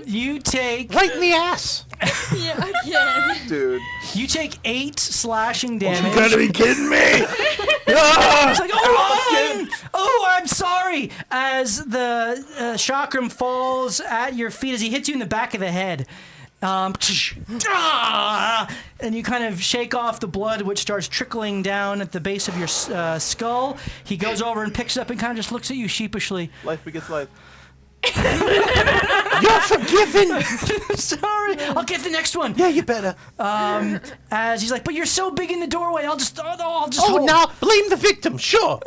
You take Right in the ass! Yeah, again. Dude. you take 8 slashing damage. You gotta be kidding me! It's like, I'm sorry. As the chakram falls at your feet, as he hits you in the back of the head. And you kind of shake off the blood, which starts trickling down at the base of your skull. He goes over and picks it up and kind of just looks at you sheepishly. Life begets life. You're forgiven! Sorry, I'll get the next one. Yeah, you better. As he's like, but you're so big in the doorway, I'll just Oh, hold. now blame the victim, sure.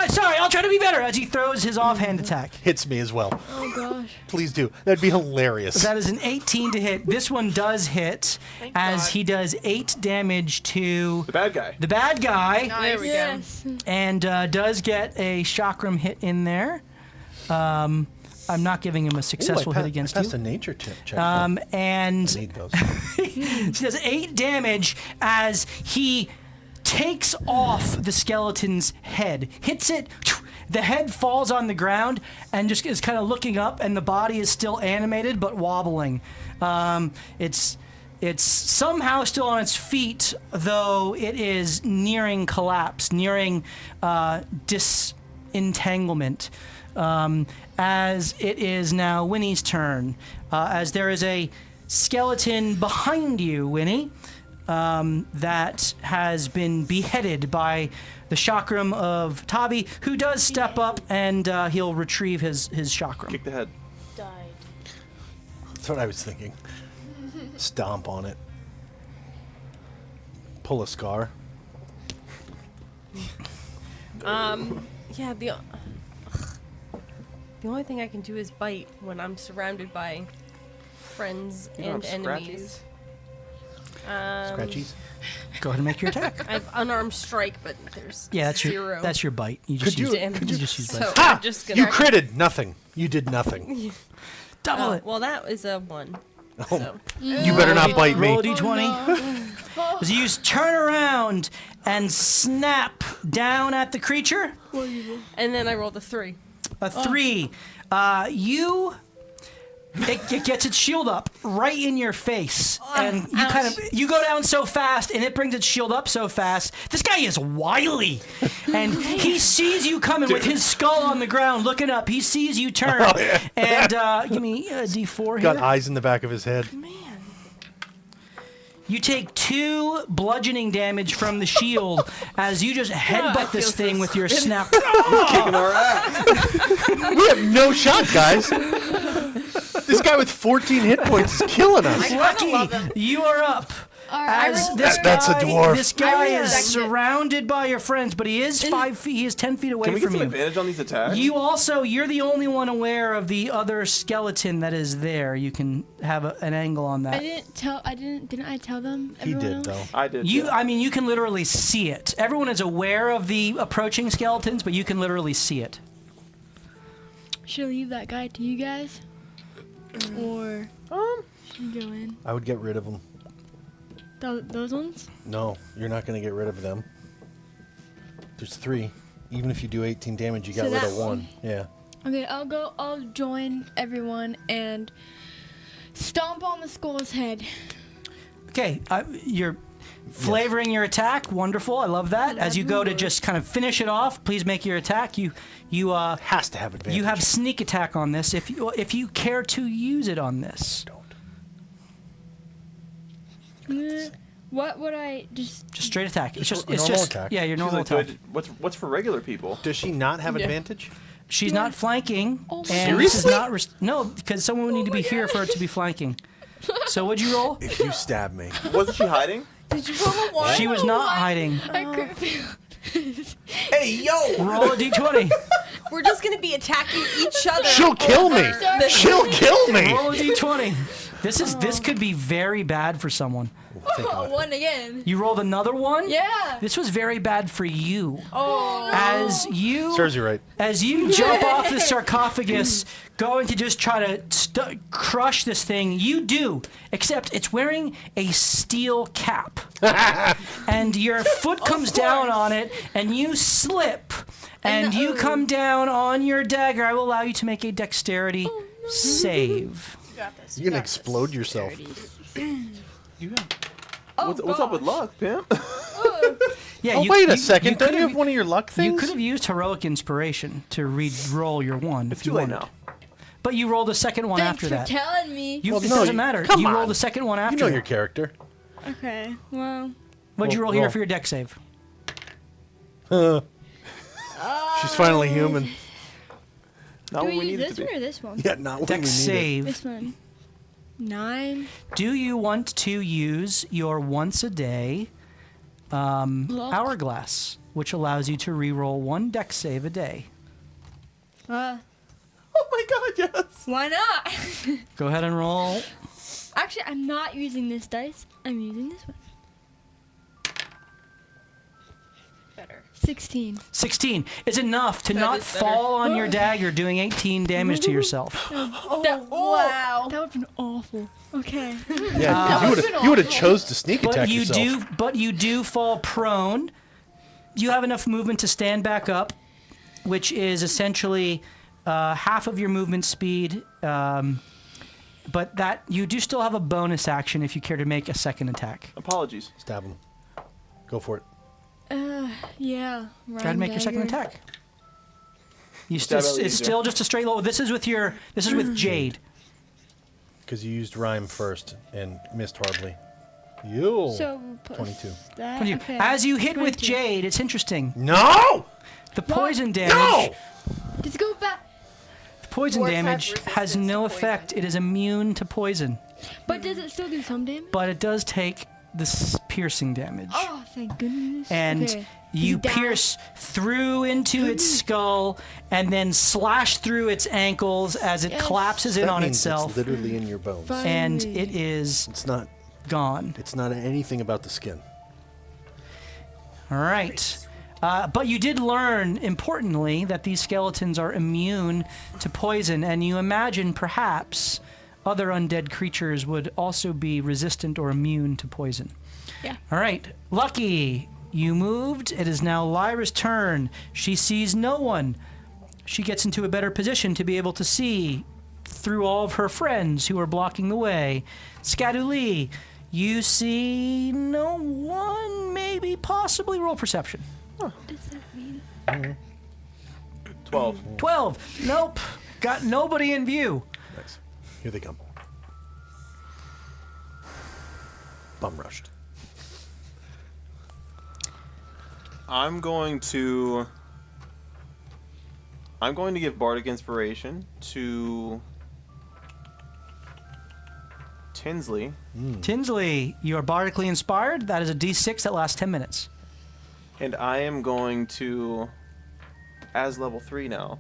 Sorry, I'll try to be better. As he throws his offhand attack. Hits me as well. Oh gosh. Please do. That'd be hilarious. That is an 18 to hit. This one does hit, as God. he does 8 damage to The bad guy. the bad guy, Nice. we go. Yes. and does get a chakram hit in there. I'm not giving him a successful hit against That's you. a nature check. And I need those. she does 8 damage as he takes off the skeleton's head, hits it. The head falls on the ground and just is kind of looking up, and the body is still animated but wobbling. It's somehow still on its feet, though it is nearing collapse, nearing disentanglement. As it is now Winnie's turn, as there is a skeleton behind you, Winnie, that has been beheaded by the chakram of Tavi, who does step up and he'll retrieve his chakram. Kick the head. Died. That's what I was thinking. Stomp on it. Pull a scar. Yeah, the only thing I can do is bite when I'm surrounded by friends You don't and have enemies. Scratchies. Go ahead and make your attack. I have unarmed strike, but there's Yeah, zero. that's your bite. You just use damage. you just use bite. So Ha! I'm just gonna You critted nothing. You did nothing. Double it. Well, that is a 1. Oh, So. you better not bite me. Roll a d20. As you turn around and snap down at the creature. And then I rolled a 3. A 3. It gets its shield up right in your face, and you go down so fast, and it brings its shield up so fast. This guy is wily, and he sees you coming with his skull on the ground, looking up. He sees you turn, and give me a d4 Got here. eyes in the back of his head. You take 2 bludgeoning damage from the shield as you just headbutt this thing with your snap. Kicking our ass. We have no shot, guys. This guy with 14 hit points is killing us. Lucky, you are up. As this That's a guy- dwarf. This guy is respect it. surrounded by your friends, but he is 5 feet. He is 10 feet away Can we get from some you. advantage on these attacks? You're the only one aware of the other skeleton that is there. You can have an angle on that. Didn't I tell them? He Everyone did, else? though. I did. You, yeah. I mean, you can literally see it. Everyone is aware of the approaching skeletons, but you can literally see it. Should I leave that guy to you guys? Or should we go in? I would get rid of him. Those ones? No, you're not going to get rid of them. There's 3. Even if you do 18 damage, you got So rid that of 1. one? Yeah. Okay, I'll join everyone and stomp on the skull's head. Okay, you're flavoring your attack. Wonderful. I love that. As you go to just kind of finish it off, please make your attack. You Has to have advantage. You have sneak attack on this if you care to use it on this. What would I just? Just straight attack. It's just normal attack. Yeah, your She's normal like, attack. what's for regular people? Does she not have advantage? She's not flanking. Oh, and this is seriously? not no, because someone would need to be here for it to be flanking. So what'd you roll? If you stab me. Wasn't she hiding? Did you roll a 1? She was not hiding. I crit failed. Hey, yo! Roll a d20. We're just gonna be attacking each other. She'll kill me. the- She'll kill me. Roll a d20. This could be very bad for someone. One again. You rolled another one? Yeah. This was very bad for you. Oh. As you Serves you right. As you jump off the sarcophagus, going to just try to crush this thing, you do, except it's wearing a steel cap. And your foot comes down on it, and you slip, and you come down on your dagger. I will allow you to make a dexterity save. You got this. You're going to explode yourself. What's up with luck, pimp? Yeah, Oh, wait a second. Don't could you have one of your luck things? You could have used heroic inspiration to re-roll your one. It's if you too late wanted. now. But you rolled a second one Thanks after for that. telling me. You, Well, it no, doesn't you- matter. come You rolled on. the second one after. You know that. your character. Okay. Well. What'd you Roll- roll here roll. for your dex save? She's finally human. Not Do what we we use need it this to one be. or this one? Yeah, not when we Dex need save. This one. 9. Do you want to use your once a day Look. hourglass, which allows you to re-roll 1 dex save a day? Oh my god, yes! Why not? Go ahead and roll. Actually, I'm not using this dice. I'm using this one. Better. 16. 16 is enough to That not is better. fall on your dagger, doing 18 damage to yourself. Wow. That would've been awful. Okay. Yeah, you would have chose to sneak attack yourself. But you do fall prone. You have enough movement to stand back up, which is essentially half of your movement speed. But that you do still have a bonus action if you care to make a second attack. Apologies. Stab him. Go for it. Yeah. Go ahead and make your second attack. You still, Stab it's still just a straight roll. This is with Jade. Because you used rhyme first and missed horribly. You. So, plus 22. That, Thank you. okay. As you hit with 22. Jade, it's interesting. No! The poison damage. No! Just go back. Poison Dwarves have damage has resistance no to poison. effect. It is immune to poison, But does it still do some damage? but it does take this piercing damage. Oh, thank goodness. And Okay. you Does it die? pierce through into its skull and then slash through its ankles as it Yes. collapses in That on means itself, It's literally in your bones. Fine. and it is It's not. gone. It's not anything about the skin. All right. But you did learn, importantly, that these skeletons are immune to poison, and you imagine perhaps other undead creatures would also be resistant or immune to poison. Yeah. All right. Lucky, you moved. It is now Lyra's turn. She sees no one. She gets into a better position to be able to see through all of her friends who are blocking the way. Scaduli, you see no one, maybe, possibly roll perception. What does that mean? 12. 12. Nope. Got nobody in view. Nice. Here they come. Bum rushed. I'm going to give Bardic Inspiration to Tinsley. Tinsley, you are bardically inspired. That is a d6 that lasts 10 minutes. And I am going to, as level 3 now,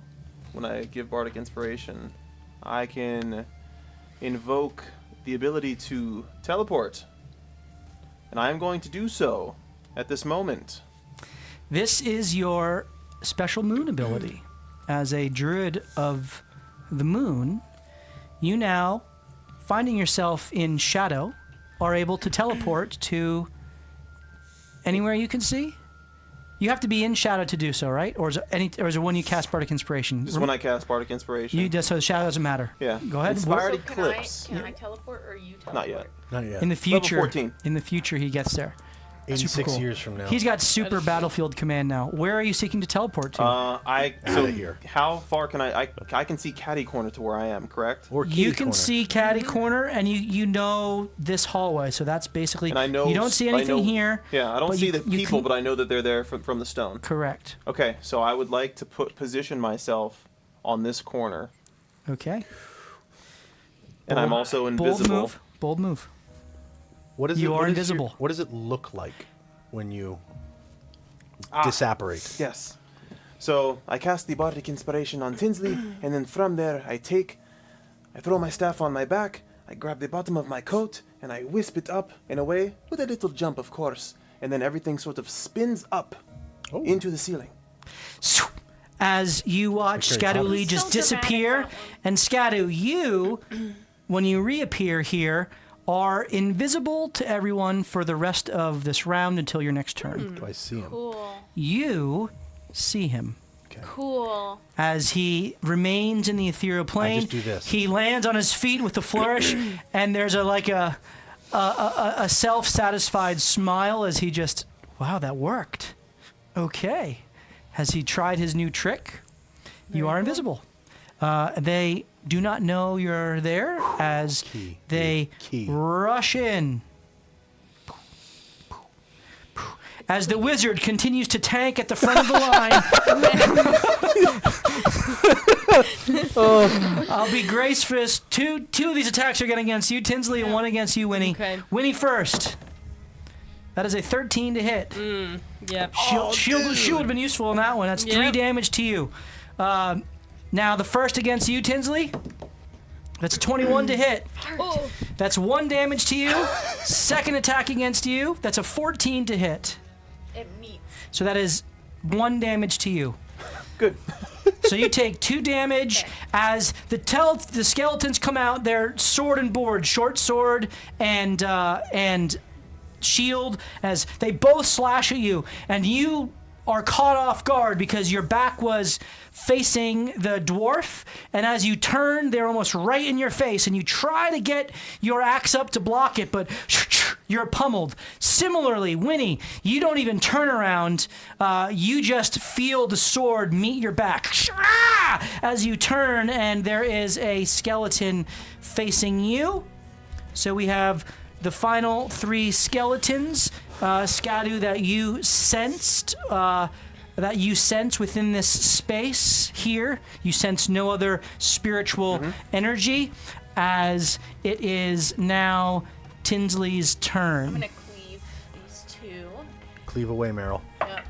when I give Bardic Inspiration, I can invoke the ability to teleport. And I am going to do so at this moment. This is your special moon ability. As a druid of the moon, you now, finding yourself in shadow, are able to teleport to anywhere you can see. You have to be in shadow to do so, right? Or is it when you cast Bardic Inspiration? Just when I cast Bardic Inspiration. So the shadow doesn't matter. Yeah. Go ahead. Inspired So Eclipse. Can I teleport or you teleport? Not yet. Not yet. In the future, 14. in the future, he gets there. 86 cool. years from now. He's got super battlefield command now. Where are you seeking to teleport to? So here. how far can I can see Catty Corner to where I am, correct? Or You kitty can corner. see Caddy Corner, and you know this hallway, so that's basically. And I know you don't see anything here. Yeah, I don't but see you- the you people, can- but I know that they're there from the stone. Correct. Okay, so I would like to position myself on this corner, Okay. and I'm also invisible. Bold move. Bold move. What is You it, are what is invisible. what does it look like when you disapparate? Yes. So I cast the Bardic Inspiration on Tinsley, and then from there I throw my staff on my back, I grab the bottom of my coat, and I wisp it up and away, with a little jump of course, and then everything sort of spins up into the ceiling. As you watch Scaduli just So dramatic, disappear, that one. and Scadu, you, when you reappear here, are invisible to everyone for the rest of this round until your next turn. Do I see him? Cool. You see him Cool. as he remains in the ethereal plane. just do this. He lands on his feet with a flourish, and there's a self-satisfied smile as he just, wow, that worked. Okay. Has he tried his new trick? You are invisible. They do not know you're there as they Key. rush in. As the wizard continues to tank at the front of the line. I'll be gracious. Two of these attacks are going against you, Tinsley, and one against you, Winnie. Okay. Winnie first. That is a 13 to hit. Yep. Shield would have been useful in that one. That's 3 Yep. damage to you. Now the first against you, Tinsley. That's a 21 to hit. Oh, That's 1 damage to you. Second attack against you. That's a 14 to hit. It meets. So that is 1 damage to you. Good. So you take 2 damage as the skeletons come out. They're sword and board, short sword and shield, as they both slash at you, and you are caught off guard because your back was facing the dwarf, and as you turn, they're almost right in your face, and you try to get your axe up to block it, but you're pummeled. Similarly, Winnie, you don't even turn around. You just feel the sword meet your back as you turn, and there is a skeleton facing you. So we have the final 3 skeletons. Skadu, that you sensed, that you sense within this space here. You sense no other spiritual energy, as it is now Tinsley's turn. I'm gonna cleave these 2. Cleave away, Meryl. Yep.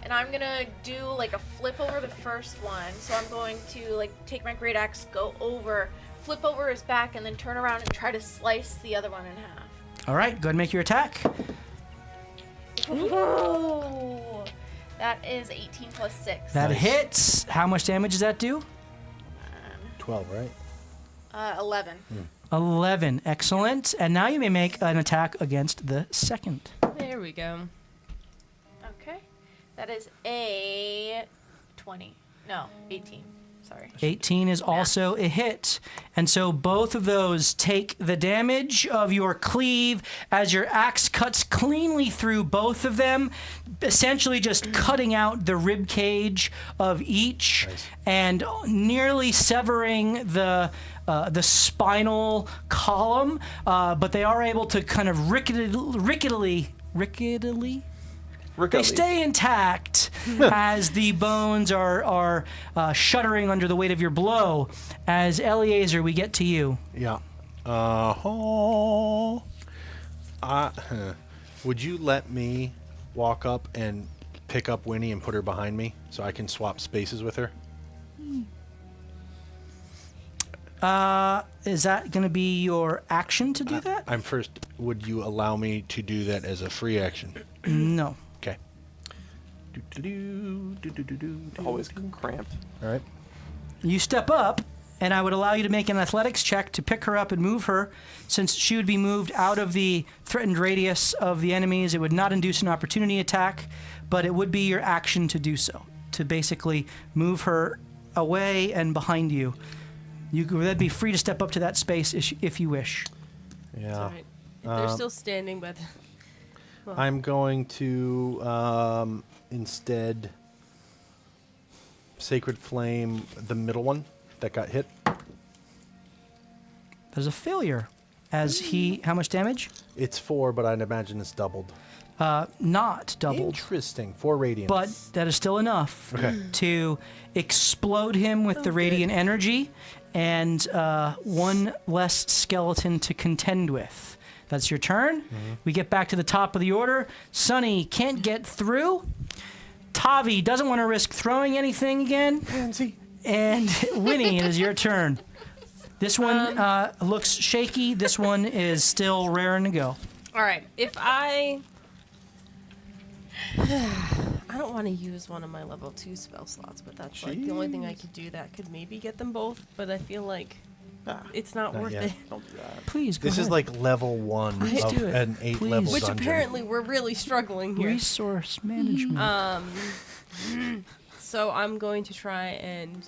And I'm gonna do like a flip over the first one. So I'm going to like take my great axe, go over, flip over his back, and then turn around and try to slice the other one in half. All right, go ahead and make your attack. Ooh, that is 18 plus 6. That hits. How much damage does that do? 12, right? 11. 11. Excellent. And now you may make an attack against the second. There we go. Okay. That is a 20. No, 18. Sorry. 18 is also a hit. And so both of those take the damage of your cleave as your axe cuts cleanly through both of them, essentially just cutting out the rib cage of each and nearly severing the spinal column. But they are able to kind of ricketily they stay intact as the bones are shuddering under the weight of your blow. As Eliezer, we get to you. Yeah. Would you let me walk up and pick up Winnie and put her behind me so I can swap spaces with her? Is that going to be your action to do that? I'm first. Would you allow me to do that as a free action? No. Okay. Always cramped. All right. You step up, and I would allow you to make an athletics check to pick her up and move her. Since she would be moved out of the threatened radius of the enemies, it would not induce an opportunity attack, but it would be your action to do so, to basically move her away and behind you. You would be free to step up to that space if you wish. Yeah. All right. If they're still standing, but I'm going to instead Sacred Flame the middle one that got hit. There's a failure. How much damage? It's 4, but I'd imagine it's doubled. Not doubled. Interesting. 4 radiant. But that is still enough to explode him with the radiant energy and 1 less skeleton to contend with. That's your turn. We get back to the top of the order. Sunny can't get through. Tavi doesn't want to risk throwing anything again. And Winnie, it is your turn. This one looks shaky. This one is still raring to go. all right. If I don't want to use one of my level 2 spell slots, but that's like the only thing I could do that could maybe get them both. But I feel like it's not worth yet. it. Don't do that. Please go This ahead. is like level 1 Please of do it. an 8 Please. level Which dungeon. apparently we're really struggling here. Resource management. So I'm going to try and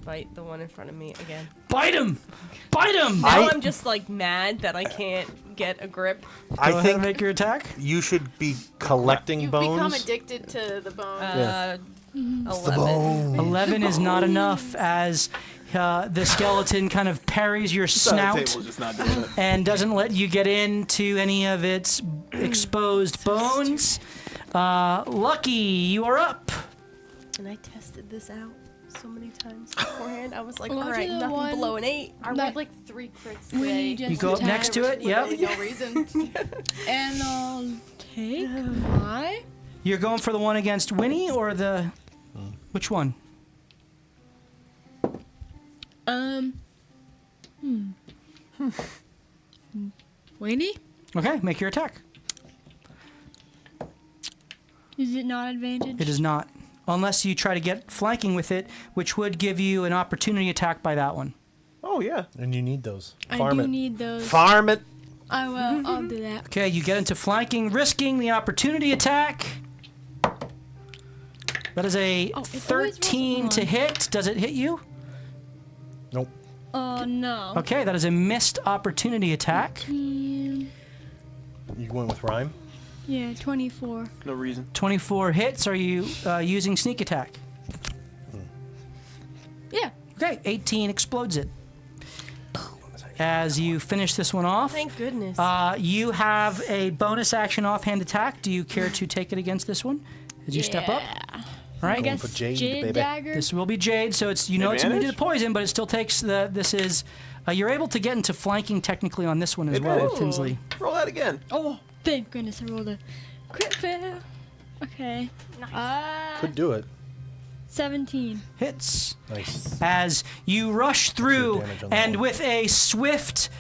bite the one in front of me again. Bite him! Bite him! Now I'm just like mad that I can't get a grip. I Go ahead think and make your attack. you should be collecting You bones. become addicted to the bone. 11. 11 is not enough as the skeleton kind of parries your snout Table's just not doing it. and doesn't let you get into any of its exposed bones. Lucky, you are up. And I tested this out so many times beforehand. I was like, Well, all right, do the nothing one- below an 8. I That- rolled like 3 crits We today. just You go up attack. next to it, yep. Literally no reason. And I'll take my. You're going for the one against Winnie or the... Which one? Winnie? Okay, make your attack. Is it not advantage? It is not. Unless you try to get flanking with it, which would give you an opportunity attack by that one. Oh, yeah. And you need those. I Farm do it. need those. Farm it. I will. I'll do that. Okay, you get into flanking, risking the opportunity attack. That is a Oh, it always rolls 13 to one. hit. Does it hit you? Nope. Oh, no. Okay, that is a missed opportunity attack. You went with rhyme? Yeah, 24. No reason. 24 hits. Are you using sneak attack? Yeah. Okay, 18 explodes it. As you finish this one off, Thank goodness. you have a bonus action offhand attack. Do you care to take it against this one as you step up? All right. I guess for Jade, Jade baby. dagger. This will be Jade, so it's it's immune to Advantage? the poison, but it still takes the. This is you're able to get into flanking technically on this one as well, Advantage. Tinsley. Roll that again. Oh, thank goodness I rolled a crit fail. Okay. Nice. Could do it. 17. Hits. Nice. As you rush through, damage on that and one. with a swift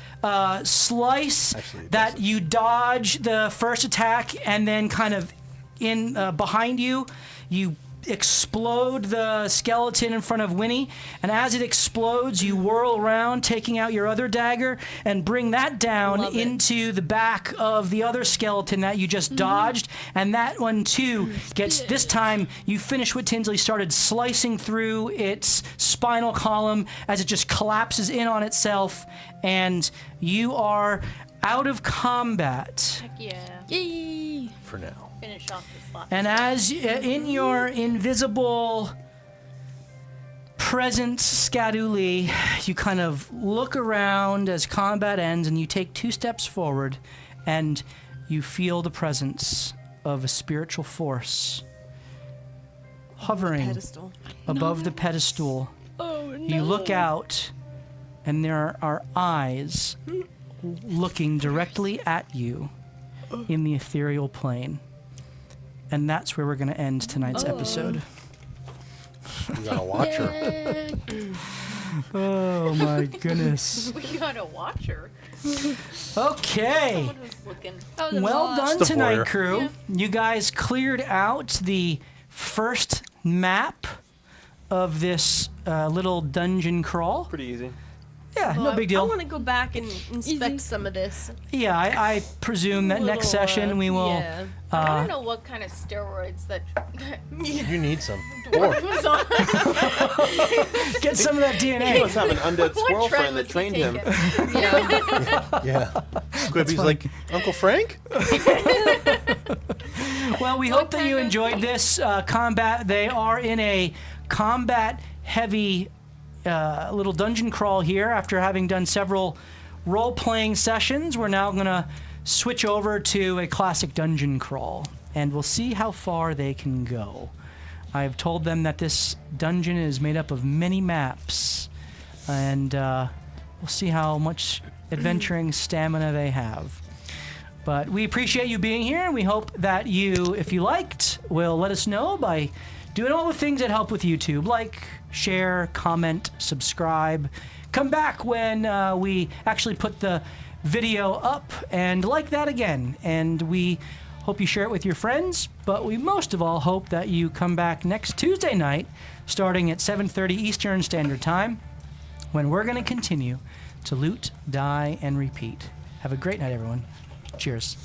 slice Actually, it that doesn't. you dodge the first attack, and then kind of in behind you, you explode the skeleton in front of Winnie, and as it explodes, you whirl around, taking out your other dagger, and bring that down Love it. into the back of the other skeleton that you just dodged, and that one too gets, this time you finish what Tinsley started, slicing through its spinal column as it just collapses in on itself, and you are out of combat. Heck yeah. Yay! For now. Finish off this lot. And as in your invisible presence, Skaduli, you kind of look around as combat ends, and you take 2 steps forward, and you feel the presence of a spiritual force hovering Pedestal. above the pedestal. Oh, no. You look out, and there are eyes looking directly at you in the ethereal plane. And that's where we're going to end tonight's episode. You gotta watch her. Yeah. Oh my goodness. We gotta watch her. Okay. Someone who's looking. That was a Well lot. done the tonight, voyeur. crew. Yeah. You guys cleared out the first map of this little dungeon crawl. Pretty easy. Yeah, no Well, big I deal. want to go back and inspect Easy. some of this. Yeah, I presume that next Little, session we will Yeah. I don't know what kind of steroids that You need some. Or Dwarf was on. get some of that He DNA. must have an undead What squirrel trend friend that was he trained him. taking? Yeah. yeah. Squibby's like, Uncle Frank? Well, we hope that you enjoyed this combat. They are in a combat-heavy little dungeon crawl here. After having done several role-playing sessions, we're now going to switch over to a classic dungeon crawl, and we'll see how far they can go. I've told them that this dungeon is made up of many maps, and we'll see how much adventuring stamina they have. But we appreciate you being here, and we hope that you, if you liked, will let us know by doing all the things that help with YouTube, like share, comment, subscribe. Come back when we actually put the video up, and like that again. And we hope you share it with your friends, but we most of all hope that you come back next Tuesday night, starting at 7:30 Eastern Standard Time, when we're going to continue to loot, die, and repeat. Have a great night, everyone. Cheers.